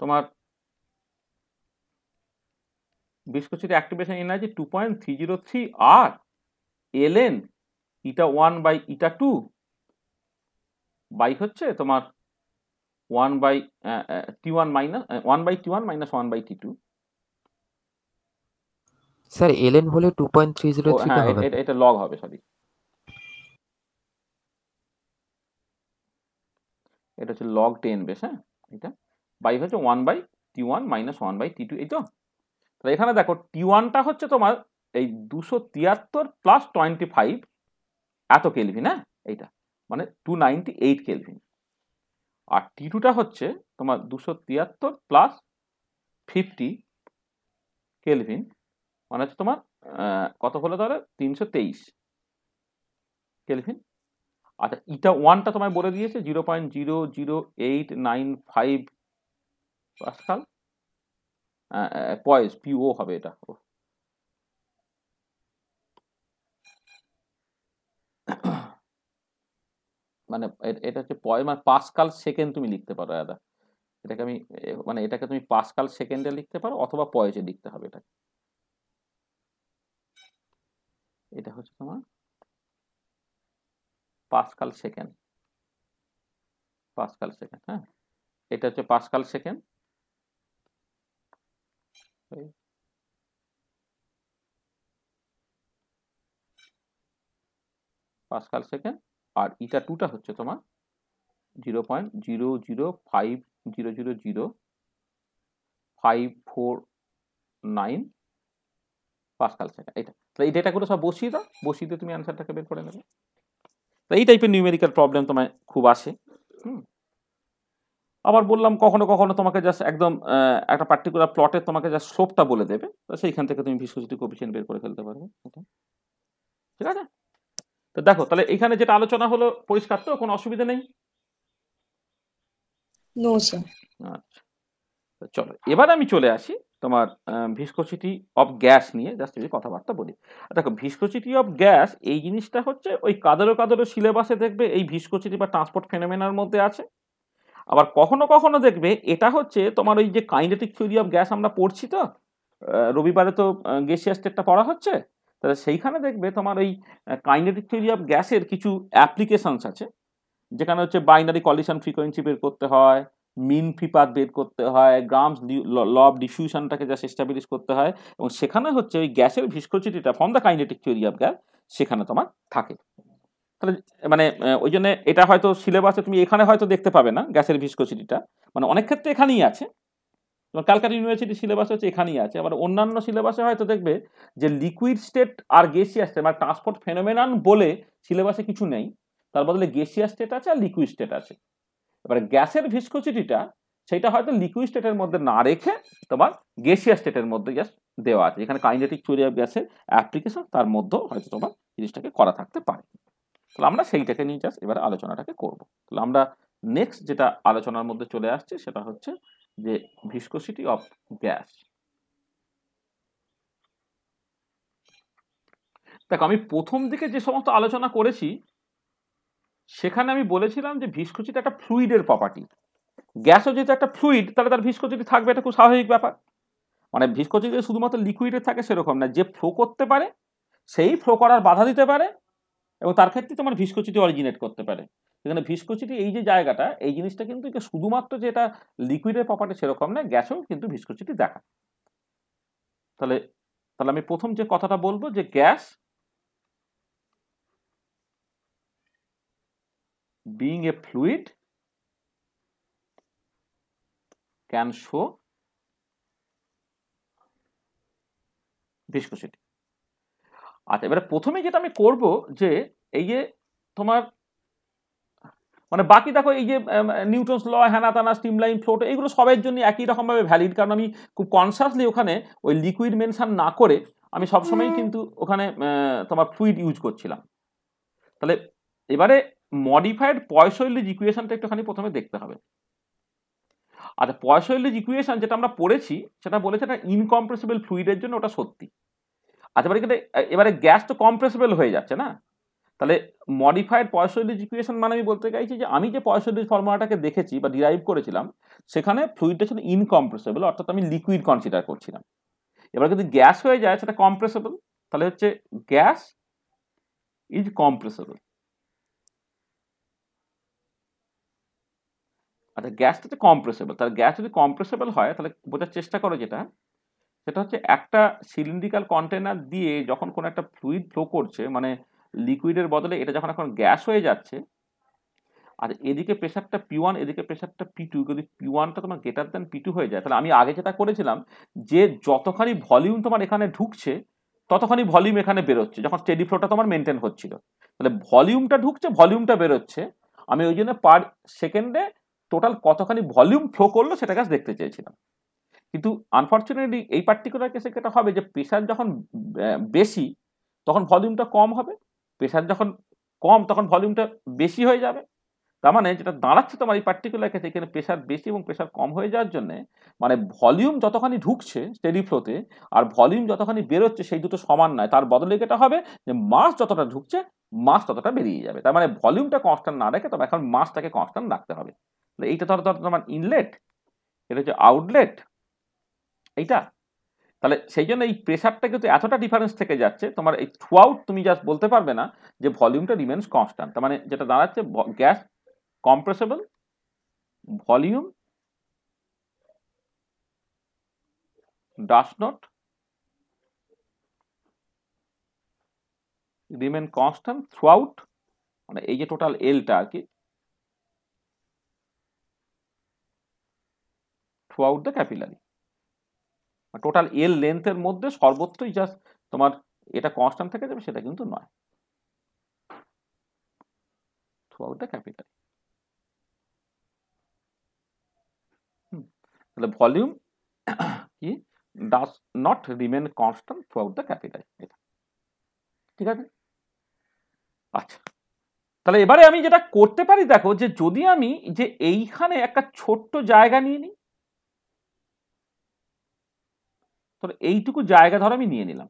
তোমার viscosity activation energy 2.303 R ln eta 1 by eta 2 by হচ্ছে তোমার 1 by t1 minus 1 by t1 minus 1 by t2। Sir ln হলে 2.303 হ্যাঁ, হবে। এটা লগ হবে, সরি এটা হচ্ছে log 10 বেশ। হ্যাঁ, এটা বাই হচ্ছে 1 by t1 minus 1 by t2, এই তো। তাহলে এখানে দেখো T1টা হচ্ছে তোমার এই 273 প্লাস 25 এত কেলভিন, হ্যাঁ এইটা মানে 298 কেলভিন, আর T2টা হচ্ছে তোমার 273 প্লাস 50 কেলভিন, মানে হচ্ছে তোমার কত হলো তাহলে 323 কেলভিন। আচ্ছা, ইটা 1টা তোমায় বলে দিয়েছে 0.00895 পাস্কাল, পয়েস পিও হবে এটা। মানে এটা হচ্ছে মানে পাস্কাল সেকেন্ড তুমি লিখতে পারো দাদা, এটাকে আমি মানে এটাকে তুমি পাস্কাল সেকেন্ডে লিখতে পারো অথবা পয়েসে লিখতে হবে এটাকে। এটা হচ্ছে তোমার পাস্কাল সেকেন্ড, হ্যাঁ এটা হচ্ছে পাস্কাল সেকেন্ড। পাস্কাল সেকেন্ড, আর ইটা 2টা হচ্ছে তোমার 0.005000549 পাস্কাল সেকেন্ড। এটা তাহলে এই ডেটাগুলো সব বসিয়ে দাও, বসিয়ে দিয়ে তুমি অ্যান্সারটাকে বের করে নেবে। তো এই টাইপের নিউমেরিক্যাল প্রবলেম তোমায় খুব আসে। আবার বললাম কখনো কখনো তোমাকে জাস্ট একদম একটা পার্টিকুলার প্লটের তোমাকে জাস্ট স্লোপটা বলে দেবে, তো সেইখান থেকে তুমি ভিসকোসিটি কোএফিসিয়েন্ট বের করে ফেলতে পারবে। ঠিক আছে, তো দেখো তাহলে এখানে যেটা আলোচনা হলো পরিষ্কার তো, কোনো অসুবিধা নেই? No sir. আচ্ছা, তো চলো এবার আমি চলে আসি তোমার ভিসকোসিটি অফ গ্যাস নিয়ে জাস্ট যদি কথাবার্তা বলি। দেখো ভিসকোসিটি অফ গ্যাস এই জিনিসটা হচ্ছে ওই কাদেরও কাদেরও সিলেবাসে দেখবে এই ভিসকোসিটি বা ট্রান্সপোর্ট ফেনোমেনার মধ্যে আছে। আবার কখনো কখনো দেখবে এটা হচ্ছে তোমার ওই যে কাইনেটিক থিওরি অফ গ্যাস আমরা পড়ছি তো, রবিবারে তো গ্যাসিয়াস স্টেটটা পড়া হচ্ছে, তাহলে সেইখানে দেখবে তোমার ওই কাইনেটিক থিওরি অফ গ্যাসের কিছু অ্যাপ্লিকেশনস আছে, যেখানে হচ্ছে বাইনারি কলিশন ফ্রিকোয়েন্সি বের করতে হয়, মিন ফ্রি পাথ বের করতে হয়, গ্রামস ল অফ ডিফিউশনটাকে যা এস্টাবলিশ করতে হয়, এবং সেখানে হচ্ছে ওই গ্যাসের ভিসকোসিটিটা from the kinetic theory of gas সেখানে তোমার থাকে। তাহলে মানে ওই জন্য এটা হয়তো সিলেবাসে তুমি এখানে হয়তো দেখতে পাবে না গ্যাসের ভিসকোসিটিটা, মানে অনেক ক্ষেত্রে এখানেই আছে, তোমার ক্যালকাটা ইউনিভার্সিটি সিলেবাস হচ্ছে এখানেই আছে। আবার অন্যান্য সিলেবাসে হয়তো দেখবে যে লিকুইড স্টেট আর গ্যাসিয়াস স্টেট মানে ট্রান্সপোর্ট ফেনোমেনন বলে সিলেবাসে কিছু নেই, তার বদলে গ্যাসিয়াস স্টেট আছে আর লিকুইড স্টেট আছে। এবারে গ্যাসের ভিসকোসিটিটা সেটা হয়তো লিকুইড স্টেটের মধ্যে না রেখে তোমার গ্যাসিয়াস স্টেটের মধ্যে জাস্ট দেওয়া আছে, যেখানে কাইনেটিক থিওরি অফ গ্যাসের অ্যাপ্লিকেশন তার মধ্যেও হয়তো তোমার জিনিসটাকে করা থাকতে পারে। তাহলে আমরা সেইটাকে নিয়ে জাস্ট এবার আলোচনাটাকে করব। তাহলে আমরা নেক্সট যেটা আলোচনার মধ্যে চলে আসছে সেটা হচ্ছে যে ভিসকোসিটি অফ গ্যাস। দেখো আমি প্রথম দিকে যে সমস্ত আলোচনা করেছি সেখানে আমি বলেছিলাম যে ভিসকোসিটি একটা ফ্লুইডের প্রপার্টি, গ্যাসও যেহেতু একটা ফ্লুইড তাহলে তার ভিসকোসিটি থাকবে, এটা খুব স্বাভাবিক ব্যাপার। মানে ভিসকোসিটি শুধুমাত্র লিকুইডে থাকে সেরকম না, যে ফ্লো করতে পারে সেই ফ্লো করার বাধা দিতে পারে এবং তার ক্ষেত্রে তোমার ভিসকোসিটি অরিজিনেট করতে পারে। এখানে ভিসকোসিটি এই যে জায়গাটা এই জিনিসটা কিন্তু শুধুমাত্র যেটা লিকুইডের প্রপার্টি সেরকম না, গ্যাসেও কিন্তু ভিসকোসিটি দেখা। তাহলে তাহলে আমি প্রথম যে কথাটা বলবো যে gas being a fluid can show viscosity। আচ্ছা এবারে প্রথমে যেটা আমি করব যে এই যে তোমার মানে বাকি দেখো এই যে নিউটনস ল, হ্যানা তানা, স্ট্রিমলাইন ফ্লোট, এইগুলো সবের জন্য একই রকমভাবে ভ্যালিড, কারণ আমি খুব কনসিয়াসলি ওখানে ওই লিকুইড মেনশন না করে আমি সবসময় কিন্তু ওখানে তোমার ফ্লুইড ইউজ করছিলাম। তাহলে এবারে মডিফাইড পয়সোইলিজ ইকুয়েশনটা একটুখানি প্রথমে দেখতে হবে। আচ্ছা পয়সোইলিজ ইকুয়েশন যেটা আমরা পড়েছি সেটা বলেছে এটা ইনকম্প্রেসিবল ফ্লুইডের জন্য ওটা সত্যি। আচ্ছা এবারে গ্যাস তো কম্প্রেসিবল হয়ে যাচ্ছে না, তাহলে মডিফাইড পয়সোইলিজ ইকুয়েশন মানে আমি বলতে চাইছি যে আমি যে পয়সোইলিজ ফর্মুলাটাকে দেখেছি বা ডিরাইভ করেছিলাম সেখানে ফ্লুইডটা ছিল ইনকম্প্রেসিবল, অর্থাৎ আমি লিকুইড কনসিডার করছিলাম। এবার যদি গ্যাস হয়ে যায় সেটা কম্প্রেসিবল, তাহলে হচ্ছে গ্যাস ইজ কম্প্রেসিবল। আচ্ছা গ্যাসটা হচ্ছে কম্প্রেসিবল, তাহলে গ্যাস যদি কম্প্রেসিবল হয় তাহলে বোঝার চেষ্টা করো যেটা সেটা হচ্ছে একটা সিলিন্ড্রিক্যাল কন্টেনার দিয়ে যখন কোনো একটা ফ্লুইড ফ্লো করছে মানে লিকুইডের বদলে এটা যখন এখন গ্যাস হয়ে যাচ্ছে, আর এদিকে প্রেশারটা P1 এদিকে প্রেশারটা P2, যদি P1টা তোমার গ্রেটার দ্যান P2 হয়ে যায় তাহলে আমি আগে যেটা করেছিলাম যে যতখানি ভলিউম তোমার এখানে ঢুকছে ততখানি ভলিউম এখানে বেরোচ্ছে, যখন স্টেডি ফ্লোটা তোমার মেনটেন হচ্ছিল, তাহলে ভলিউমটা ঢুকছে ভলিউমটা বেরোচ্ছে, আমি ওই জন্য পার সেকেন্ডে টোটাল কতখানি ভলিউম ফ্লো করলো সেটা কাজ দেখতে চেয়েছিলাম। কিন্তু আনফর্চুনেটলি এই পার্টিকুলার কেসে যেটা হবে যে প্রেশার যখন বেশি তখন ভলিউমটা কম হবে, প্রেশার যখন কম তখন ভলিউমটা বেশি হয়ে যাবে। তার মানে যেটা দাঁড়াচ্ছে তোমার এই পার্টিকুলার কেসে এখানে প্রেশার বেশি এবং প্রেশার কম হয়ে যাওয়ার জন্য মানে ভলিউম যতখানি ঢুকছে স্টেডি ফ্লোতে আর ভলিউম যতখানি বেরোচ্ছে সেই দুটো সমান নয়, তার বদলে এটা হবে যে মাস যতটা ঢুকছে মাস ততটা বেরিয়ে যাবে। তার মানে ভলিউমটা কনস্ট্যান্ট না রেখে তবে এখন মাসটাকে কনস্ট্যান্ট রাখতে হবে। এইটা ধরো তোমার ইনলেট, এটা হচ্ছে আউটলেট এইটা, তাহলে সেই জন্য এই প্রেশারটা কিন্তু এতটা ডিফারেন্স থেকে যাচ্ছে তোমার এই থ্রু আউট তুমি জাস্ট বলতে পারবে না যে ভলিউমটা রিমেন্স কনস্ট্যান্ট। তার মানে যেটা দাঁড়াচ্ছে gas compressible, volume does not remain constant throughout, মানে এই যে টোটাল এলটা আর কি throughout the capillary, total L লেন্থের মধ্যে সর্বত্রই জাস্ট তোমার এটা কনস্ট্যান্ট থেকে যাবে সেটা কিন্তু নয়, থ্রু আউট দ্য ক্যাপিলারি। তাহলে ভলিউম কি ডাস not remain constant throughout the capillary, এটা ঠিক আছে। আচ্ছা তাহলে এবারে আমি যেটা করতে পারি দেখো, যে যদি আমি যে এইখানে একটা ছোট্ট জায়গা নিয়ে নিই, তাহলে এইটুকু জায়গা ধরো আমি নিয়ে নিলাম,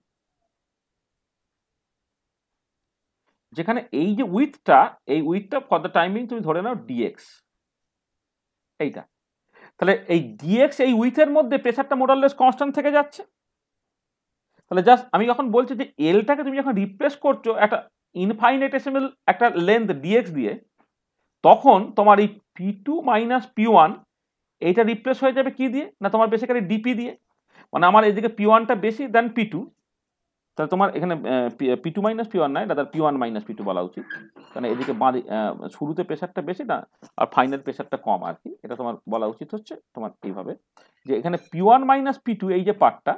যেখানে এই যে উইথটা ফর দ্য টাইম বিং তুমি ধরে নাও ডিএক্স, এইটা। তাহলে এই ডিএক্স এই উইথের মধ্যে প্রেসারটা মোরাললেস কনস্ট্যান্ট থেকে যাচ্ছে। তাহলে জাস্ট আমি যখন বলছি যে এলটাকে তুমি যখন রিপ্লেস করছো একটা ইনফাইনাইটেসিমাল একটা লেন্থ ডিএক্স দিয়ে, তখন তোমার এই পি2 মাইনাস পি1 এইটা রিপ্লেস হয়ে যাবে কি দিয়ে, না তোমার বেসিক্যালি ডিপি দিয়ে। মানে আমার এদিকে পি1টা বেশি দেন পি2, তাহলে তোমার এখানে পি2 মাইনাস পি1 নয়, দাদা পি1 মাইনাস পি2 বলা উচিত, কারণ এদিকে শুরুতে প্রেশারটা বেশি না আর ফাইনাল প্রেশারটা কম আর কি। এটা তোমার বলা উচিত হচ্ছে তোমার এইভাবে, যে এখানে পি1 মাইনাস পি2 এই যে পার্টটা,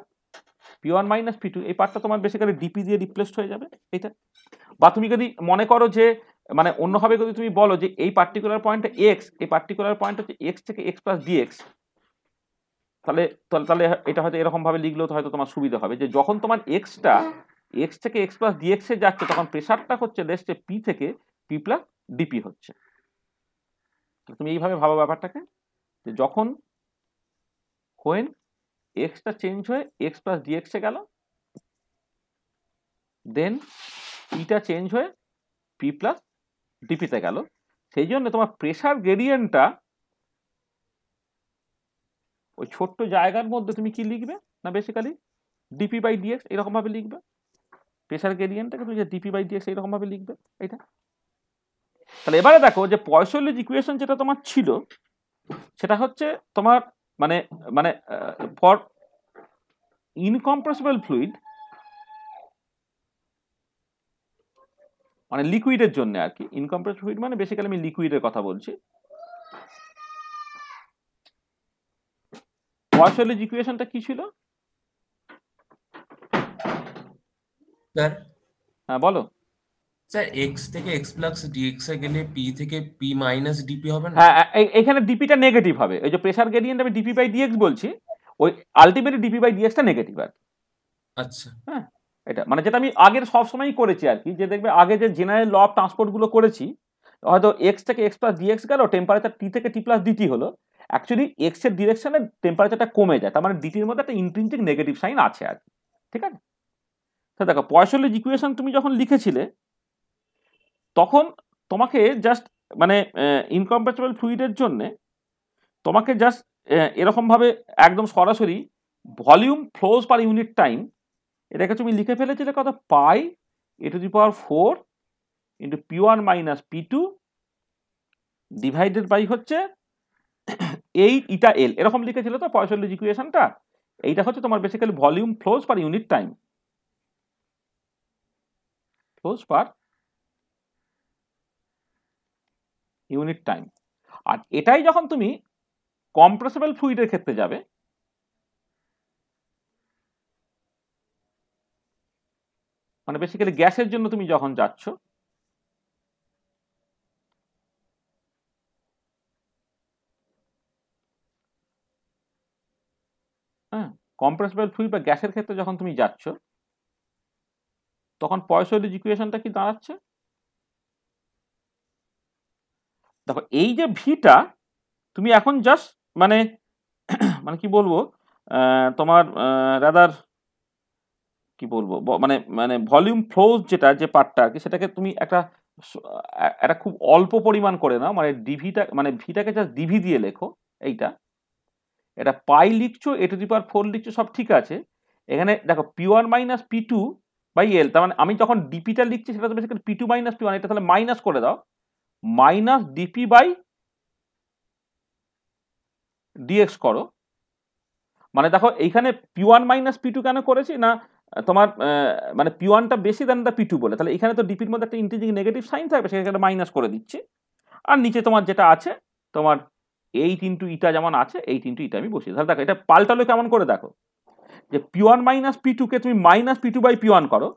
পি1 মাইনাস পি2 এই পার্টটা তোমার বেসিক্যালি ডিপি দিয়ে রিপ্লেসড হয়ে যাবে এইটা। বা তুমি যদি মনে করো যে মানে অন্যভাবে যদি তুমি বলো যে এই পার্টিকুলার পয়েন্টটা এক্স, এই পার্টিকুলার পয়েন্ট হচ্ছে এক্স থেকে এক্স প্লাস ডিএক্স, তাহলে তাহলে এটা হয়তো এরকম ভাবে লিখলেও তো হয়তো তোমার সুবিধা হবে, যে যখন তোমার এক্সটা এক্স থেকে এক্স প্লাস ডিএক্স এ যাচ্ছে, তখন প্রেসারটা হচ্ছে লেসে পি থেকে পি প্লাস ডিপি হচ্ছে। তুমি এইভাবে ভাবো ব্যাপারটাকে, যে যখন হোয়েন এক্সটা চেঞ্জ হয়ে এক্স প্লাস ডিএক্স এ গেল, দেন পিটা চেঞ্জ হয়ে পি প্লাস ডিপিতে গেল, সেই জন্য তোমার প্রেসার গ্রেডিয়েন্টটা ওই ছোট্ট জায়গার মধ্যে তুমি কি লিখবে, না বেসিক্যালি ডিপি বাই ডিএক্স এরকম ভাবে লিখবে। প্রেসার গ্রেডিয়েন্টটাকে তুমি যে ডিপি বাই ডিএক্স এরকম ভাবে লিখবে এটা। তাহলে এবারে দেখো যে পয়সোলিজ ইকুয়েশন যেটা তোমার ছিল, সেটা হচ্ছে তোমার মানে মানে ফর ইনকম্প্রেসিবল ফ্লুইড, মানে লিকুইডের জন্য আর কি। ইনকম্প্রেসিবল ফ্লুইড মানে বেসিক্যালি আমি লিকুইডের কথা বলছি। পয়সোলিজ ইকুয়েশনটা কি ছিল স্যার? হ্যাঁ বলো। স্যার এক্স থেকে এক্স প্লাস ডিএক্স এ গেলে পি থেকে পি মাইনাস ডিপি হবে না? হ্যাঁ এখানে ডিপিটা নেগেটিভ হবে, ওই যে প্রেসার গ্রেডিয়েন্ট আমি ডিপি বাই ডিএক্স বলছি, ওই আলটিমেটলি ডিপি বাই ডিএক্সটা নেগেটিভ আর কি। আচ্ছা, হ্যাঁ এটা মানে যেটা আমি আগের সবসময়ই করেছি আর কি, যে দেখবে আগে যে জেনারেল ল অফ ট্রান্সপোর্ট গুলো করেছি, হয়তো এক্স থেকে এক্স প্লাস ডিএক্স গেল, টেম্পারেচার টি থেকে টি প্লাস ডিটি হলো, অ্যাকচুয়ালি এক্স এর ডিরেকশনে টেম্পারেচারটা কমে যায়, তার মানে ডিটির মধ্যে একটা ইন্ট্রিনসিক নেগেটিভ সাইন আছে আর কি, ঠিক আছে। তো দেখো পয়সোলিজ ইকুয়েশন তুমি যখন লিখেছিলে, তখন তোমাকে জাস্ট মানে ইনকম্প্যাটিবল ফ্লুইডের জন্য তোমাকে জাস্ট এরকম ভাবে একদম সরাসরি volume flows per unit time এটাকে তুমি লিখে ফেলেছিলে কত, pi A to the power 4 into P one minus P two divided by হচ্ছে 8 ইটা এল, এরকম লিখেছিল তো পয়সোলিজ ইকুয়েশনটা। এইটা হচ্ছে তোমার basically volume flows per unit time, flows per unit time. আর এটাই যখন তুমি কম্প্রেসিবল ফ্লুইডের ক্ষেত্রে যাবে, মানে বেসিক্যালি গ্যাসের জন্য তুমি যখন যাচ্ছ, হ্যাঁ কম্প্রেসিবল ফ্লুইড বা গ্যাসের ক্ষেত্রে যখন তুমি যাচ্ছ, তখন পয়সোলিজ ইকুয়েশনটা কি দাঁড়াচ্ছে, দেখো এই যে ভিটা তুমি এখন জাস্ট মানে মানে কি বলবো তোমার রাদার কি বলবো মানে মানে ভলিউম ফ্লোজ যেটা যে পার্টটা আর কি, সেটাকে তুমি একটা খুব অল্প পরিমাণ করে নাও, মানে ডিভিটা মানে ভিটাকে জাস্ট ডিভি দিয়ে লেখো এইটা, এটা পাই লিখছো এ টু দি পাওয়ার 4 লিখছো সব ঠিক আছে। এখানে দেখো পি1 মাইনাস পি2 বাই এল, তার মানে আমি যখন ডিপিটা লিখছি সেটা তো বেসিক্যালি পি2 মাইনাস পি1, এটা তাহলে মাইনাস করে দাও, মাইনাস ডিপি বাই ডিএক্স করো। মানে দেখো এইখানে পি1 মাইনাস পি2 কেন করেছি না, তোমার মানে পি1টা বেশি দেন দা পি2 বলে, তাহলে এখানে তো ডিপির মধ্যে একটা ইন্টিজিং নেগেটিভ সাইন থাকবে, সেখানে মাইনাস করে দিচ্ছি। আর নিচে তোমার যেটা আছে তোমার 8 ইন্টু ইটা যেমন আছে 8 ইন্টু ইটা আমি বসিয়ে, তাহলে দেখো এটা পাল্টালো কেমন করে, দেখো যে পি1 মাইনাস পি2 কে তুমি মাইনাস পি2 বাই পি1 করো,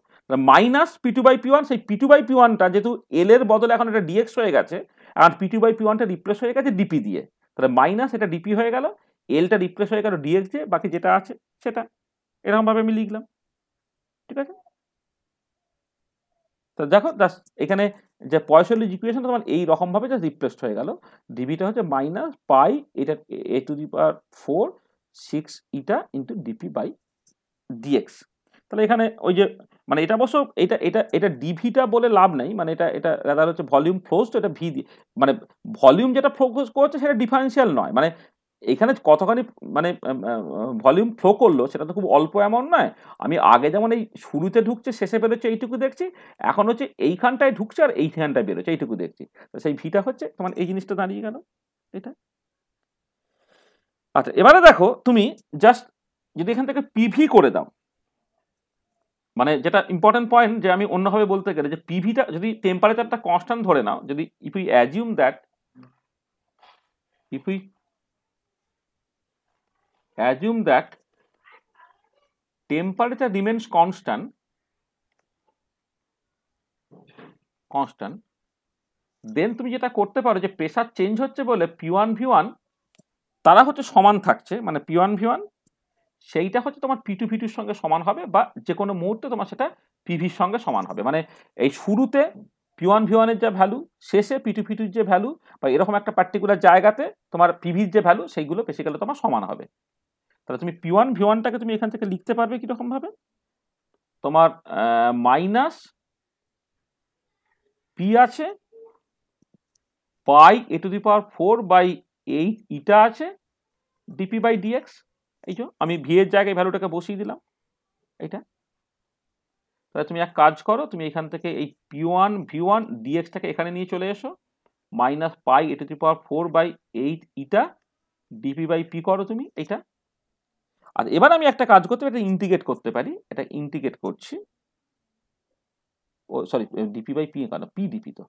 মাইনাস পি2 বাই পি1, সেই পি2 বাই পি1টা যেহেতু এল এর বদলে এখন এটা ডিএক্স হয়ে গেছে, আর পি2 বাই পি1টা রিপ্লেস হয়ে গেছে ডিপি দিয়ে, তাহলে মাইনাস এটা ডিপি হয়ে গেল, এলটা রিপ্লেস হয়ে গেল ডিএক্স দিয়ে, বাকি যেটা আছে সেটা এরকম ভাবে আমি লিখলাম, ঠিক আছে। তো দেখো এখানে যে পয়সলিক ইকুয়েশন তোমার এই রকম ভাবে যা রিপ্লেসড হয়ে গেল, ডিভিটা হচ্ছে মাইনাস পাই এটা A to the power 4 6 eta into DP by DX. তাহলে এখানে ওই যে মানে এটা অবশ্য এটা এটা এটা ডিভিটা বলে লাভ নেই, মানে এটা এটা রাদার হচ্ছে ভলিউম ফ্লোজ, তো এটা ভি মানে ভলিউম যেটা ফ্লো করছে সেটা ডিফারেন্সিয়াল নয়, মানে এখানে কতখানি মানে ভলিউম ফ্লো করলো সেটা তো খুব অল্প অ্যামাউন্ট নয়। আমি আগে যেমন এই শুরুতে ঢুকছে শেষে বেরোচ্ছে এইটুকু দেখছি, এখন হচ্ছে এইখানটায় ঢুকছে আর এইখানটায় বেরোচ্ছে এইটুকু দেখছি, তো সেই ভিটা হচ্ছে তোমার এই জিনিসটা দাঁড়িয়ে গেল এটা। আচ্ছা এবারে দেখো তুমি জাস্ট যদি এখান থেকে পিভি করে দাও, মানে যেটা ইম্পর্টেন্ট পয়েন্ট যে আমি অন্যভাবে বলতে গেলে যে পিভিটা যদি টেম্পারেচারটা কনস্ট্যান্ট ধরে নাও, যদি if we assume that if we assume that temperature remains constant then তুমি যেটা করতে পারো যে প্রেসার চেঞ্জ হচ্ছে বলে P1 V1 তারা হচ্ছে সমান থাকছে, মানে P1 V1 সেইটা হচ্ছে তোমার P2 V2 সঙ্গে সমান হবে, বা যে কোনো মুহূর্তে তোমার সেটা পিভির সঙ্গে সমান হবে, মানে এই শুরুতে P1 V1 এর যা ভ্যালু, শেষে P2 V2 এর যে ভ্যালু, বা এরকম একটা পার্টিকুলার জায়গাতে তোমার পিভির যে ভ্যালু সেইগুলো বেসিক্যালি তোমার সমান হবে। তাহলে তুমি P1 V1টাকে তুমি এখান থেকে লিখতে পারবে কিরকম ভাবে, তোমার মাইনাস পি আছে পাই এ টু দি পাওয়ার 4/8 ইটা আছে ডিপি বাই ডিএক্স। এই যে আমি ভি এর জায়গায় ভ্যালুটাকে বসিয়ে দিলাম এটা। তাহলে তুমি এক কাজ করো, তুমি এখান থেকে এই P1 V1 ডিএক্সটাকে এখানে নিয়ে চলে এসো, minus pi A to the power 4/8 eta DP by P করো তুমি এটা। আর এবার আমি একটা কাজ করতে পারি, এটা ইন্টিগ্রেট করতে পারি, এটা ইন্টিগ্রেট করছি, ও সরি ডিপি বাই পি কেন, পি ডিপি, তো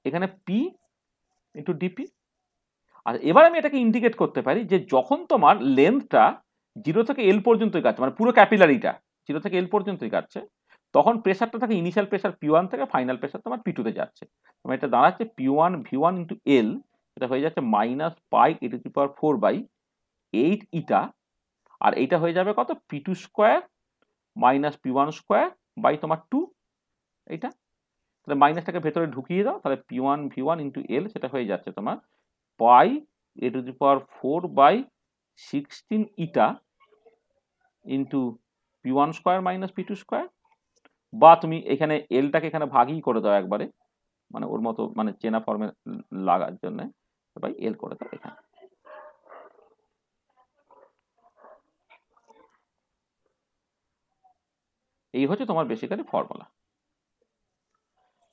এখানে পি ইন্টু ডিপি। আর এবার আমি এটাকে ইন্টিগ্রেট করতে পারি যে যখন তোমার লেন্থটা 0 থেকে এল পর্যন্তই কাটছে, মানে পুরো ক্যাপিলারিটা 0 থেকে এল পর্যন্তই কাটছে, তখন প্রেসারটা থাকে ইনিশিয়াল প্রেসার P1 থেকে ফাইনাল প্রেসার তোমার P2 তে যাচ্ছে, তোমার এটা দাঁড়াচ্ছে P1 V1 ইন্টু এল, এটা হয়ে যাচ্ছে minus pi A to the power 4/8 ইটা, আর এইটা হয়ে যাবে কত P2 square minus P1 square by তোমার 2 এইটা। তাহলে মাইনাসটাকে ভেতরে ঢুকিয়ে দাও, তাহলে P1 V1 ইন্টু এল সেটা হয়ে যাচ্ছে তোমার pi A to the power 4/16 eta into P1 square minus P2 square, বা তুমি এখানে এলটাকে এখানে ভাগই করে দাও একবারে, মানে ওর মতো মানে চেনা ফর্মে লাগার জন্য বাই এল করে দাও এখানে। এই হচ্ছে তোমার বেসিক্যালি ফর্মুলা।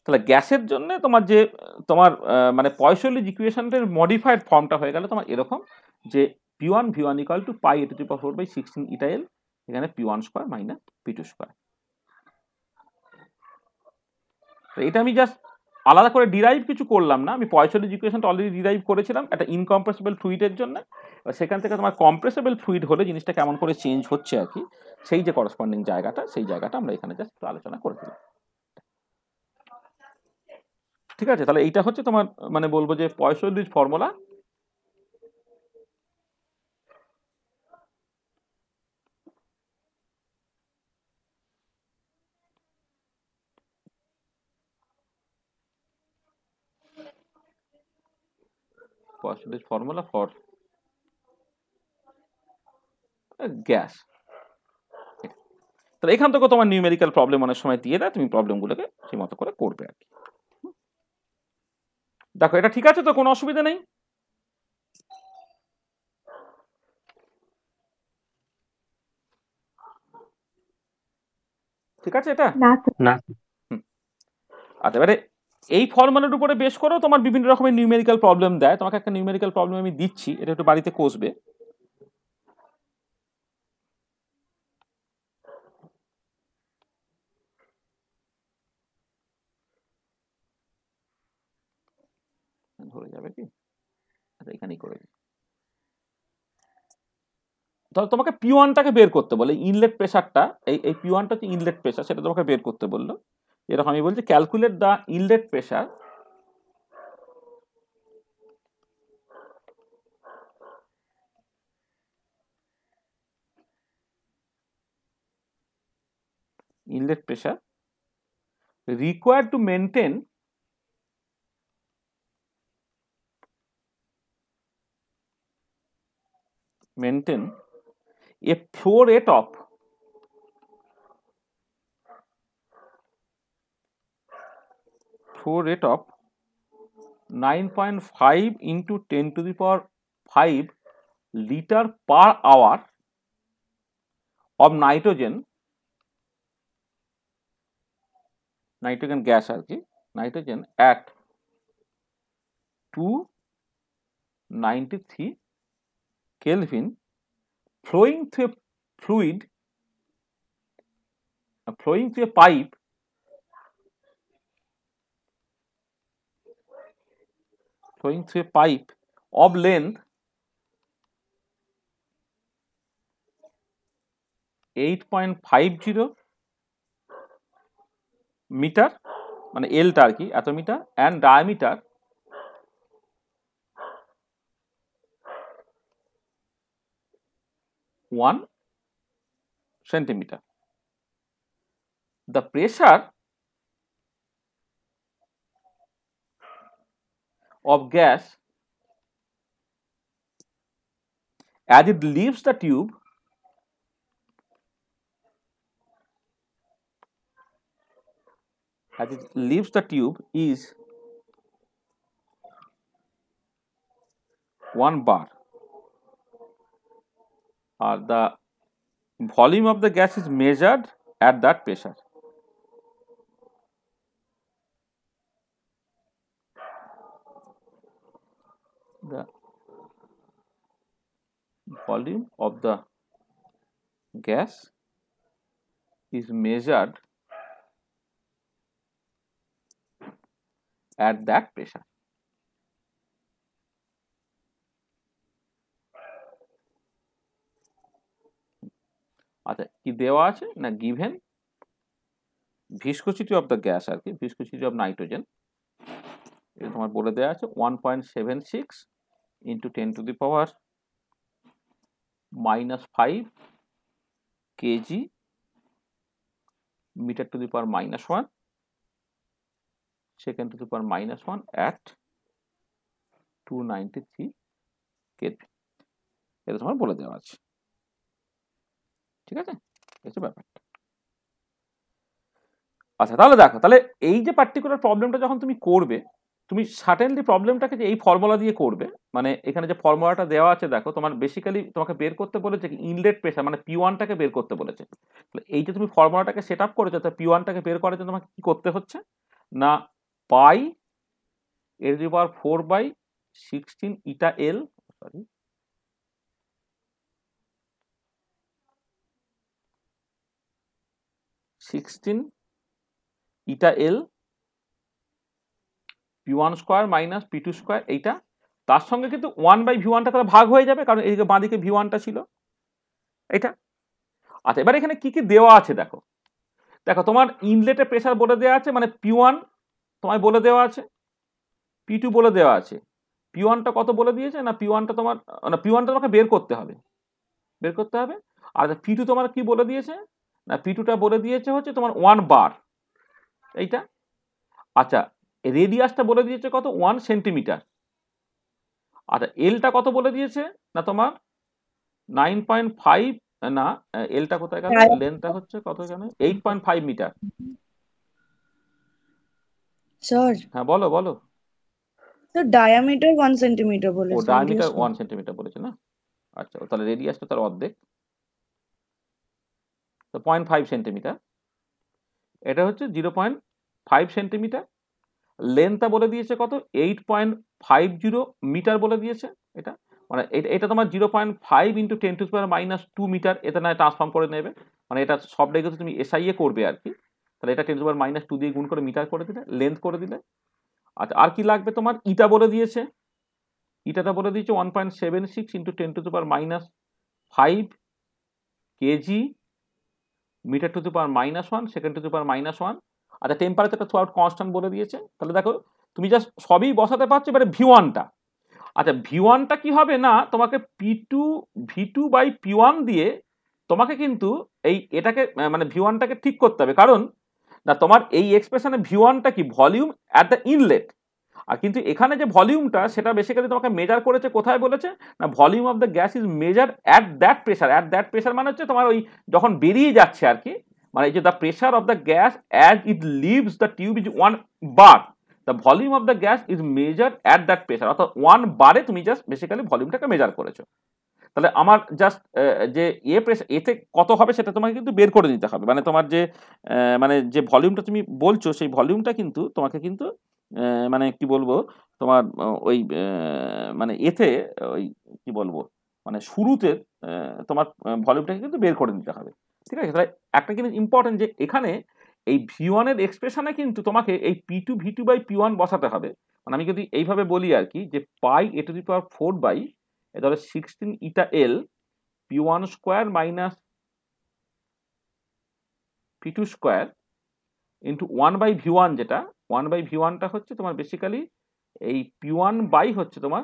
তাহলে গ্যাসের জন্য তোমার যে তোমার মানে পয়সলিক ইকুয়েশনের মডিফাইড ফর্মটা হয়ে গেল তোমার এরকম, যে P1 V1 equal to pi A to the power 4/16 eta L, এখানে P1 square minus P2 square. এটা আমি জাস্ট আলাদা করে ডিরাইভ কিছু করলাম না, আমি পয়সলিক ইকুয়েশনটা অলরেডি ডিরাইভ করেছিলাম একটা ইনকম্প্রেসিবল ফ্লুইডের জন্য, সেখান থেকে তোমার কম্প্রেসিবল ফ্লুইড হলে জিনিসটা কেমন করে চেঞ্জ হচ্ছে আর কি, সেই যে করসপন্ডিং জায়গাটা, সেই জায়গাটা আমরা এখানে জাস্ট আলোচনা করে দিলাম। ঠিক আছে, তাহলে এইটা হচ্ছে তোমার মানে বলবো যে Poiseuille formula. Poiseuille formula for gas. তাহলে এখান থেকে তোমার নিউমেরিক্যাল প্রবলেম অনেক সময় দিয়ে দেয়, তুমি প্রবলেমগুলোকে সেই মতো করে করবে আর কি। দেখো এটা ঠিক আছে তো, কোনো অসুবিধা নেই? ঠিক আছে এটা না আচ্ছা, এবারে এই ফর্মুলার উপরে বেশ করো তোমার বিভিন্ন রকমের নিউমেরিক্যাল প্রবলেম দেয়, তোমাকে একটা নিউমেরিক্যাল প্রবলেম আমি দিচ্ছি, এটা একটু বাড়িতে কষবে। ধরে যাবে কি, আচ্ছা এখানেই করে দিই। ধরো তোমাকে P1টাকে বের করতে বলে, ইনলেট প্রেসারটা, এই P1টা হচ্ছে ইনলেট প্রেসার, সেটা তোমাকে বের করতে বললো। এরকম আমি বলছি calculate the inlet pressure inlet pressure required to maintain a flow rate of 9.5 into 10 to the power 5 liter per hour of nitrogen gas আর কি, nitrogen at 293 Kelvin flowing through a pipe of length 8.50 metre, মানে এলটা আর কি এত metre, and diameter 1 centimeter. The pressure of gas as it leaves the tube is 1 bar. The volume of the gas is measured at that pressure. The volume of the gas is measured at that pressure. আচ্ছা, কি দেওয়া আছে না, given viscosity of the gas আর কি, viscosity of nitrogen এটা তোমার বলে দেওয়া আছে 1.76 into 10 to the power -5 kg meter to the power -1 second to the power -1 at 293 Kelvin, এটা তোমার বলে দেওয়া আছে। ঠিক আছে, এই ব্যাপারটা। আচ্ছা, তাহলে দেখো, তাহলে এই যে পার্টিকুলার প্রবলেমটা যখন তুমি করবে, তুমি সার্টেনলি প্রবলেমটাকে যে এই ফর্মুলা দিয়ে করবে, মানে এখানে যে ফর্মুলাটা দেওয়া আছে দেখো, তোমার বেসিক্যালি তোমাকে বের করতে বলেছে কি ইনলেট প্রেসার মানে P1টাকে বের করতে বলেছে। তাহলে এই যে তুমি ফর্মুলাটাকে সেট আপ করেছো, তো P1টাকে বের করার জন্য তোমাকে কি করতে হচ্ছে না, পাই এর two the power 4/16 eta L, sorry 16 eta L P1 square minus P2 square, এইটা তার সঙ্গে কিন্তু 1/V1টা তাহলে ভাগ হয়ে যাবে, কারণ এইদিকে বাঁদিকে V1টা ছিল এটা। আচ্ছা, এবার এখানে কি কি দেওয়া আছে দেখো, দেখো তোমার ইনলেটে প্রেসার বলে দেওয়া আছে, মানে P1 তোমায় বলে দেওয়া আছে, P2 বলে দেওয়া আছে, P1টা কত বলে দিয়েছে না, P1টা তোমার না P1টা তোমাকে বের করতে হবে, আর P2 তোমার কি বলে দিয়েছে না, P2টা বলে দিয়েছে হচ্ছে তোমার 1 বার এইটা। আচ্ছা, রেডিয়াসটা বলে দিয়েছে কত, 1 সেন্টিমিটার। আচ্ছা, এলটা কত বলে দিয়েছে না তোমার 9.5, না এলটা কোথায় গেল, লেন্থটা হচ্ছে কত এখানে 8.5 মিটার। স্যার হ্যাঁ বলো বলো। স্যার ডায়ামিটার 1 সেন্টিমিটার ও বলেছে, ডায়ামিটার 1 সেন্টিমিটার বলেছে না, আচ্ছা তাহলে রেডিয়াসটা তার অর্ধেক, তো 0.5 সেন্টিমিটার, এটা হচ্ছে 0.5 সেন্টিমিটার। লেন্থটা বলে দিয়েছে কত, 8.50 মিটার বলে দিয়েছে, এটা মানে এটা তোমার 0.5 ইন্টু 10 টু পাওয়ার -2 মিটার, এটা না ট্রান্সফর্ম করে নেবে, মানে এটা সবটাই কিন্তু তুমি এসআইএ করবে আর কি, তাহলে এটা 10 টু পাওয়ার -2 দিয়ে গুণ করে মিটার করে দিলে, লেন্থ করে দিলে। আচ্ছা, আর কি লাগবে তোমার, ইটা বলে দিয়েছে, ইটাটা বলে দিয়েছে 1.76 ইন্টু 10 টু পাওয়ার -5 কেজি মিটার টু পাওয়ার -1 সেকেন্ড টু পাওয়ার -1। আচ্ছা, টেম্পারেচারটা থ্রু আউট কনস্ট্যান্ট বলে দিয়েছে, তাহলে দেখো তুমি জাস্ট সবই বসাতে পারছো। এবারে V1টা, আচ্ছা V1টা কি হবে না, তোমাকে V2/P1 দিয়ে তোমাকে কিন্তু এটাকে মানে V1টাকে ঠিক করতে হবে, কারণ না তোমার এই এক্সপ্রেশনে V1টা কি ভলিউম অ্যাট দ্য ইনলেট, আর কিন্তু এখানে যে ভলিউমটা সেটা বেসিক্যালি তোমাকে মেজার করেছে কোথায় বলেছে না volume of the gas is measure at that pressure মানে হচ্ছে তোমার ওই যখন বেরিয়ে যাচ্ছে আর কি, মানে এই যে the pressure of the gas as it leaves the tube is 1 bar, the volume of the gas is measure at that pressure, অর্থাৎ 1 বারে তুমি জাস্ট বেসিক্যালি ভলিউমটাকে মেজার করেছো। তাহলে আমার জাস্ট যে প্রেশার এতে কত হবে সেটা তোমাকে কিন্তু বের করে নিতে হবে, মানে তোমার যে মানে যে ভলিউমটা তুমি বলছো সেই ভলিউমটা কিন্তু তোমাকে কিন্তু মানে কি বলবো তোমার ওই মানে এতে ওই কি বলবো মানে শুরুতে তোমার ভলিউমটাকে কিন্তু বের করে নিতে হবে, ঠিক আছে। তাহলে একটা জিনিস ইম্পর্টেন্ট যে এখানে এই V1 এর এক্সপ্রেশনে কিন্তু তোমাকে এই P2 V2 বাই P1 বসাতে হবে, মানে আমি যদি এইভাবে বলি আর কি যে pi a to the power 4 by তাহলে 16 eta L P1 square minus P2 square into 1 by V1, যেটা 1 বাই V1টা হচ্ছে তোমার বেসিক্যালি এই P1 বাই হচ্ছে তোমার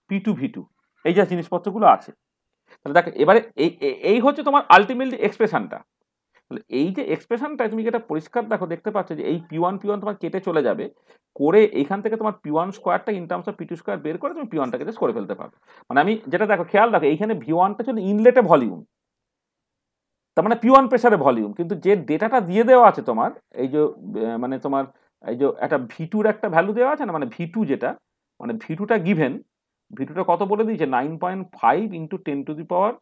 P2 V2, এই যে জিনিসপত্রগুলো আছে। তাহলে দেখো এবারে এই হচ্ছে তোমার আলটিমেটলি এক্সপ্রেশনটা। তাহলে এই যে এক্সপ্রেশনটা তুমি যেটা পরিষ্কার দেখো দেখতে পাচ্ছ যে এই P1 তোমার কেটে চলে যাবে, করে এইখান থেকে তোমার P1 স্কোয়ারটা in terms of P2 square বের করে তুমি P1টাকে জাস্ট করে ফেলতে পারবে। মানে আমি যেটা দেখো খেয়াল রাখো এইখানে V1টা হচ্ছে ইনলেটে ভলিউম, তার মানে P1 প্রেসারে ভলিউম, কিন্তু যে ডেটাটা দিয়ে দেওয়া আছে তোমার এই যে মানে তোমার এই যে একটা V2 একটা ভ্যালু দেওয়া আছে না, মানে V2 যেটা মানে V2টা গিভেন, V2টা কত বলে দিয়েছে 9.5 into 10 to the power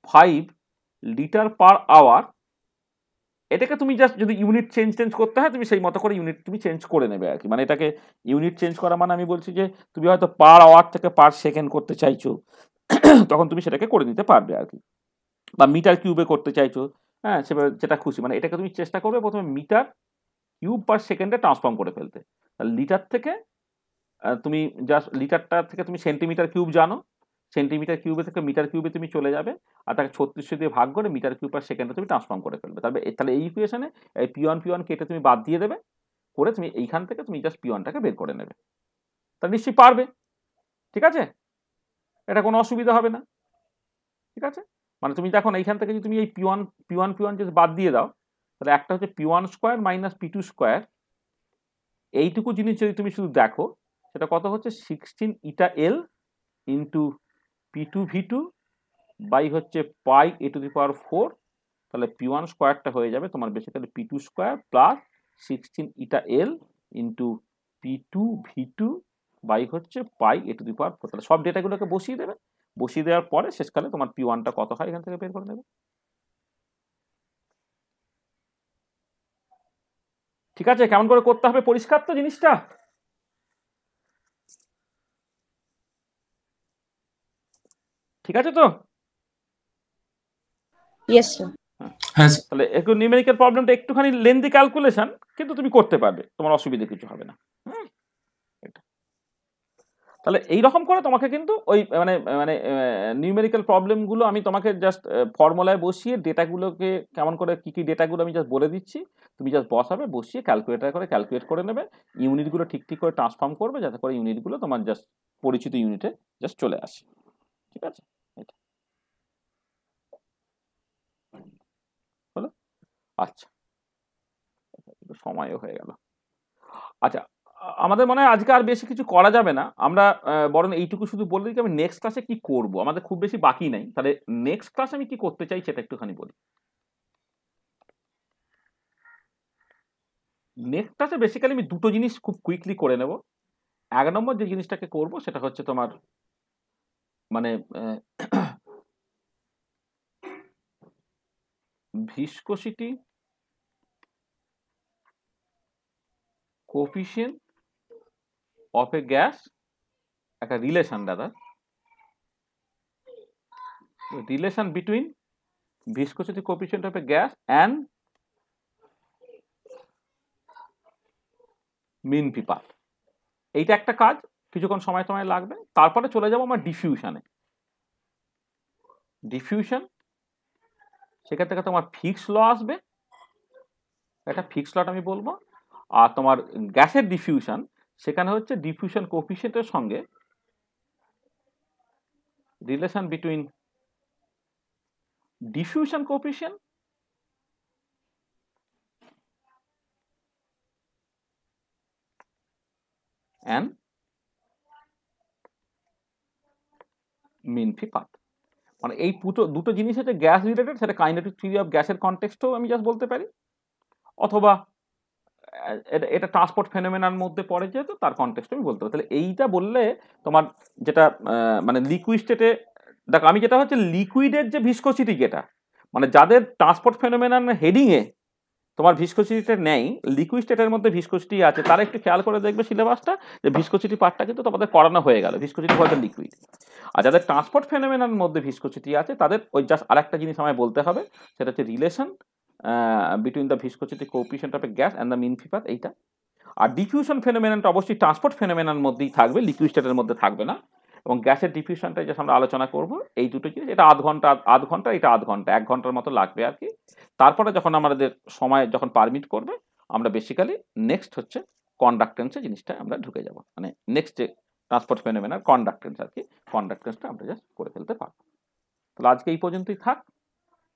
5 litre per hour. এটাকে তুমি জাস্ট যদি ইউনিট চেঞ্জ করতে হয় তুমি সেই মতো করে ইউনিট তুমি চেঞ্জ করে নেবে আর কি, মানে এটাকে ইউনিট চেঞ্জ করা মানে আমি বলছি যে তুমি হয়তো পার আওয়ার থেকে পার সেকেন্ড করতে চাইছো তখন তুমি সেটাকে করে নিতে পারবে আর কি, বা মিটার কিউবে করতে চাইছো, হ্যাঁ সেটা যেটা খুশি, মানে এটাকে তুমি চেষ্টা করবে প্রথমে মিটার কিউব পার সেকেন্ডে ট্রান্সফর্ম করে ফেলতে। লিটার থেকে তুমি জাস্ট লিটারটা থেকে তুমি সেন্টিমিটার কিউব জানো, সেন্টিমিটার কিউবে থেকে মিটার কিউবে তুমি চলে যাবে, আর তাকে 3600 দিয়ে ভাগ করে মিটার কিউব পার সেকেন্ডে তুমি ট্রান্সফর্ম করে ফেলবে। তাহলে এই ইকুয়েশনে এই P1 কেটে তুমি বাদ দিয়ে দেবে, করে তুমি এইখান থেকে তুমি জাস্ট P1টাকে বের করে নেবে, তাহলে নিশ্চয়ই পারবে, ঠিক আছে, এটা কোনো অসুবিধা হবে না, ঠিক আছে। মানে তুমি দেখো এইখান থেকে যদি তুমি এই P1 যদি বাদ দিয়ে দাও তাহলে একটা হচ্ছে P1 square minus P2 square, এইটুকু জিনিস যদি তুমি শুধু দেখো সেটা কত হচ্ছে 16 eta L into P2 V2 by হচ্ছে pi a to the power 4, তাহলে P1 স্কোয়ারটা হয়ে যাবে তোমার basically P2 square plus 16 eta L into P2 V2 by হচ্ছে pi a to the power 4। তাহলে সব ডেটাগুলোকে বসিয়ে দেবে, বসিয়ে দেওয়ার পরে শেষকালে তোমার P1টা কত হয় এখান থেকে বের করে নেবে, ঠিক আছে। কেমন করে করতে হবে পরিষ্কার তো জিনিসটা, ঠিক আছে তো? Yes, sir. হ্যাঁ স্যার। তাহলে একটু নিউমেরিক্যাল প্রবলেমটা একটুখানি লেন্দি ক্যালকুলেশন, কিন্তু তুমি করতে পারবে, তোমার অসুবিধা কিছু হবে না। তাহলে এইরকম করে তোমাকে কিন্তু ওই মানে মানে নিউমেরিক্যাল প্রবলেমগুলো আমি তোমাকে জাস্ট ফর্মুলায় বসিয়ে ডেটাগুলোকে কেমন করে কী কী ডেটাগুলো আমি জাস্ট বলে দিচ্ছি, তুমি জাস্ট বসাবে, বসিয়ে ক্যালকুলেটার করে ক্যালকুলেট করে নেবে, ইউনিটগুলো ঠিক করে ট্রান্সফর্ম করবে যাতে করে ইউনিটগুলো তোমার জাস্ট পরিচিত ইউনিটে জাস্ট চলে আসে, ঠিক আছে। এটা হলো, আচ্ছা সময়ও হয়ে গেল। আচ্ছা আমাদের মনে হয় আজকে আর বেশি কিছু করা যাবে না, আমরা বরং এইটুকু শুধু বলে দিই আমি নেক্সট ক্লাসে কি করব, আমাদের খুব বেশি বাকি নাই, তাহলে নেক্সট ক্লাসে আমি কি করতে চাই সেটা একটুখানি বলি। নেক্সট ক্লাসে বেসিক্যালি আমি দুটো জিনিস খুব কুইকলি করে নেব। এক নম্বর যে জিনিসটাকে করব সেটা হচ্ছে তোমার মানে viscosity coefficient of a gas, একটা রিলেশন দাদা, relation between viscosity coefficient of a gas and mean p path, এইটা একটা কাজ, কিছুক্ষণ সময় লাগবে। তারপরে চলে যাব আমার ডিফিউশনে। ডিফিউশন সেখান থেকে তোমার ফিক্স ল আসবে, এটা ফিক্স লটা আমি বলবো, আর তোমার গ্যাসের ডিফিউশন সেখানে হচ্ছে ডিফিউশন কোএফিসিয়েন্টের সঙ্গে relation between diffusion coefficient and mean free path। মানে এই দুটো জিনিস হচ্ছে গ্যাস রিলেটেড, সেটা কাইনেটিক থিওরি অফ গ্যাসের কনটেক্সটেও আমি জাস্ট বলতে পারি, অথবা এটা ট্রান্সপোর্ট ফেনোমেনার মধ্যে পড়ে, যেহেতু তার কনটেক্সটে আমি বলতে পারি। তাহলে এইটা বললে তোমার যেটা মানে লিকুইড স্টেটে, দেখো আমি যেটা হচ্ছে লিকুইডের যে ভিসকোসিটি, যেটা মানে যাদের ট্রান্সপোর্ট ফেনোমেনার হেডিংয়ে তোমার ভিসকোসিটিটা নেই, লিকুইড স্টেটের মধ্যে ভিসকোসিটি আছে, তারা একটু খেয়াল করে দেখবে সিলেবাসটা, যে ভিসকোসিটি পার্টটা কিন্তু তোমাদের করানো হয়ে গেল, ভিসকোসিটি ফর দ্য লিকুইড। আর যাদের ট্রান্সপোর্ট ফেনোমেনার মধ্যে ভিসকোসিটি আছে, তাদের ওই জাস্ট আরেকটা জিনিস আমায় বলতে হবে, সেটা হচ্ছে relation between the viscosity coefficient of a gas and the mean free path, এইটা। আর ডিফিউশন ফেনোমেনানটা অবশ্যই ট্রান্সপোর্ট ফেনোমেনার মধ্যেই থাকবে, লিকুইড স্টেটের মধ্যে থাকবে না। এবং গ্যাসের ডিফিউশনটা যে আমরা আলোচনা করব, এই দুটো জিনিস, এটা আধ ঘন্টা এটা আধ ঘন্টা, 1 ঘন্টার মতো লাগবে আর কি। তারপরে যখন আমাদের সময় যখন পারমিট করবে, আমরা বেসিক্যালি নেক্সট হচ্ছে কন্ডাক্টেন্সের জিনিসটা আমরা ঢুকে যাব, মানে নেক্সট যে ট্রান্সপোর্ট ফেনোমেনার কন্ডাক্টেন্স আর কি, কন্ডাক্টেন্সটা আমরা জাস্ট করে ফেলতে পারবো। তাহলে আজকে এই পর্যন্তই থাক,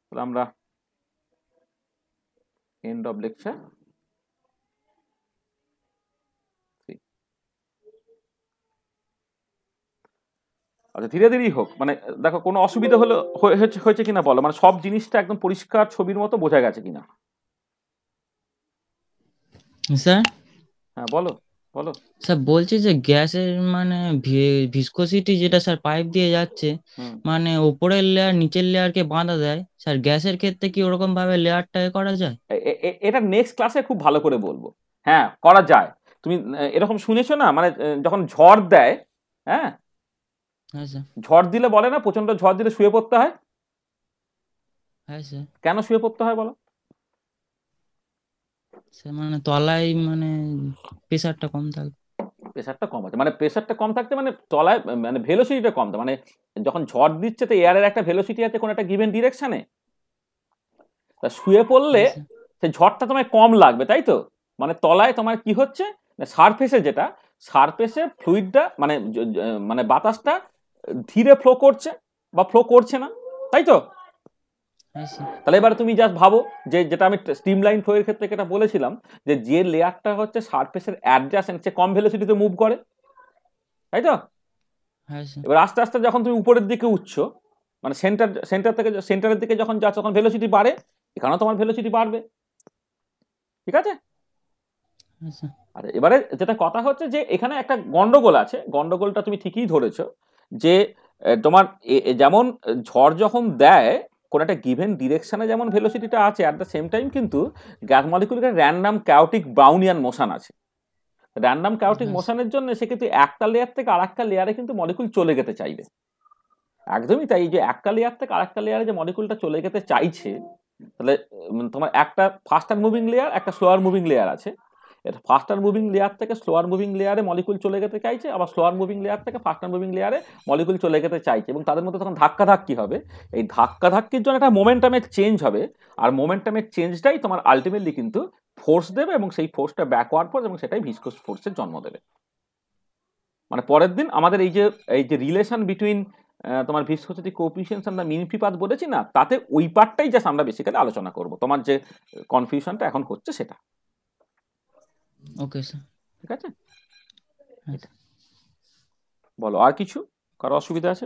তাহলে আমরা এন্ড অফ লেকচার। আচ্ছা, ধীরে ধীরেই হোক, মানে দেখো কোনো অসুবিধা হলো হয়েছে কিনা বলো, মানে সব জিনিসটা একদম পরিষ্কার ছবির মতো বোঝা গেছে কিনা। স্যার হ্যাঁ বলো বলো। স্যার বলছি যে গ্যাসের মানে ভিসকোসিটি যেটা স্যার পাইপ দিয়ে যাচ্ছে, মানে উপরের লেয়ার নিচের লেয়ারকে বাঁধা দেয় স্যার, গ্যাসের ক্ষেত্রে কি ওরকম ভাবে লেয়ারটা করা যায়? এটা নেক্সট ক্লাসে খুব ভালো করে বলবো। হ্যাঁ করা যায়। তুমি এরকম শুনেছো না, মানে যখন ঝড় দেয়, হ্যাঁ হ্যাঁ স্যার। ঝড় দিলে বলে না, প্রচন্ড ঝড় দিলে শুয়ে পড়তে হয়। হ্যাঁ স্যার। কেন শুয়ে পড়তে হয় বলো? স্যার মানে তলায় মানে প্রেসারটা কম থাকে। প্রেসারটা কম আছে, মানে প্রেসারটা কম থাকতে মানে তলায় মানে ভেলোসিটিটা কম, মানে যখন ঝড় দিচ্ছে তো এয়ারের একটা ভেলোসিটি আছে কোন একটা গিভেন ডিরেকশনে, তা শুয়ে পড়লে সেই ঝড়টা তোমায় কম লাগবে, তাই তো? মানে তলায় তোমার কি হচ্ছে, সারফেসে যেটা সারফেসে ফ্লুইডটা মানে মানে বাতাসটা ধীরে ফ্লো করছে বা ফ্লো করছে না, তাই তো? তাহলে এবার তুমি জাস্ট ভাবো যে যেটা আমি স্ট্রিমলাইন ফ্লো এর ক্ষেত্রে যেটা বলেছিলাম, যে লেয়ারটা হচ্ছে সারফেসের অ্যাডজাসেন্ট, সে কম ভেলোসিটিতে মুভ করে, তাই তো? এবার আস্তে আস্তে যখন তুমি উপরের দিকে উঠছো, মানে সেন্টারের দিকে যখন যাচ্ছ, তখন ভেলোসিটি বাড়ে, এখানেও তোমার ভেলোসিটি বাড়বে, ঠিক আছে? আরে এবারে যেটা কথা হচ্ছে যে এখানে একটা গন্ডগোল আছে, গন্ডগোলটা তুমি ঠিকই ধরেছো, যে তোমার যেমন ঝড় যখন দেয় কোন একটা গিভেন ডিরেকশনে যেমন ভেলোসিটিটা আছে, অ্যাট দ্য সেম টাইম কিন্তু গ্যাস মলিকুলের র্যান্ডাম ক্যাওটিক ব্রাউনিয়ান মোশন আছে। র্যান্ডাম ক্যাওটিক মোশনের জন্য সে কিন্তু একটা লেয়ার থেকে আরেকটা লেয়ারে কিন্তু মলিকুল চলে যেতে চাইবে, একদমই তাই। যে একটা লেয়ার থেকে আরেকটা লেয়ারে যে মলিকুলটা চলে যেতে চাইছে, তাহলে তোমার একটা ফাস্টার মুভিং লেয়ার, একটা স্লোয়ার মুভিং লেয়ার আছে। ফাস্টার মুভিং লেয়ার থেকে স্লোয়ার মুভিং লেয়ারে মলিকুল চলে যেতে চাইছে, আবার স্লোয়ার মুভিং লেয়ার থেকে ফাস্টার মুভিং লেয়ারে মলিকুল চলে যেতে চাইছে, এবং তাদের মধ্যে তখন ধাক্কাধাক্কি হবে। এই ধাক্কাধাক্কির জন্য একটা মোমেন্টামের চেঞ্জ হবে, আর মোমেন্টামের চেঞ্জটাই তোমার আলটিমেটলি কিন্তু ফোর্স দেবে, এবং সেই ফোর্সটা ব্যাকওয়ার্ড ফোর্স, এবং সেটাই ভিসকোস ফোর্সের জন্ম দেবে। মানে পরের দিন আমাদের এই যে রিলেশন বিটুইন তোমার viscosity coefficients and the mean free path বলেছি না, তাতে ওই পার্টটাই জাস্ট আমরা বেসিক্যালি আলোচনা করব, তোমার যে কনফিউশনটা এখন হচ্ছে সেটা। ওকে স্যার, ঠিক আছে? বলো আর কিছু, কারো অসুবিধা আছে?